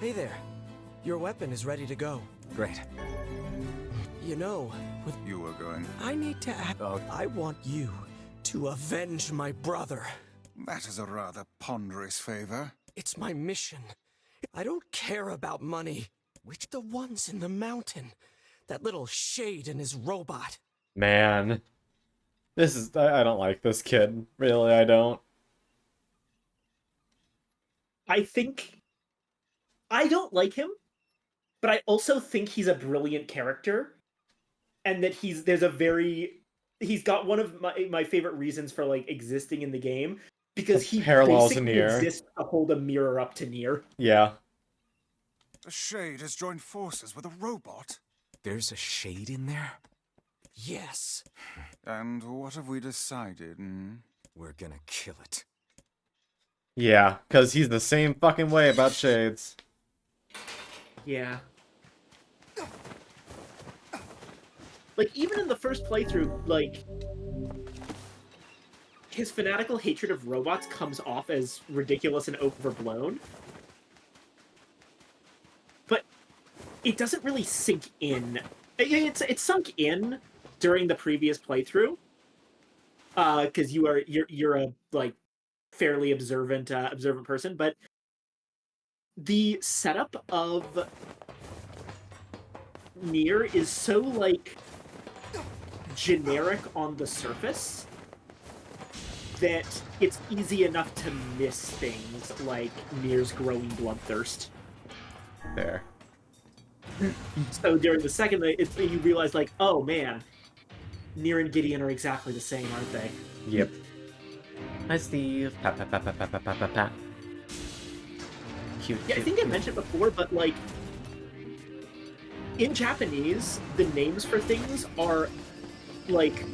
Hey there. Your weapon is ready to go. Great. You know, with You were going. I need to act. I want you to avenge my brother. That is a rather ponderous favor. It's my mission. I don't care about money. Which the ones in the mountain? That little shade and his robot. Man. This is... I don't like this kid. Really, I don't. I don't like him, but I also think he's a brilliant character, and that he's got one of my favorite reasons for like existing in the game, because he parallels basically Nier. exists to hold a mirror up to Nier. Yeah. The Shade has joined forces with a robot. There's a shade in there? Yes. And what have we decided? We're gonna kill it. Yeah, because he's the same fucking way about shades. Yeah. Like, even in the first playthrough, like, his fanatical hatred of robots comes off as ridiculous and overblown. But it doesn't really sink in. It's sunk in during the previous playthrough. Because you're a, like, fairly observant person, but the setup of Nier is so, like, generic on the surface that it's easy enough to miss things like Nier's growing bloodthirst. Fair. So during the second, you realize, like, oh man, Nier and Gideon are exactly the same, aren't they? Yep. Hi, Steve. Pat, pat, pat, pat, pat, pat, pat, pat, pat. Cute, Yeah, I think I mentioned before, but, like, in Japanese, the names for things are, like,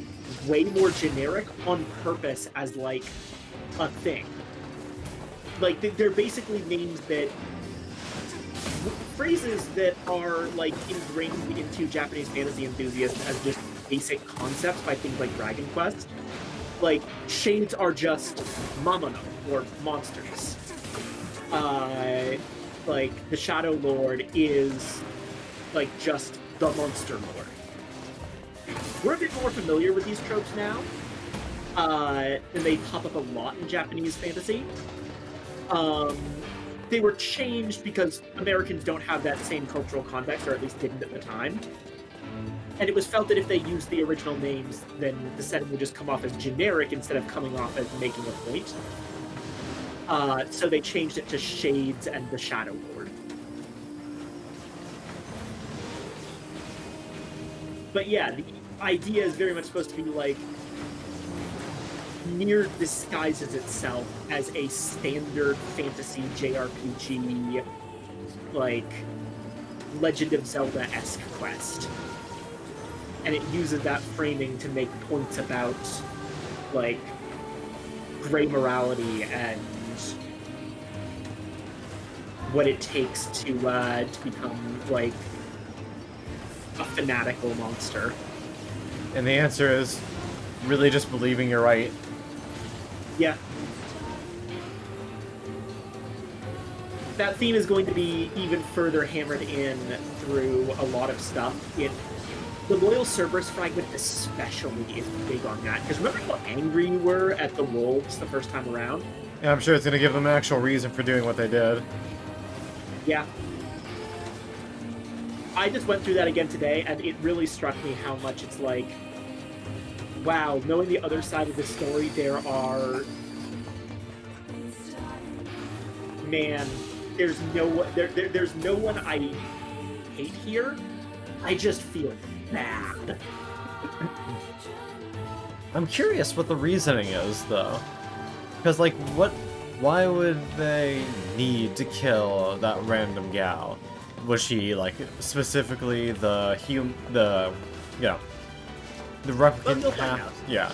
way more generic on purpose as, like, a thing. Like, they're basically names that... phrases that are, like, ingrained into Japanese fantasy enthusiasts as just basic concepts by things like Dragon Quest. Like, shades are just Mamono, or monsters. Like, the Shadow Lord is, like, just the Monster Lord. We're a bit more familiar with these tropes now, and they pop up a lot in Japanese fantasy. They were changed because Americans don't have that same cultural context, or at least didn't at the time. And it was felt that if they used the original names, then the setting would just come off as generic instead of coming off as making a point. So they changed it to Shades and the Shadow Lord. But yeah, the idea is very much supposed to be like Nier disguises itself as a standard fantasy JRPG, like Legend of Zelda-esque quest. And it uses that framing to make points about, like, gray morality and what it takes to become, like, a fanatical monster. And the answer is really just believing you're right. Yeah. That theme is going to be even further hammered in through a lot of stuff. The Loyal Cerberus fragment especially is big on that. Because remember how angry you were at the wolves the first time around? Yeah, I'm sure it's going to give them an actual reason for doing what they did. Yeah. I just went through that again today, and it really struck me how much it's like, wow, knowing the other side of the story, there are... Man, there's no one I hate here. I just feel bad. I'm curious what the reasoning is, though. Because, like, why would they need to kill that random gal? Was she, like, specifically the replicant half? Yeah.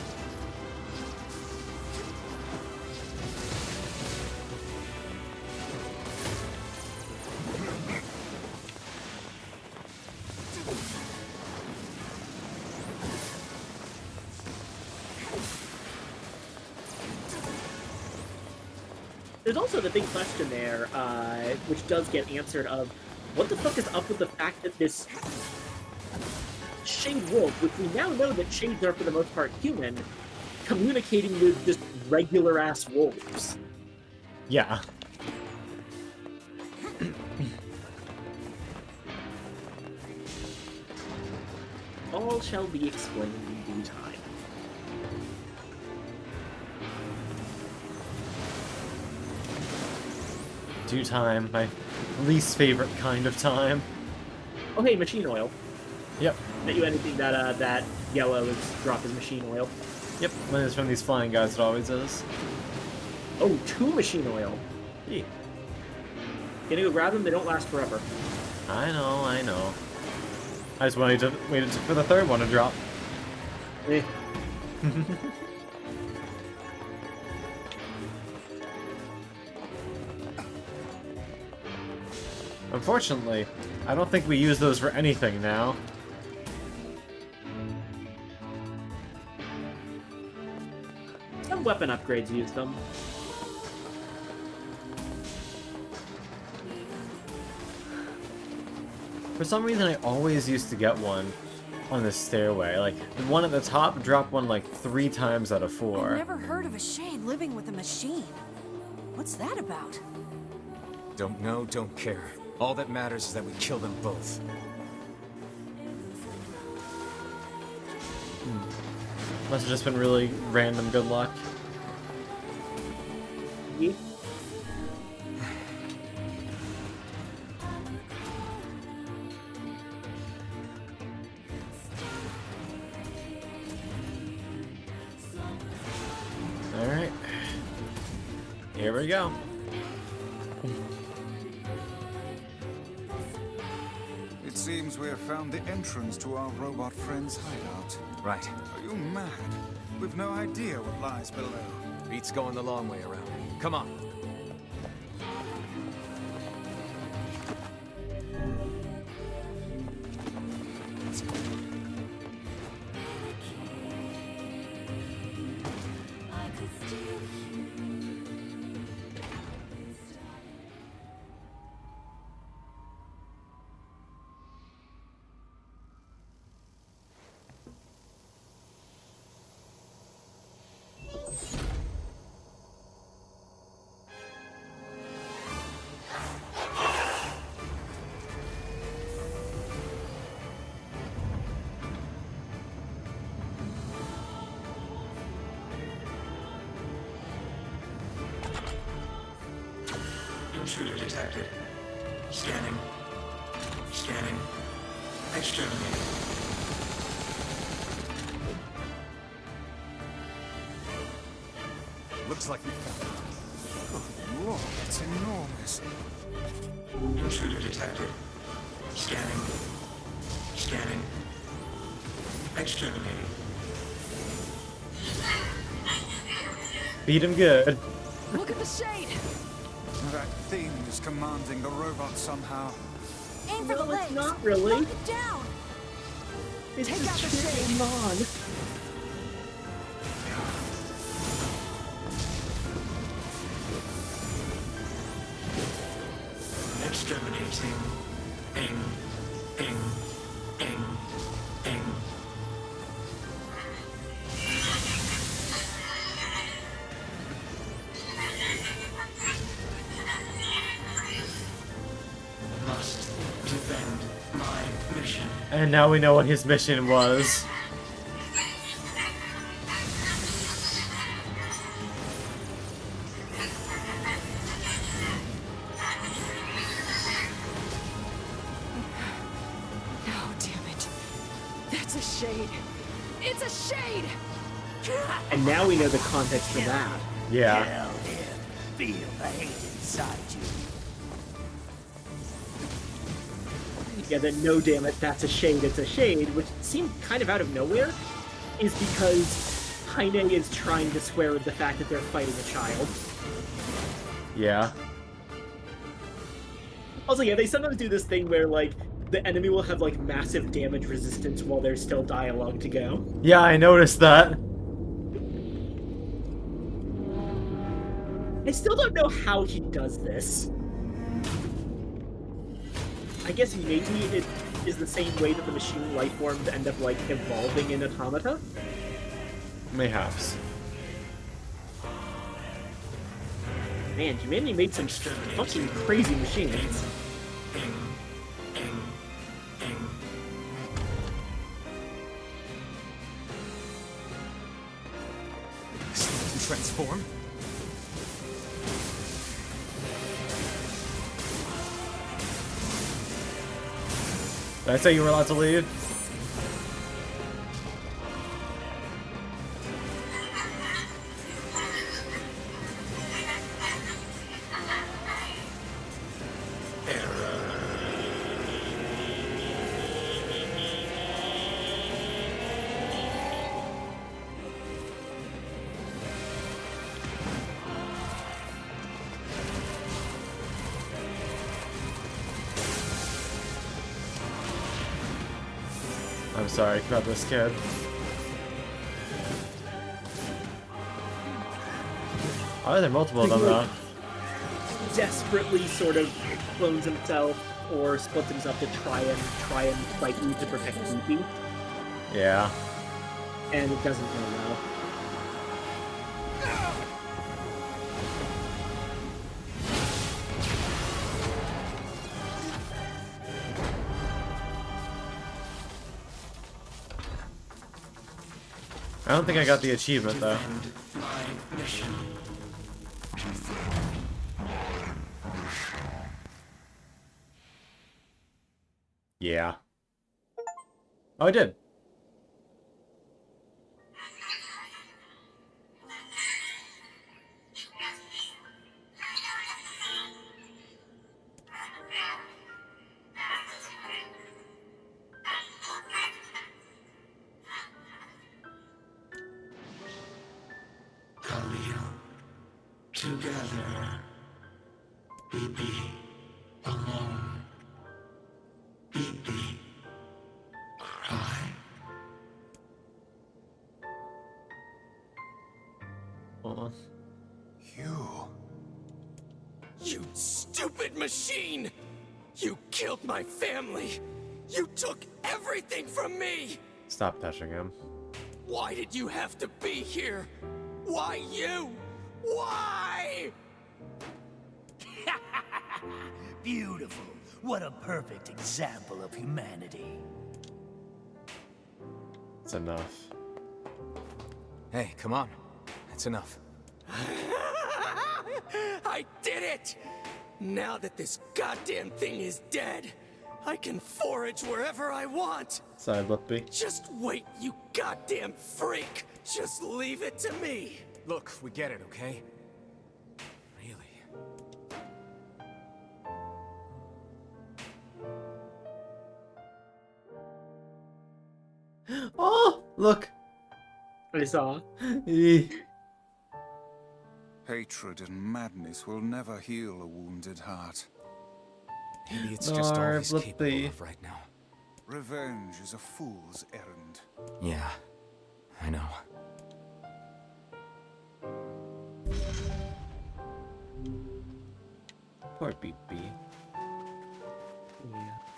There's also the big question there, which does get answered, of what the fuck is up with the fact that this Shade Wolf, which we now know that Shades are for the most part human, communicating with just regular-ass wolves. Yeah. All shall be explained in due time. Due time, my least favorite kind of time. Oh hey, machine oil. Yep. Bet you anything that that yellow is drop as machine oil. Yep, when it's from these flying guys, it always is. Oh, 2 machine oil. Yeah. Gonna go grab them, they don't last forever. I know. I just waited for the third one to drop. Eh. Unfortunately, I don't think we use those for anything now. Some weapon upgrades use them. For some reason, I always used to get one on the stairway. Like, the one at the top dropped one like 3 times out of 4. I've never heard of a shade living with a machine. What's that about? Don't know, don't care. All that matters is that we kill them both. Must have just been really random good luck. Yeah. Alright. Here we go. It seems we have found the entrance to our robot friend's hideout. Right. Are you mad? We've no idea what lies below. Beats going the long way around. Come on. Intruder detected. Scanning. Scanning. Exterminating. Looks like we found it. Good lord, it's enormous. Intruder detected. Scanning. Scanning. Exterminating. Beat him good. Look at the shade! That thing is commanding the robot somehow. Aim for the legs. Not really. Knock it down. It's Take out the just shade. on. Exterminating. Ing. Ing. Ing. Ing. Must defend my mission. And now we know what his mission was. Oh, damn it. That's a shade. It's a shade! And now we know the context for that. Yeah. Tell him. Feel the hate inside you. Yeah, then no, damn it, that's a shade, it's a shade, which seemed kind of out of nowhere, is because Heine is trying to square with the fact that they're fighting a child. Yeah. Also, yeah, they sometimes do this thing where, like, the enemy will have, like, massive damage resistance while there's still dialogue to go. Yeah, I noticed that. I still don't know how he does this. I guess maybe it is the same way that the machine life forms end up, like, evolving in automata? Mayhaps. Man, humanity made some fucking crazy machines. This thing can transform? Did I say you were allowed to leave? I'm sorry about this kid. Why are there multiple of them, though? Desperately sort of clones himself or splits himself to try and fight you to protect Beepy. Yeah. And it doesn't go well. I don't think I got the achievement, though. Yeah. Oh, I did. Khalil, together. Bibi, alone. Bibi, cry. You stupid machine! You killed my family! You took everything from me! Stop touching him. Why did you have to be here? Why you? Why? Beautiful. What a perfect example of humanity. It's enough. Hey, come on. That's enough. I did it! Now that this goddamn thing is dead, I can forage wherever I want. Sorry, Blippy. Just wait, you goddamn freak! Just leave it to me! Look, we get it, okay? Really? Oh, look. I saw. Hatred and madness will never heal a wounded heart. Maybe it's just all he's capable of right now. Revenge is a fool's errand. Yeah, I know. Poor Beepy.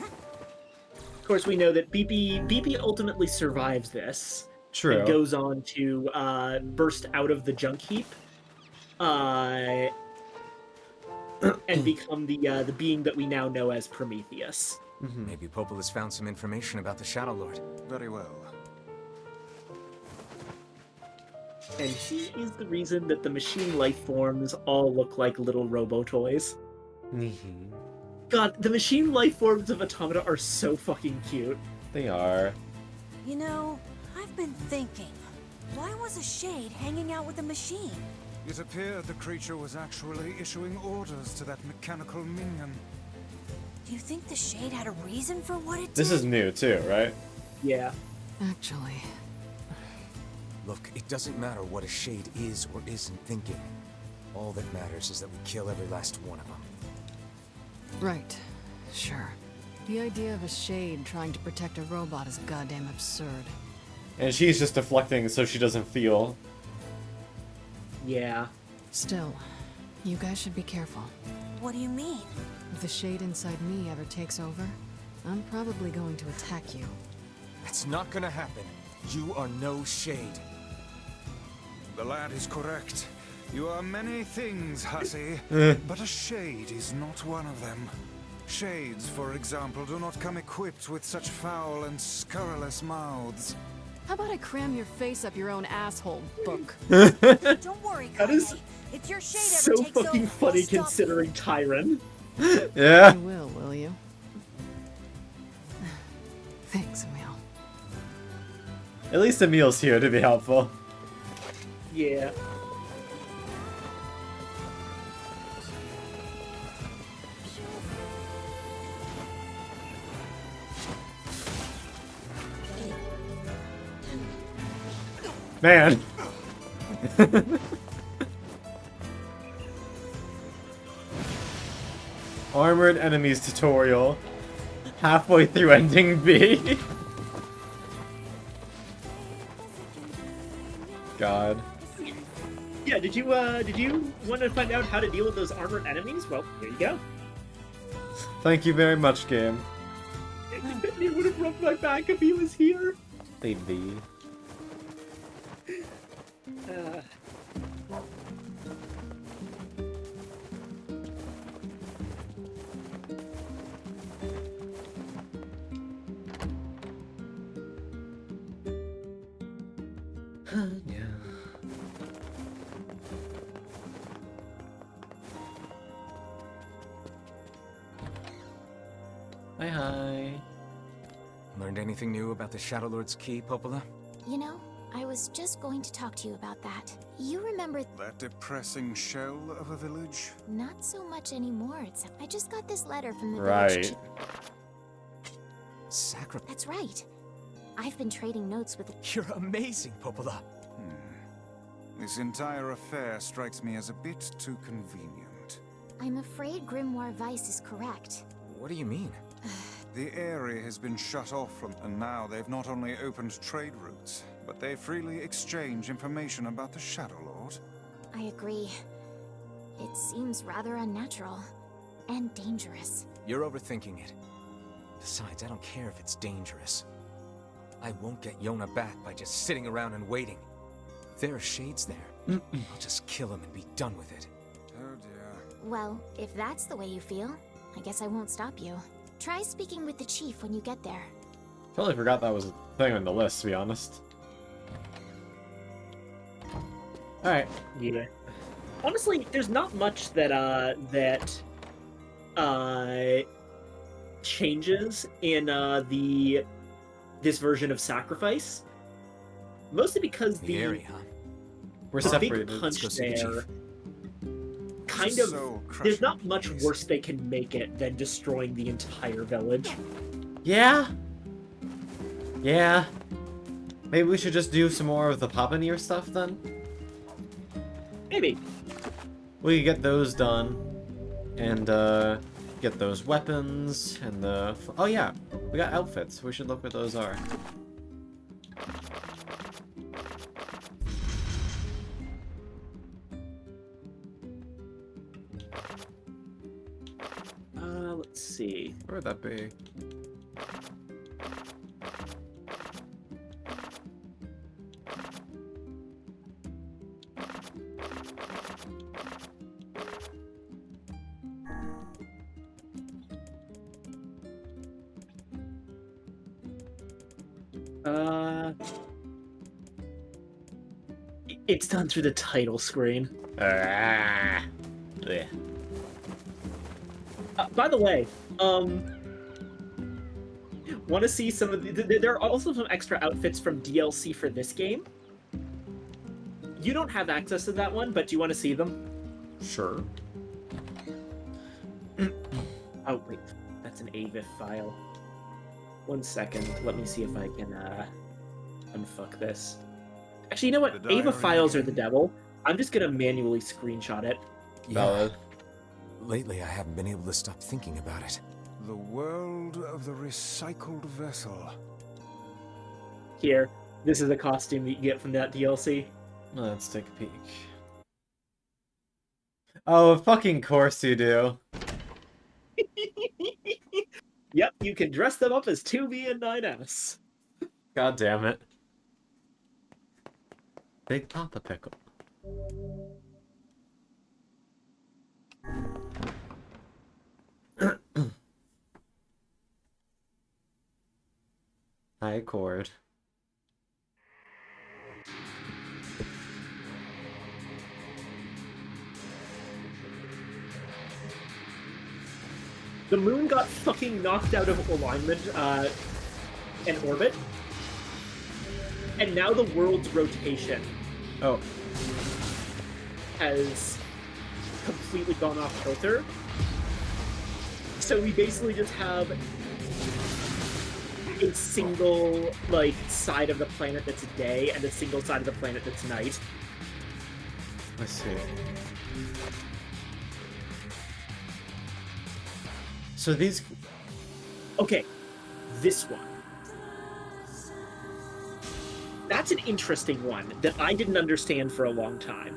Of course, we know that Beepy ultimately survives this. True. And goes on to burst out of the junk heap. And become the being that we now know as Prometheus. Maybe Popol has found some information about the Shadow Lord. Very well. And he is the reason that the machine life forms all look like little robo-toys. God, the machine life forms of Automata are so fucking cute. They are. You know, I've been thinking, why was a shade hanging out with a machine? It appeared the creature was actually issuing orders to that mechanical minion. Do you think the shade had a reason for what it did? This is new, too, right? Yeah. Actually. Look, it doesn't matter what a shade is or isn't thinking. All that matters is that we kill every last one of them. Right. Sure. The idea of a shade trying to protect a robot is goddamn absurd. And she's just deflecting so she doesn't feel. Yeah. Still, you guys should be careful. What do you mean? If the shade inside me ever takes over, I'm probably going to attack you. It's not gonna happen. You are no shade. The lad is correct. You are many things, hussy, but a shade is not one of them. Shades, for example, do not come equipped with such foul and scurrilous mouths. How about I cram your face up your own asshole, book? Don't worry, That is if your shade so ever takes fucking over, funny I'll stop considering Tyron. Yeah. You will you? Thanks, Emil. At least Emil's here to be helpful. Yeah. Man. Armored enemies tutorial. Halfway through ending B. God. Yeah, did you want to find out how to deal with those armored enemies? Well, here you go. Thank you very much, game. He would have rubbed my back if he was here. Baby. Yeah. Hi. Learned anything new about the Shadow Lord's key, Popola? You know, I was just going to talk to you about that. You remember... That depressing shell of a village? Not so much anymore. I just got this letter from the Right. village. Sacrifice. That's right. I've been trading notes with... You're amazing, Popola. This entire affair strikes me as a bit too convenient. I'm afraid Grimoire Weiss is correct. What do you mean? The area has been shut off from, and now they've not only opened trade routes, but they freely exchange information about the Shadow Lord. I agree. It seems rather unnatural. And dangerous. You're overthinking it. Besides, I don't care if it's dangerous. I won't get Yona back by just sitting around and waiting. If there are shades there, I'll just kill him and be done with it. Oh dear. Well, if that's the way you feel, I guess I won't stop you. Try speaking with the chief when you get there. Totally forgot that was a thing on the list, to be honest. Alright. Yeah. Honestly, there's not much that changes in this version of Sacrifice. Mostly because the area, huh? We're the separated. big Let's punch go see the there chief. kind of there's not much worse they can make it than destroying the entire village. Yeah? Yeah. Maybe we should just do some more of the Papa Nier stuff then? Maybe. We could get those done. And, get those weapons, and the... Oh yeah, we got outfits. We should look what those are. Let's see. Where would that be? It's done through the title screen. Yeah. By the way, want to see some of there are also some extra outfits from DLC for this game. You don't have access to that one, but do you want to see them? Sure. Oh, wait. That's an AVIF file. 1 second. Let me see if I can, unfuck this. Actually, you know what? AVIF files are the devil. I'm just gonna manually screenshot it. Yeah. Lately, I haven't been able to stop thinking about it. The world of the recycled vessel. Here. This is a costume that you get from that DLC. Let's take a peek. Oh, of fucking course you do. Yep, you can dress them up as 2B and 9S. God damn it. Big Papa Pickle. I accord. The moon got fucking knocked out of alignment and orbit. And now the world's rotation has completely gone off kilter. So we basically just have a single, like, side of the planet that's day and a single side of the planet that's night. Let's see. So these... Okay, this one. That's an interesting one that I didn't understand for a long time.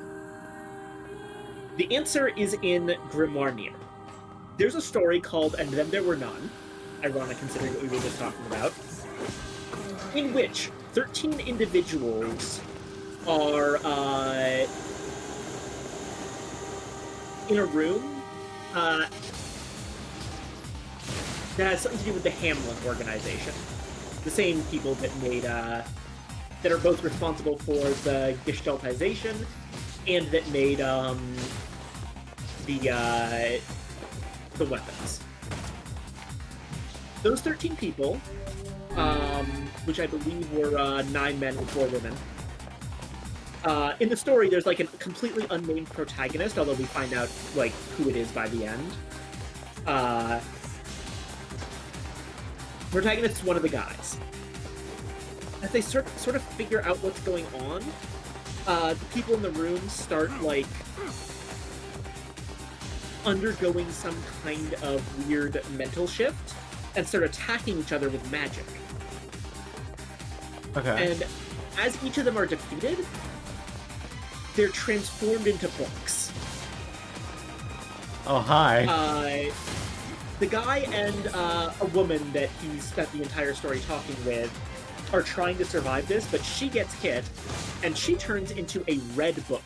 The answer is in Grimoire Nier. There's a story called And Then There Were None, ironic considering what we were just talking about, in which 13 individuals are in a room that has something to do with the Hamlin organization. The same people that made, that are both responsible for the Gestaltization and that made, the weapons. Those 13 people, which I believe were 9 men and 4 women. In the story, there's like a completely unnamed protagonist, although we find out like who it is by the end. Protagonist is one of the guys. As they sort of figure out what's going on, the people in the room start like undergoing some kind of weird mental shift and start attacking each other with magic. Okay. And as each of them are defeated, they're transformed into books. Oh, hi. The guy and a woman that he spent the entire story talking with are trying to survive this, but she gets hit, and she turns into a red book.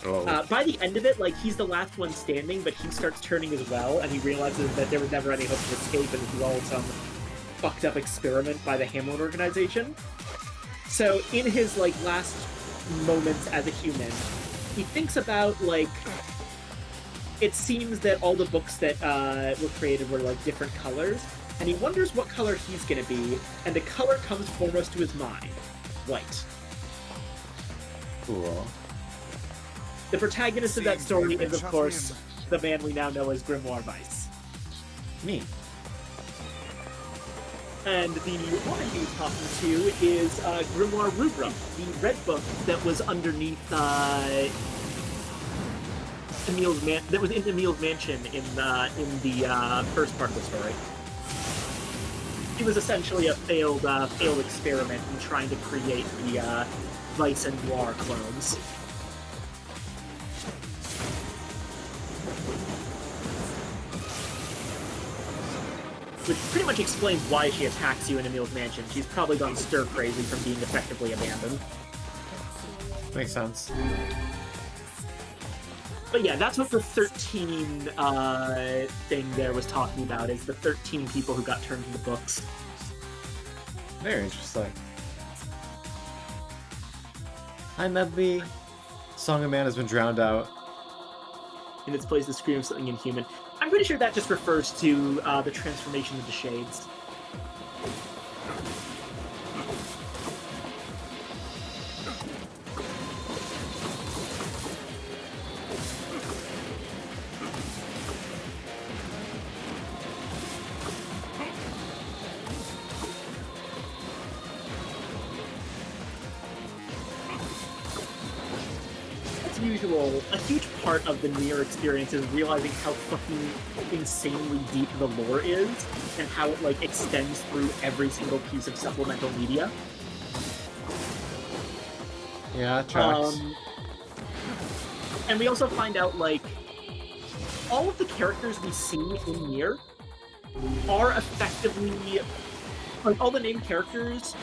Oh. By the end of it, like, he's the last one standing, but he starts turning as well, and he realizes that there was never any hope of escape, and it's all some fucked up experiment by the Hamlin organization. So, in his, like, last moments as a human, he thinks about, like, it seems that all the books that were created were, like, different colors, and he wonders what color he's gonna be, and the color comes foremost to his mind. White. Cool. The protagonist of that story is, of course, the man we now know as Grimoire Weiss. Me. And the woman he's talking to is Grimoire Rubrum, the red book that was underneath that was in Emil's mansion in the first part of the story. He was essentially a failed experiment in trying to create the Weiss and Noir clones. Which pretty much explains why she attacks you in Emil's mansion. She's probably gone stir-crazy from being effectively abandoned. Makes sense. But yeah, that's what the 13 thing there was talking about, is the 13 people who got turned into books. Very interesting. Hi, Medley. Song of Man has been drowned out. In its place, the scream of something inhuman. I'm pretty sure that just refers to the transformation into shades. Usual, a huge part of the Nier experience is realizing how fucking insanely deep the lore is, and how it, like, extends through every single piece of supplemental media. Yeah, tracks. And we also find out, like, all of the characters we see in Nier are effectively, like, all the named characters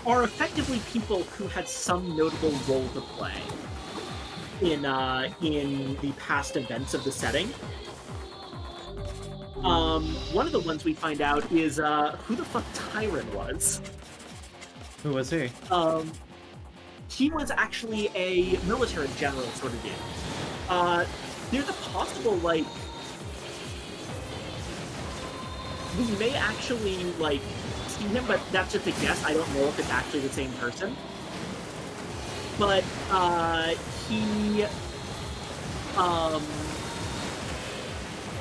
are effectively people who had some notable role to play in the past events of the setting. One of the ones we find out is who the fuck Tyron was. Who was he? He was actually a military general sort of dude. There's a possible, like, we may actually, like, see him, but that's just a guess. I don't know if it's actually the same person. But,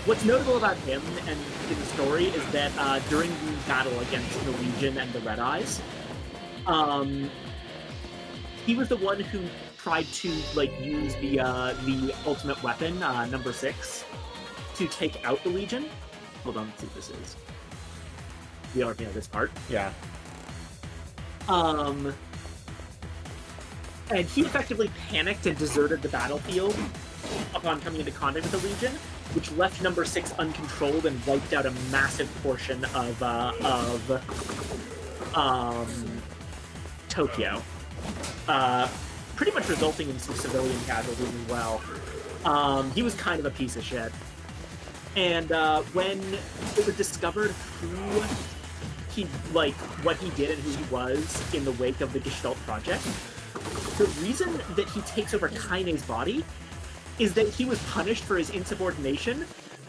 what's notable about him and in the story is that during the battle against the Legion and the Red Eyes, he was the one who tried to, like, use the ultimate weapon, number 6, to take out the Legion. Hold on, let's see what this is. We already know this part. Yeah. and he effectively panicked and deserted the battlefield upon coming into contact with the Legion, which left Number 6 uncontrolled and wiped out a massive portion of Tokyo. Pretty much resulting in some civilian casualties as well. He was kind of a piece of shit. And when it was discovered who what he did and who he was in the wake of the Gestalt project, the reason that he takes over Kaine's body is that he was punished for his insubordination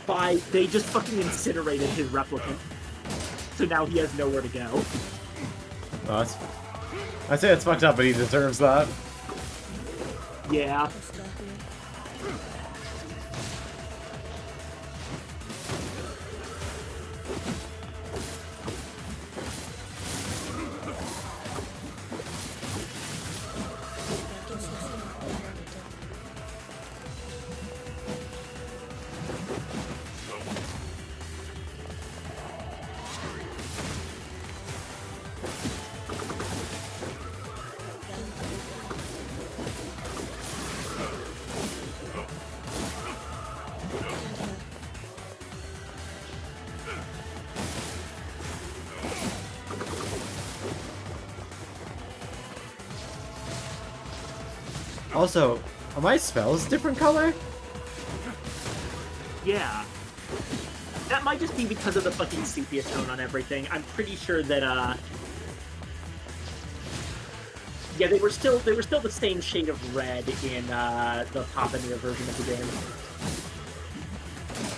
by, they just fucking incinerated his replicant. So now he has nowhere to go. Oh, I'd say it's fucked up, but he deserves that. Yeah. Also, are my spells different color? Yeah. That might just be because of the fucking sepia tone on everything. I'm pretty sure that, yeah, they were still the same shade of red in, the Papa Nier version of the game.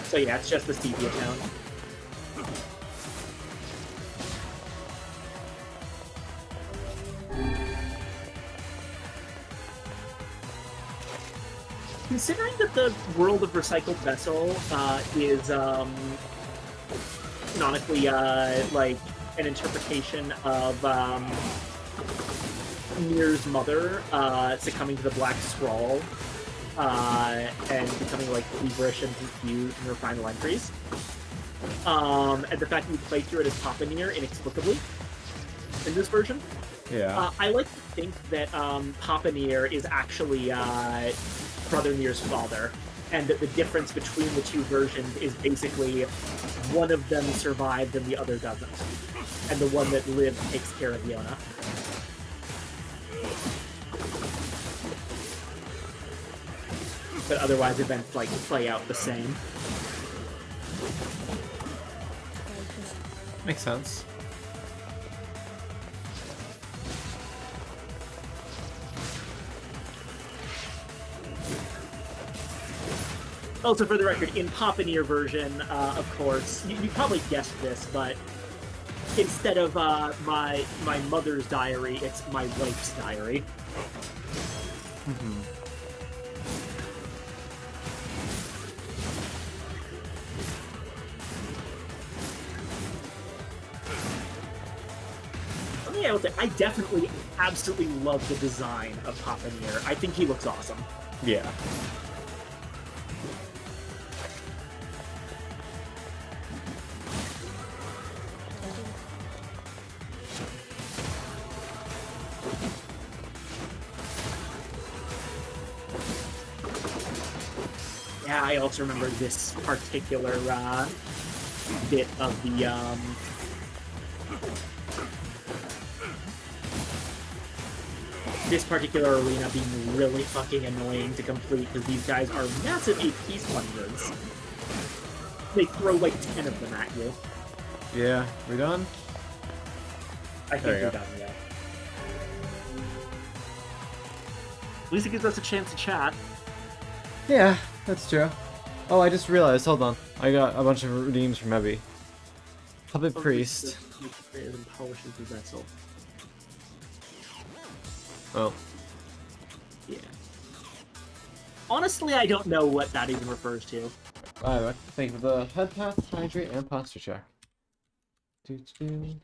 So yeah, it's just the sepia tone. Considering that the world of Recycled Vessel is canonically like an interpretation of Nier's mother succumbing to the Black Scrawl and becoming like feverish and confused in her final entries, and the fact that you play through it as Papa Nier inexplicably in this version. Yeah. I like to think that Papa Nier is actually Brother Nier's father, and that the difference between the two versions is basically one of them survived and the other doesn't, and the one that lived takes care of Yona. But otherwise events like play out the same. Makes sense. Also, for the record, in Papa Nier version, of course, you probably guessed this, but instead of my mother's diary, it's my wife's diary. Mm-hmm. Yeah, I definitely, absolutely love the design of Papa Nier. I think he looks awesome. Yeah. Yeah, I also remember this particular bit of the this particular arena being really fucking annoying to complete because these guys are massive AP sponges. They throw like 10 of them at you. Yeah, we done? I think we're done, yeah. At least it gives us a chance to chat. Yeah, that's true. Oh, I just realized, hold on. I got a bunch of redeems from Ebby. Puppet Priest. And polishes the vessel. Oh. Yeah. Honestly, I don't know what that even refers to. Alright, think of the head path, hydrate, and posture check. There we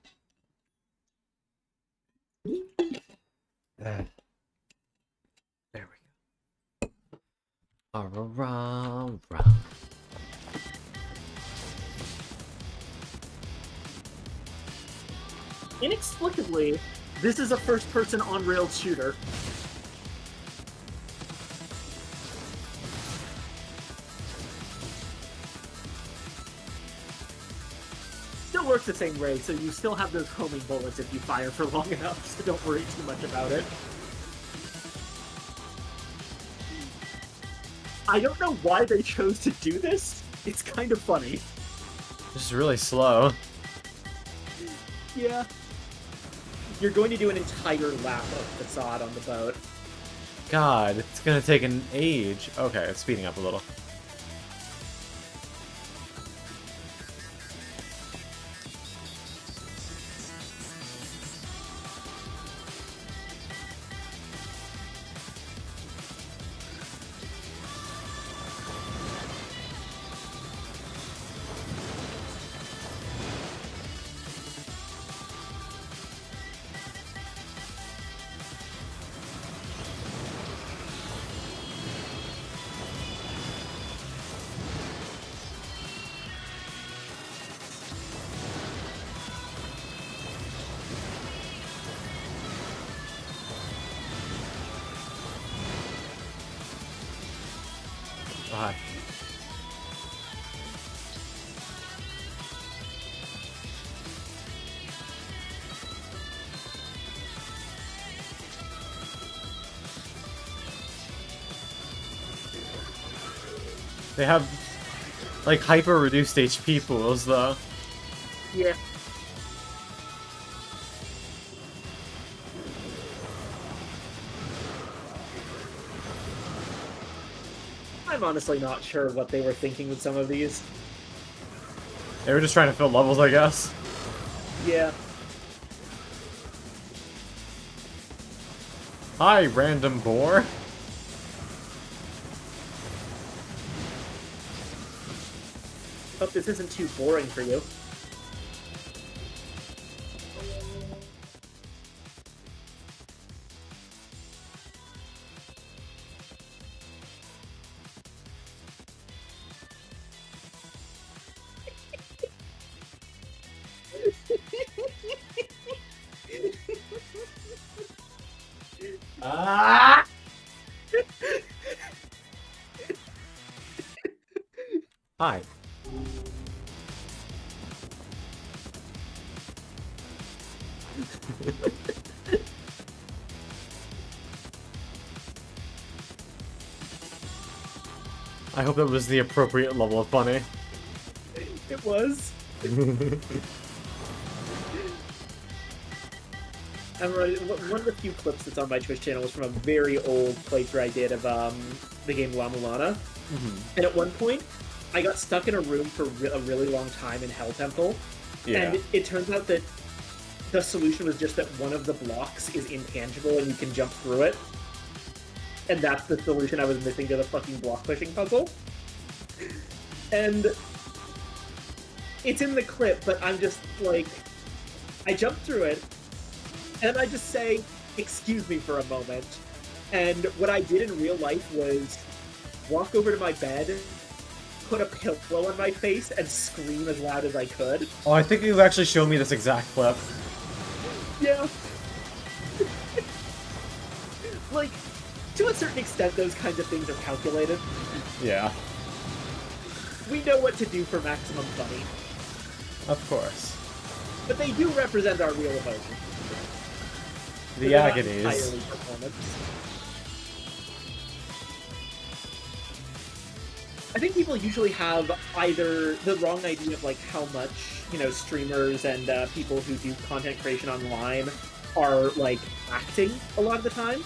go. Inexplicably, this is a first-person on-rails shooter. works the same way, so you still have those homing bullets if you fire for long enough, so don't worry too much about it. I don't know why they chose to do this. It's kind of funny. This is really slow. Yeah. You're going to do an entire lap of facade on the boat. God, it's gonna take an age. Okay, it's speeding up a little. God. They have, like, hyper-reduced HP pools, though. Yeah. I'm honestly not sure what they were thinking with some of these. They were just trying to fill levels, I guess. Yeah. Hi, random boar. Hope this isn't too boring for you. Ah! Hi. I hope that was the appropriate level of funny. It was. One of the few clips that's on my Twitch channel was from a very old playthrough I did of the game La Mulana. And at one point, I got stuck in a room for a really long time in Hell Temple. Yeah. And it turns out that the solution was just that one of the blocks is intangible and you can jump through it. And that's the solution I was missing to the fucking block pushing puzzle. And it's in the clip, but I'm just like, I jump through it, and I just say, excuse me for a moment. And what I did in real life was walk over to my bed, put a pillow on my face, and scream as loud as I could. Oh, I think you've actually shown me this exact clip. Yeah. Like, to a certain extent, those kinds of things are calculated. Yeah. We know what to do for maximum funny. Of course. But they do represent our real emotions. The They're not agonies. entirely performance. I think people usually have either the wrong idea of like how much, you know, streamers and people who do content creation online are like acting a lot of the time.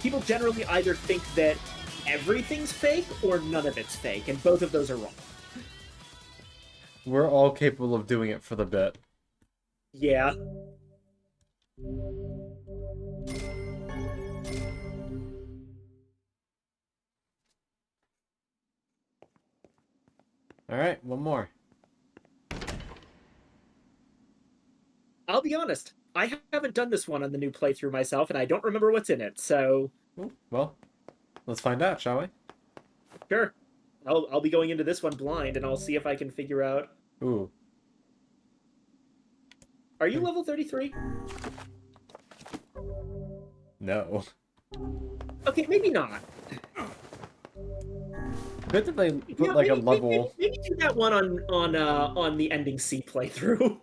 People generally either think that everything's fake or none of it's fake, and both of those are wrong. We're all capable of doing it for the bit. Yeah. Alright, one more. I'll be honest, I haven't done this one on the new playthrough myself, and I don't remember what's in it, so... Well, let's find out, shall we? Sure. I'll be going into this one blind, and I'll see if I can figure out... Ooh. Are you level 33? No. Okay, maybe not. Good that they put Yeah, like a maybe, level. maybe do that one on the ending C playthrough.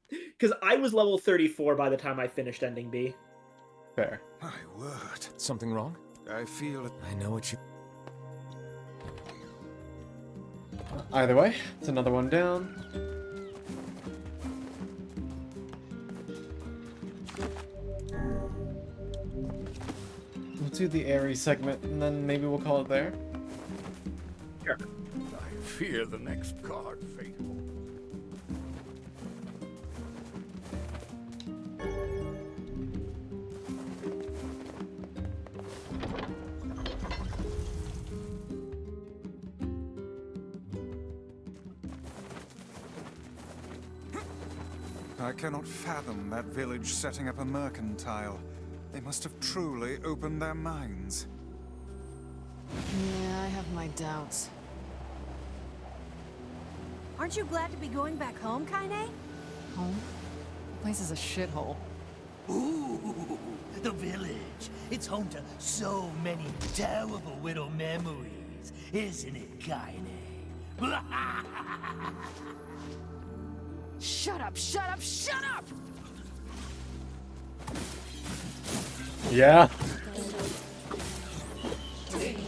Because I was level 34 by the time I finished ending B. Fair. My word. Something wrong? I feel it. I know what you... Either way, it's another one down. We'll do the Aerie segment, and then maybe we'll call it there. Sure. I fear the next card, faithful. I cannot fathom that village setting up a mercantile. They must have truly opened their minds. Yeah, I have my doubts. Aren't you glad to be going back home, Kaine? Home? The place is a shithole. Ooh, the village. It's home to so many terrible little memories, isn't it, Kaine? Shut up, shut up, shut up! Yeah.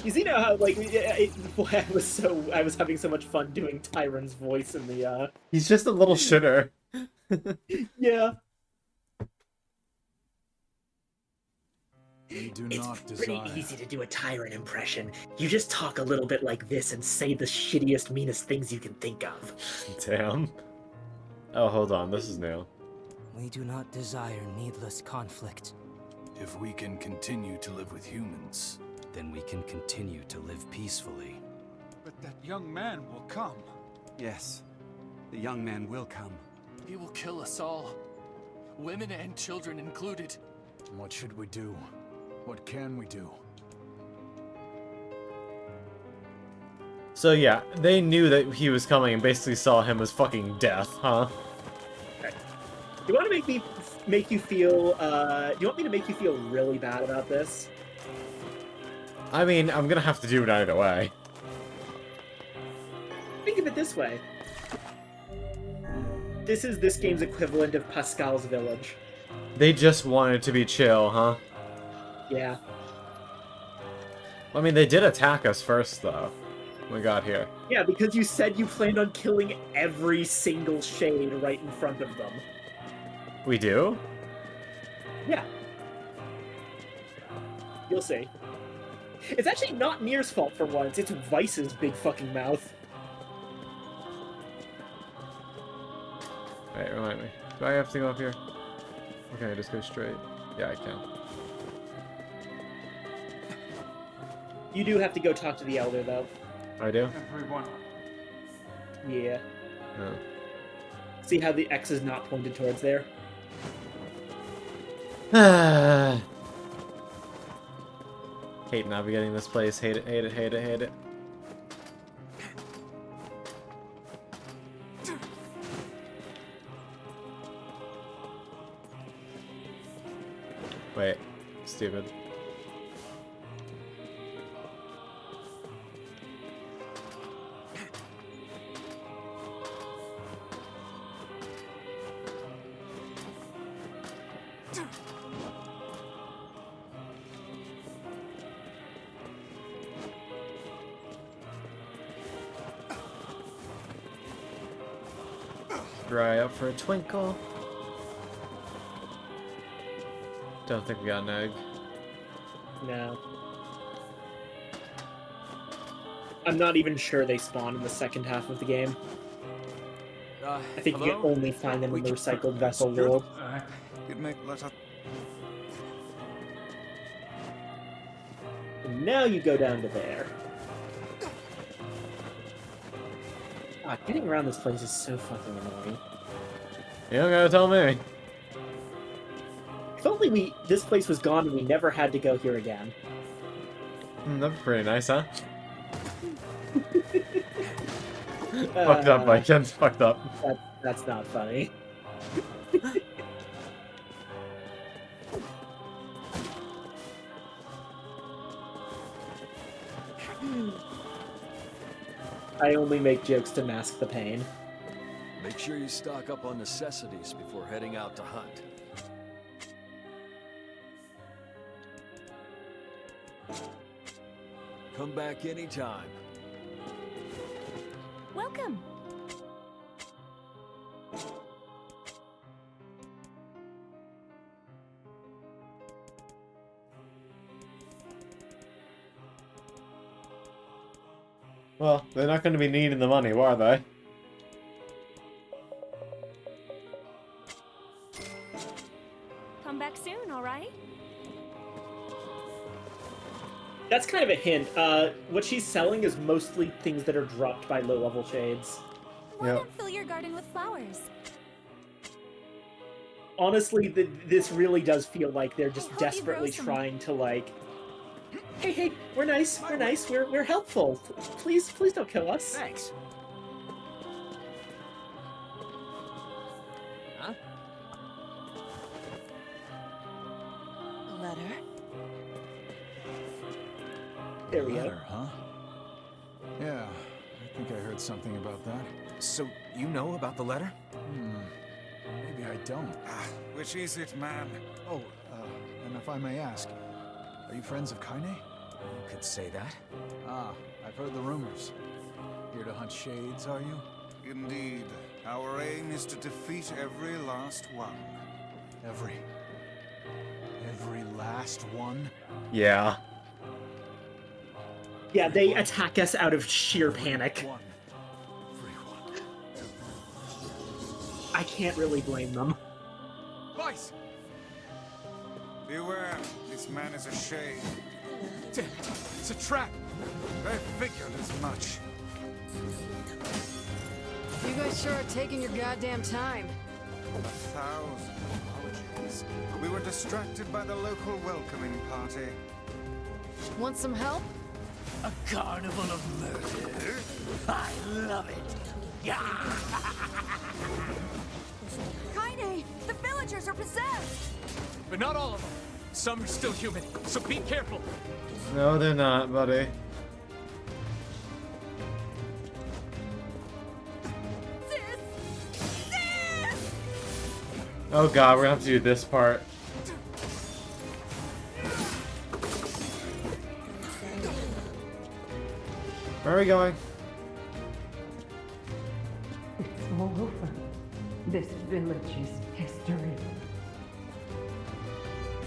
You see now how like I was having so much fun doing Tyron's voice in the He's just a little shitter. Yeah. We do It's not pretty desire. easy to do a Tyron impression. You just talk a little bit like this and say the shittiest, meanest things you can think of. Damn. Oh, hold on. This is new. We do not desire needless conflict. If we can continue to live with humans, then we can continue to live peacefully. But that young man will come. Yes, the young man will come. He will kill us all. Women and children included. What should we do? What can we do? So yeah, they knew that he was coming and basically saw him as fucking death, huh? Okay. You want to make you feel? Do you want me to make you feel really bad about this? I mean, I'm gonna have to do it either way. Think of it this way. This is this game's equivalent of Pascal's Village. They just wanted to be chill, huh? Yeah. I mean, they did attack us first, though. When we got here. Yeah, because you said you planned on killing every single shade right in front of them. We do? Yeah. You'll see. It's actually not Nier's fault for once, it's Vice's big fucking mouth. Wait, remind me. Do I have to go up here? Okay, just go straight. Yeah, I can. You do have to go talk to the Elder, though. I do? Everyone. Yeah. No. See how the X is not pointed towards there? Hate navigating this place. Hate it, hate it, hate it, hate it. Wait. Stupid. Dry up for a twinkle. Don't think we got an egg. No. I'm not even sure they spawn in the second half of the game. I think you can only find them in the recycled vessel world. You'd make letter. And now you go down to there. God, getting around this place is so fucking annoying. You don't gotta tell me. If only this place was gone and we never had to go here again. That'd be pretty nice, huh? Fucked up, Vikings. Fucked up. That's not funny. I only make jokes to mask the pain. Make sure you stock up on necessities before heading out to hunt. Come back anytime. Welcome. Well, they're not going to be needing the money, are they? Come back soon, all right? That's kind of a hint. What she's selling is mostly things that are dropped by low-level shades. Why not fill your garden with flowers? Honestly, this really does feel like they're just hope you desperately grow some- trying to, like... Hey, we're nice, we're helpful. Please don't kill us. Thanks. Huh? A letter? There we go. Letter, huh? Yeah, I think I heard something about that. So, you know about the letter? Maybe I don't. Which is it, man? Oh, and if I may ask, are you friends of Kaine? You could say that. Ah, I've heard the rumors. Here to hunt shades, are you? Indeed. Our aim is to defeat every last one. Every last one? Yeah. Yeah, they attack us out of sheer panic. I can't really blame them. Vice! Beware, this man is a shade. Damn it, it's a trap! I figured as much. You guys sure are taking your goddamn time. 1,000 apologies. We were distracted by the local welcoming party. Want some help? A carnival of murder? I love it. Yeah. Kaine, the villagers are possessed! But not all of them. Some are still human, so be careful. No, they're not, buddy. Oh god, we're gonna have to do this part. Where are we going? It's all over. This village's history.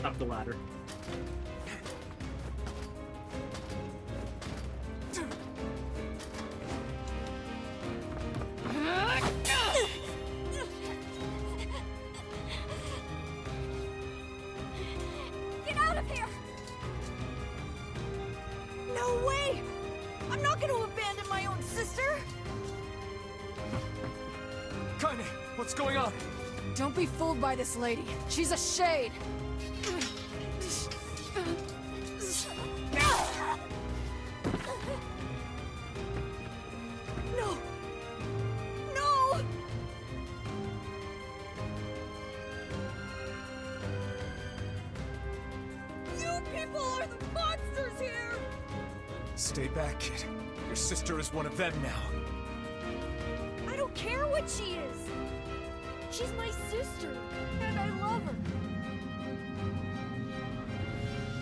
Up the ladder. Get out of here! No way! I'm not gonna abandon my own sister! Kaine, what's going on? Don't be fooled by this lady. She's a shade. No! No! You people are the monsters here! Stay back, kid. Your sister is one of them now. I don't care what she is! She's my sister, and I love her.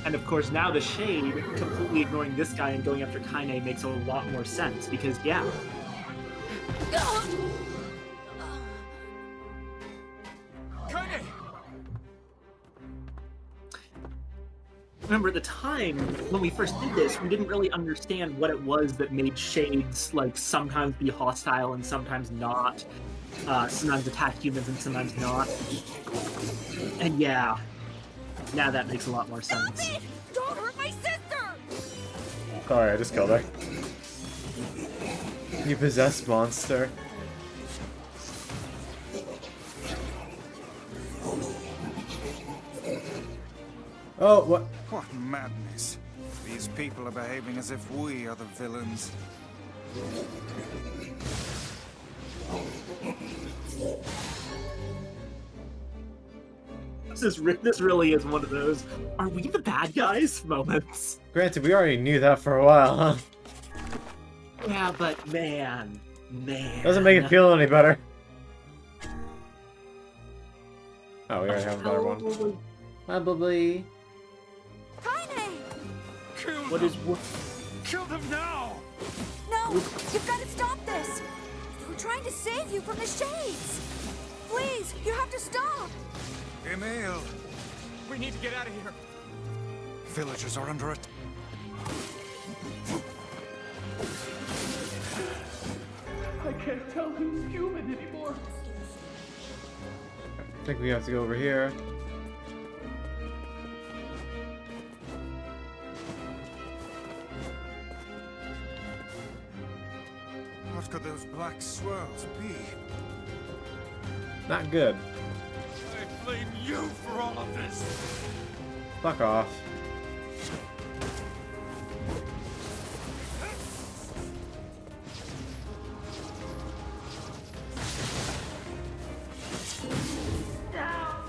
And of course, now the Shade completely ignoring this guy and going after Kaine makes a lot more sense, because, yeah. Kaine! Remember, at the time, when we first did this, we didn't really understand what it was that made Shades, like, sometimes be hostile and sometimes not. Sometimes attack humans and sometimes not. And yeah, now that makes a lot more sense. Stop it! Don't hurt my sister! Sorry, I just killed her. You possessed monster. Oh, what? What madness. These people are behaving as if we are the villains. This really is one of those, are we the bad guys moments. Granted, we already knew that for a while, huh? Yeah, but man. Doesn't make it feel any better. Oh, we already have a better one. Probably. What is Kill them now! No! You've got to stop this! We're trying to save you from the shades! Please, you have to stop! Emil! We need to get out of here. Villagers are under it. I can't tell who's human anymore. I think we have to go over here. What could those black swirls be? Not good. I blame you for all of this! Fuck off.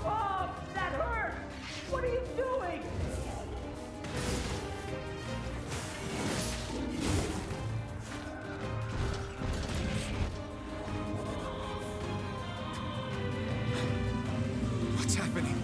Mom! That hurt! What are you doing? What's happening?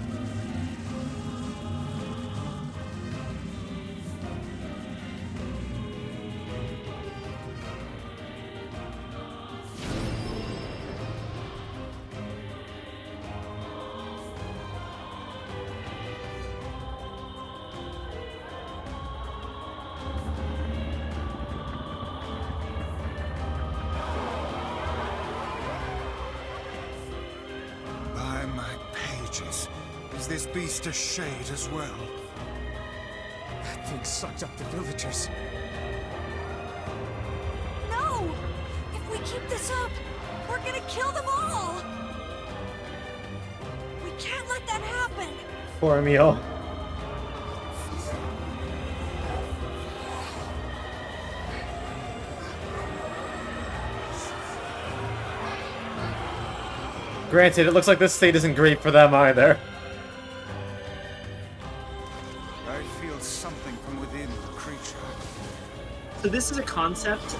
By my pages, is this beast a shade as well? That thing sucked up the villagers. No! If we keep this up, we're gonna kill them all! We can't let that happen! Poor Emil. Granted, it looks like this state isn't great for them either. I feel something from within the creature. So this is a concept,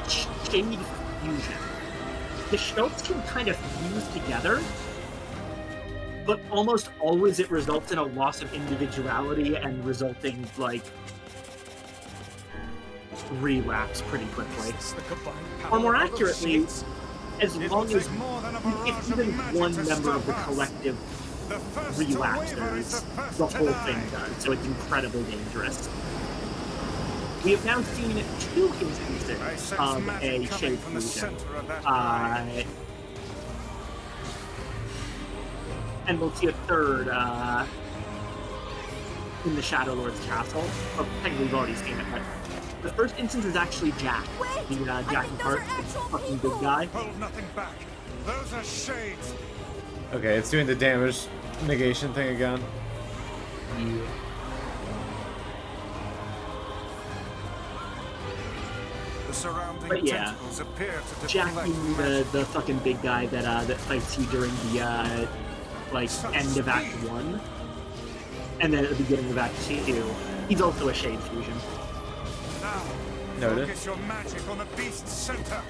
shade fusion. The shells can kind of fuse together, but almost always it results in a loss of individuality and resulting, like, relapse pretty quickly. Or more accurately, as long as if even one member of the collective relapses, the whole thing does, so it's incredibly dangerous. We have now seen 2 instances of a shade fusion. And we'll see a third in the Shadow Lord's castle. Well, technically we've already seen it, but the first instance is actually Jack. The Jack and Hart, the fucking good guy. Hold nothing back. Those are shades. Okay, it's doing the damage negation thing again. Yeah. The surrounding But yeah, tentacles appear to Jack deflect being the fucking big guy that fights you during the like end of Act 1, and then at the beginning of Act 2, he's also a shade fusion. Now, Noted. focus your magic on the beast's center.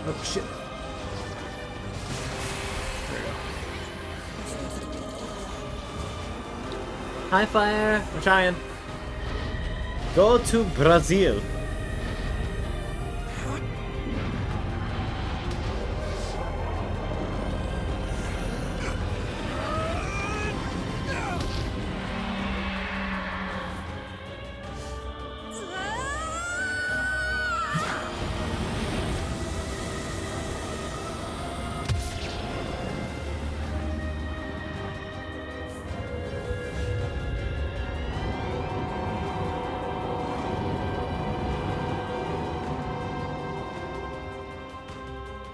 Oh shit. High fire! I'm trying. Go to Brazil.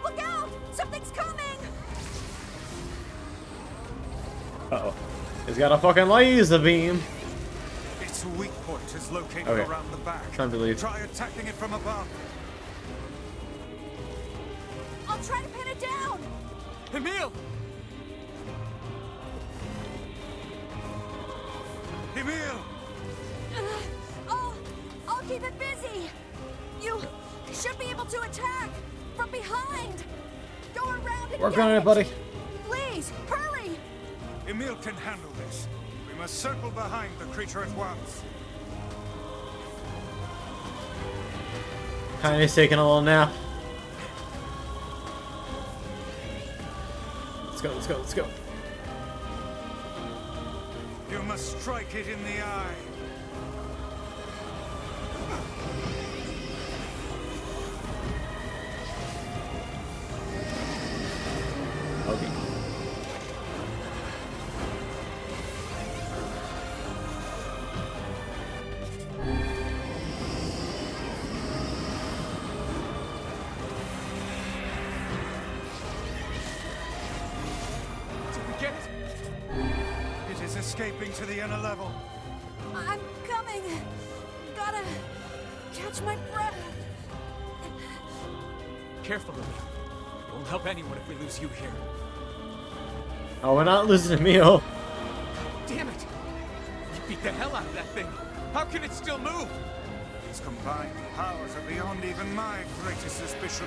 Look out! Something's coming! Uh-oh. He's got a fucking laser beam. Its weak point is located Okay. around the back. Time to leave. Try attacking it from above. I'll try to pin it down! Emil! Emil! I'll keep it busy. You should be able to attack from behind. Go around and Work get on it, buddy. Please, hurry. Emil can handle this. We must circle behind the creature at once. Kaine's taking a little nap. Let's go, let's go, let's go. You must strike it in the eye. Okay. Did we get it? It is escaping to the inner level. I'm coming. Gotta catch my breath. Careful, Emil. It won't help anyone if we lose you here. Oh, we're not losing Emil. Damn it! You beat the hell out of that thing. How can it still move? Its combined powers are beyond even my greatest suspicion.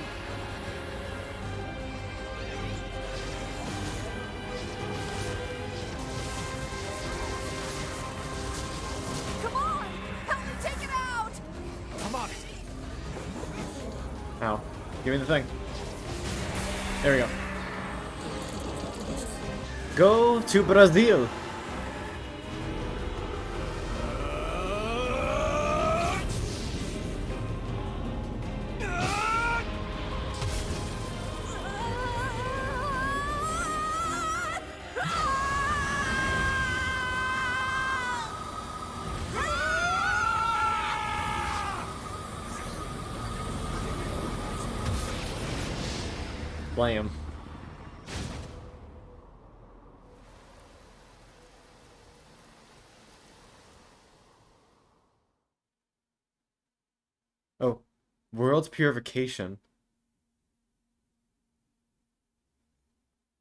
Come on, help me take it out. Come on. Ow. Give me the thing. There we go. Go to Brazil. Blam. Oh, world's purification.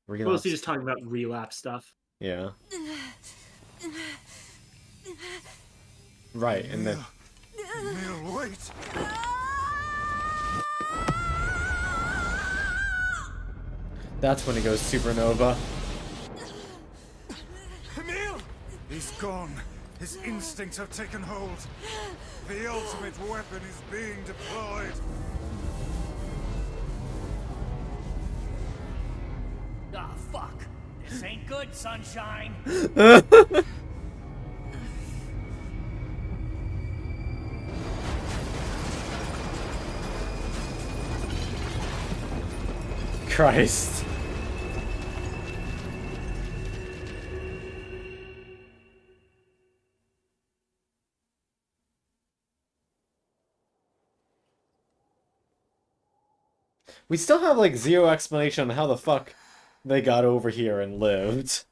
Relapse. Mostly just talking about relapse stuff. Yeah. Right, and then Emil, wait! that's when it goes supernova. Emil! He's gone. His instincts have taken hold. The ultimate weapon is being deployed. Ah, fuck. This ain't good, sunshine. Christ. We still have like zero explanation on how the fuck they got over here and lived.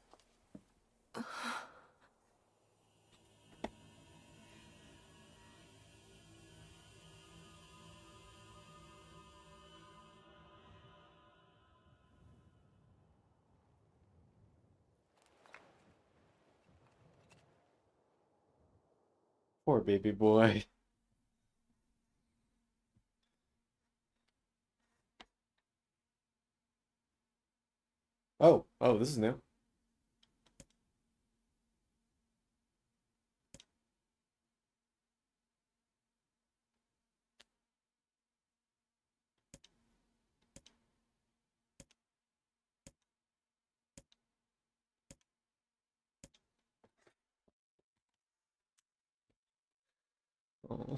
Poor baby boy. Oh, this is new. Oh.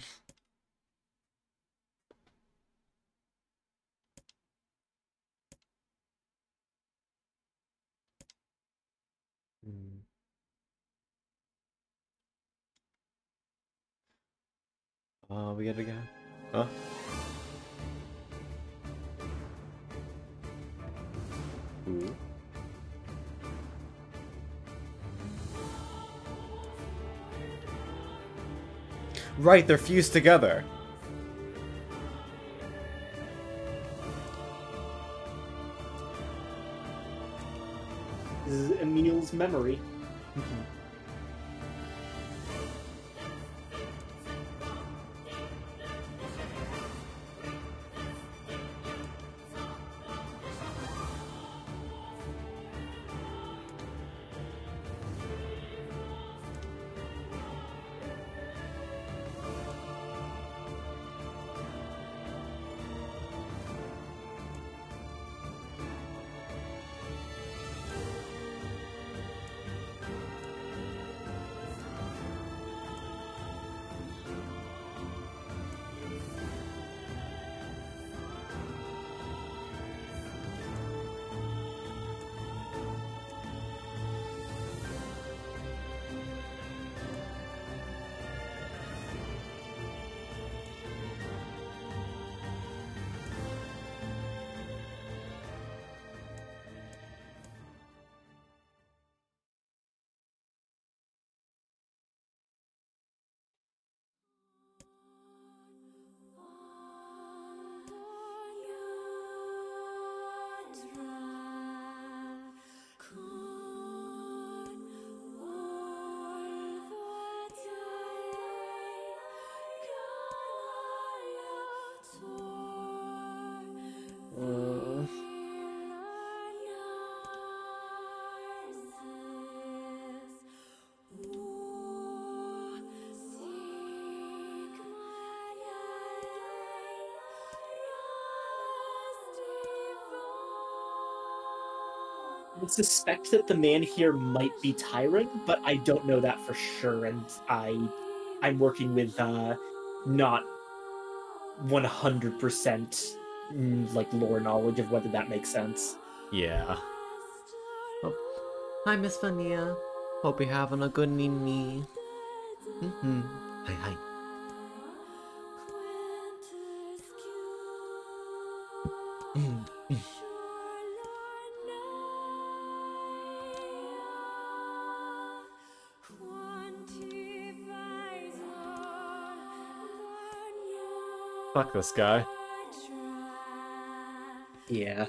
We gotta go. Huh? Ooh. Right, they're fused together. This is Emil's memory. I suspect that the man here might be Tyron, but I don't know that for sure, and I'm working with not 100% like lore knowledge of whether that makes sense. Yeah. Oh, hi, Miss Vania. Hope you're having a good nini. Hi, hi. Fuck this guy. Yeah.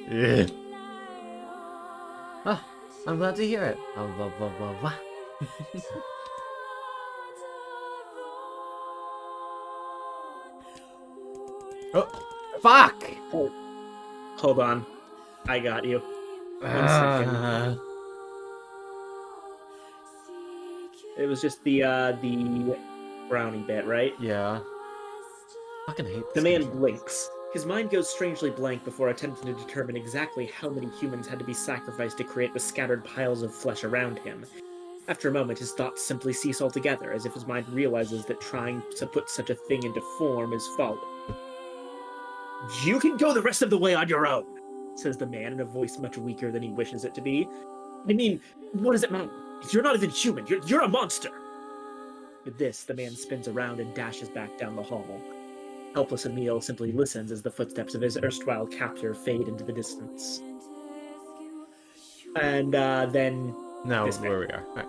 Yeah. Ah, I'm glad to hear it. Blah, blah, blah, blah. Oh, fuck! Hold on. I got you. 1 second. It was just the brownie bit, right? Yeah. Fucking hate The this man control. blinks. His mind goes strangely blank before attempting to determine exactly how many humans had to be sacrificed to create the scattered piles of flesh around him. After a moment, his thoughts simply cease altogether, as if his mind realizes that trying to put such a thing into form is folly. "You can go the rest of the way on your own," says the man in a voice much weaker than he wishes it to be. "I mean, what does it matter? You're not even human. You're a monster." With this, the man spins around and dashes back down the hall. Helpless Emil simply listens as the footsteps of his erstwhile captor fade into the distance. And then Now this where man. we are. All right.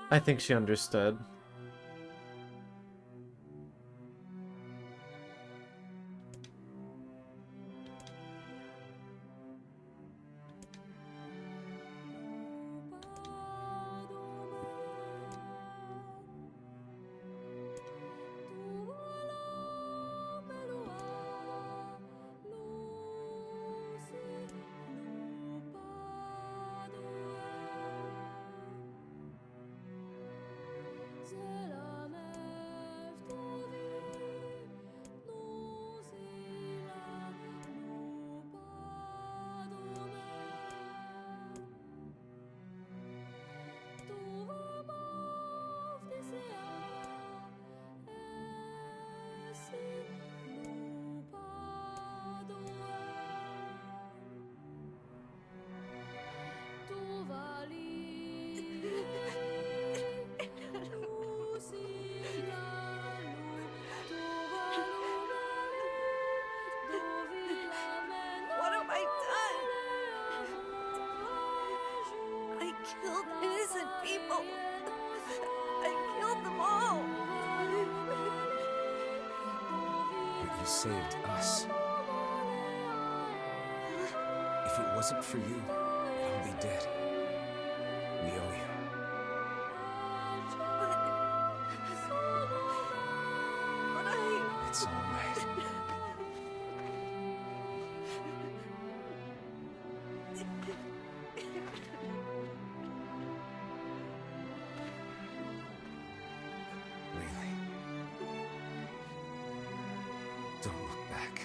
I think she understood. killed innocent people. I killed them all. But you saved us. If it wasn't for you, we'd all be dead. We owe you. It's all right. Really? Don't look back.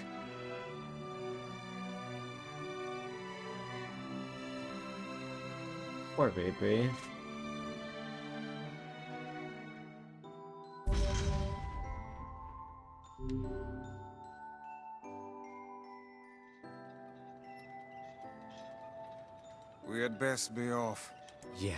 Poor baby. We had best be off. Yeah.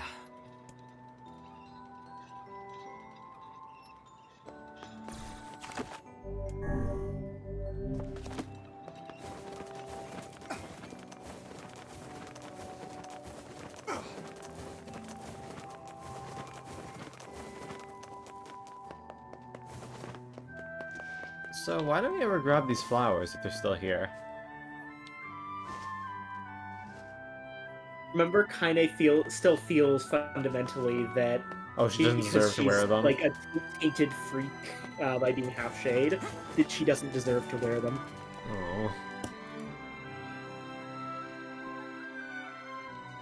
So why don't we ever grab these flowers if they're still here? Remember, Kaine still feels fundamentally that Oh, she doesn't deserve to wear them? like a tainted freak by being half shade, that she doesn't deserve to wear them. Oh.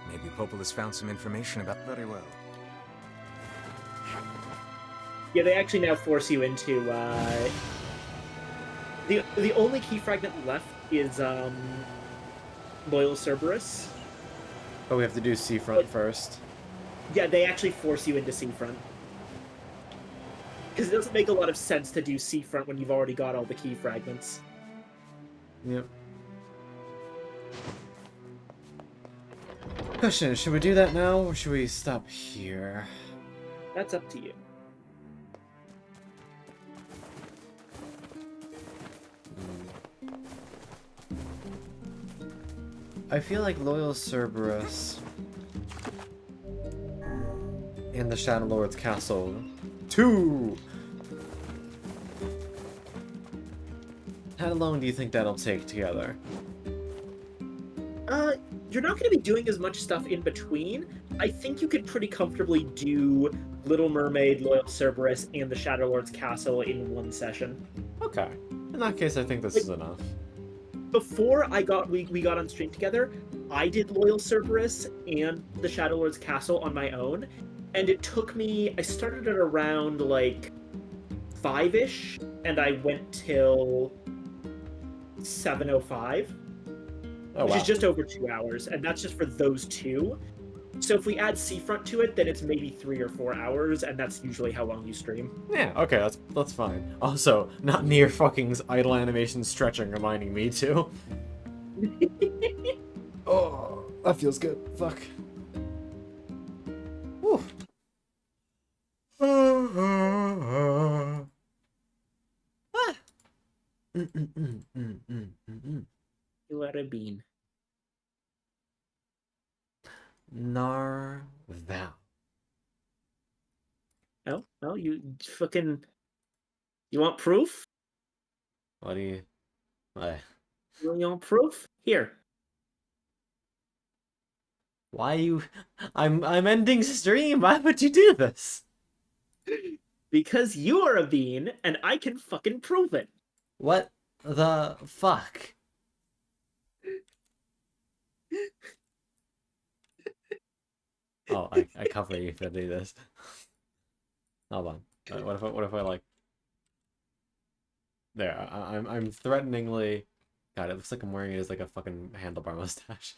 Maybe Popol has found some information about... Very well. Yeah, they actually now force you into the only key fragment left is Loyal Cerberus. But we have to do Seafront first. Yeah, they actually force you into Seafront. Because it doesn't make a lot of sense to do Seafront when you've already got all the key fragments. Yep. Question is, should we do that now, or should we stop here? That's up to you. I feel like Loyal Cerberus and the Shadow Lord's Castle 2. How long do you think that'll take together? You're not going to be doing as much stuff in between. I think you could pretty comfortably do Little Mermaid, Loyal Cerberus, and the Shadow Lord's Castle in one session. Okay. In that case, I think this is enough. Before we got on stream together, I did Loyal Cerberus and the Shadow Lord's Castle on my own, and it took me... I started at around, like, 5-ish, and I went till 7:05. Oh, which wow. is just over 2 hours, and that's just for those two. So if we add Seafront to it, then it's maybe 3 or 4 hours, and that's usually how long you stream. Yeah, okay, that's fine. Also, not Nier fucking's idle animation stretching reminding me too. Oh, that feels good. Fuck. Whew. You are a bean. Narval. Oh, well, you fucking... You want proof? What do you... What? You want proof? Here. Why you... I'm ending stream. Why would you do this? Because you are a bean, and I can fucking prove it. What the fuck? Oh, I cover you if I do this. Hold on. What if I like... There, I'm threateningly... God, it looks like I'm wearing it as like a fucking handlebar mustache.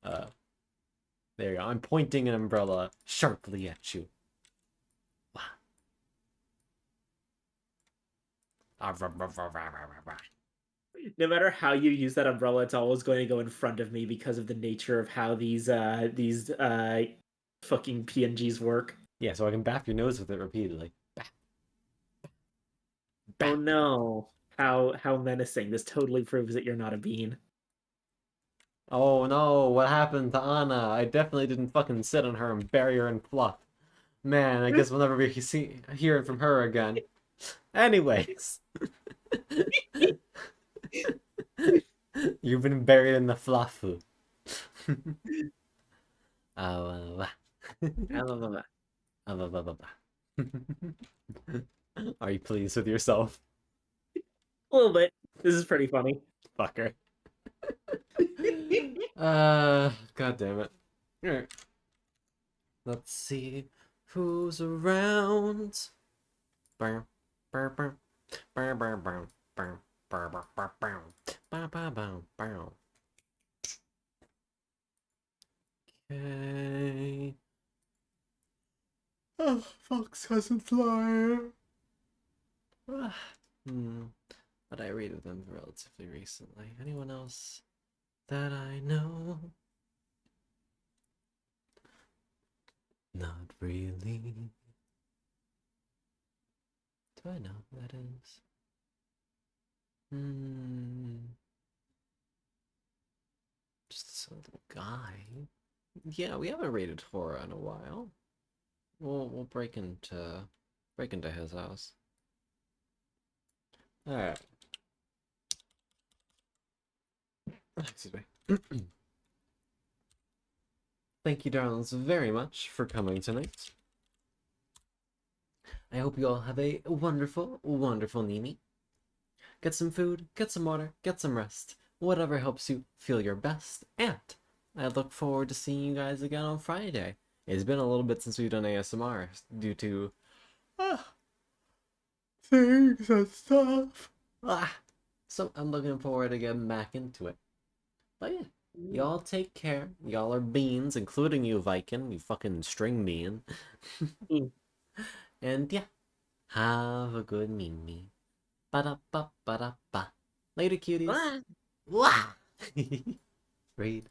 There you go. I'm pointing an umbrella sharply at you. No matter how you use that umbrella, it's always going to go in front of me because of the nature of how these fucking PNGs work. Yeah, so I can bap your nose with it repeatedly. Bap. Oh no. How menacing. This totally proves that you're not a bean. Oh no, what happened to Anna? I definitely didn't fucking sit on her and bury her in fluff. Man, I guess we'll never be hearing from her again. Anyways. You've been buried in the fluff. Oh, Are you pleased with yourself? A little bit. This is pretty funny. Fucker. God damn it. Alright. Let's see who's around. Okay. Oh, Fox hasn't fly. But I read of them relatively recently. Anyone else that I know? Not really. Do I know who that is? Just some little guy. Yeah, we haven't rated horror in a while. We'll break into his house. Alright. Excuse me. Thank you, darlings, very much for coming tonight. I hope you all have a wonderful, wonderful Nini. Get some food, get some water, get some rest. Whatever helps you feel your best. And I look forward to seeing you guys again on Friday. It's been a little bit since we've done ASMR due to things and stuff. So I'm looking forward to getting back into it. But yeah, y'all take care. Y'all are beans, including you, Viking. You fucking string bean. And yeah, have a good Mimi. Ba-da-ba-ba-da-ba. Later, cuties. Wah! Read.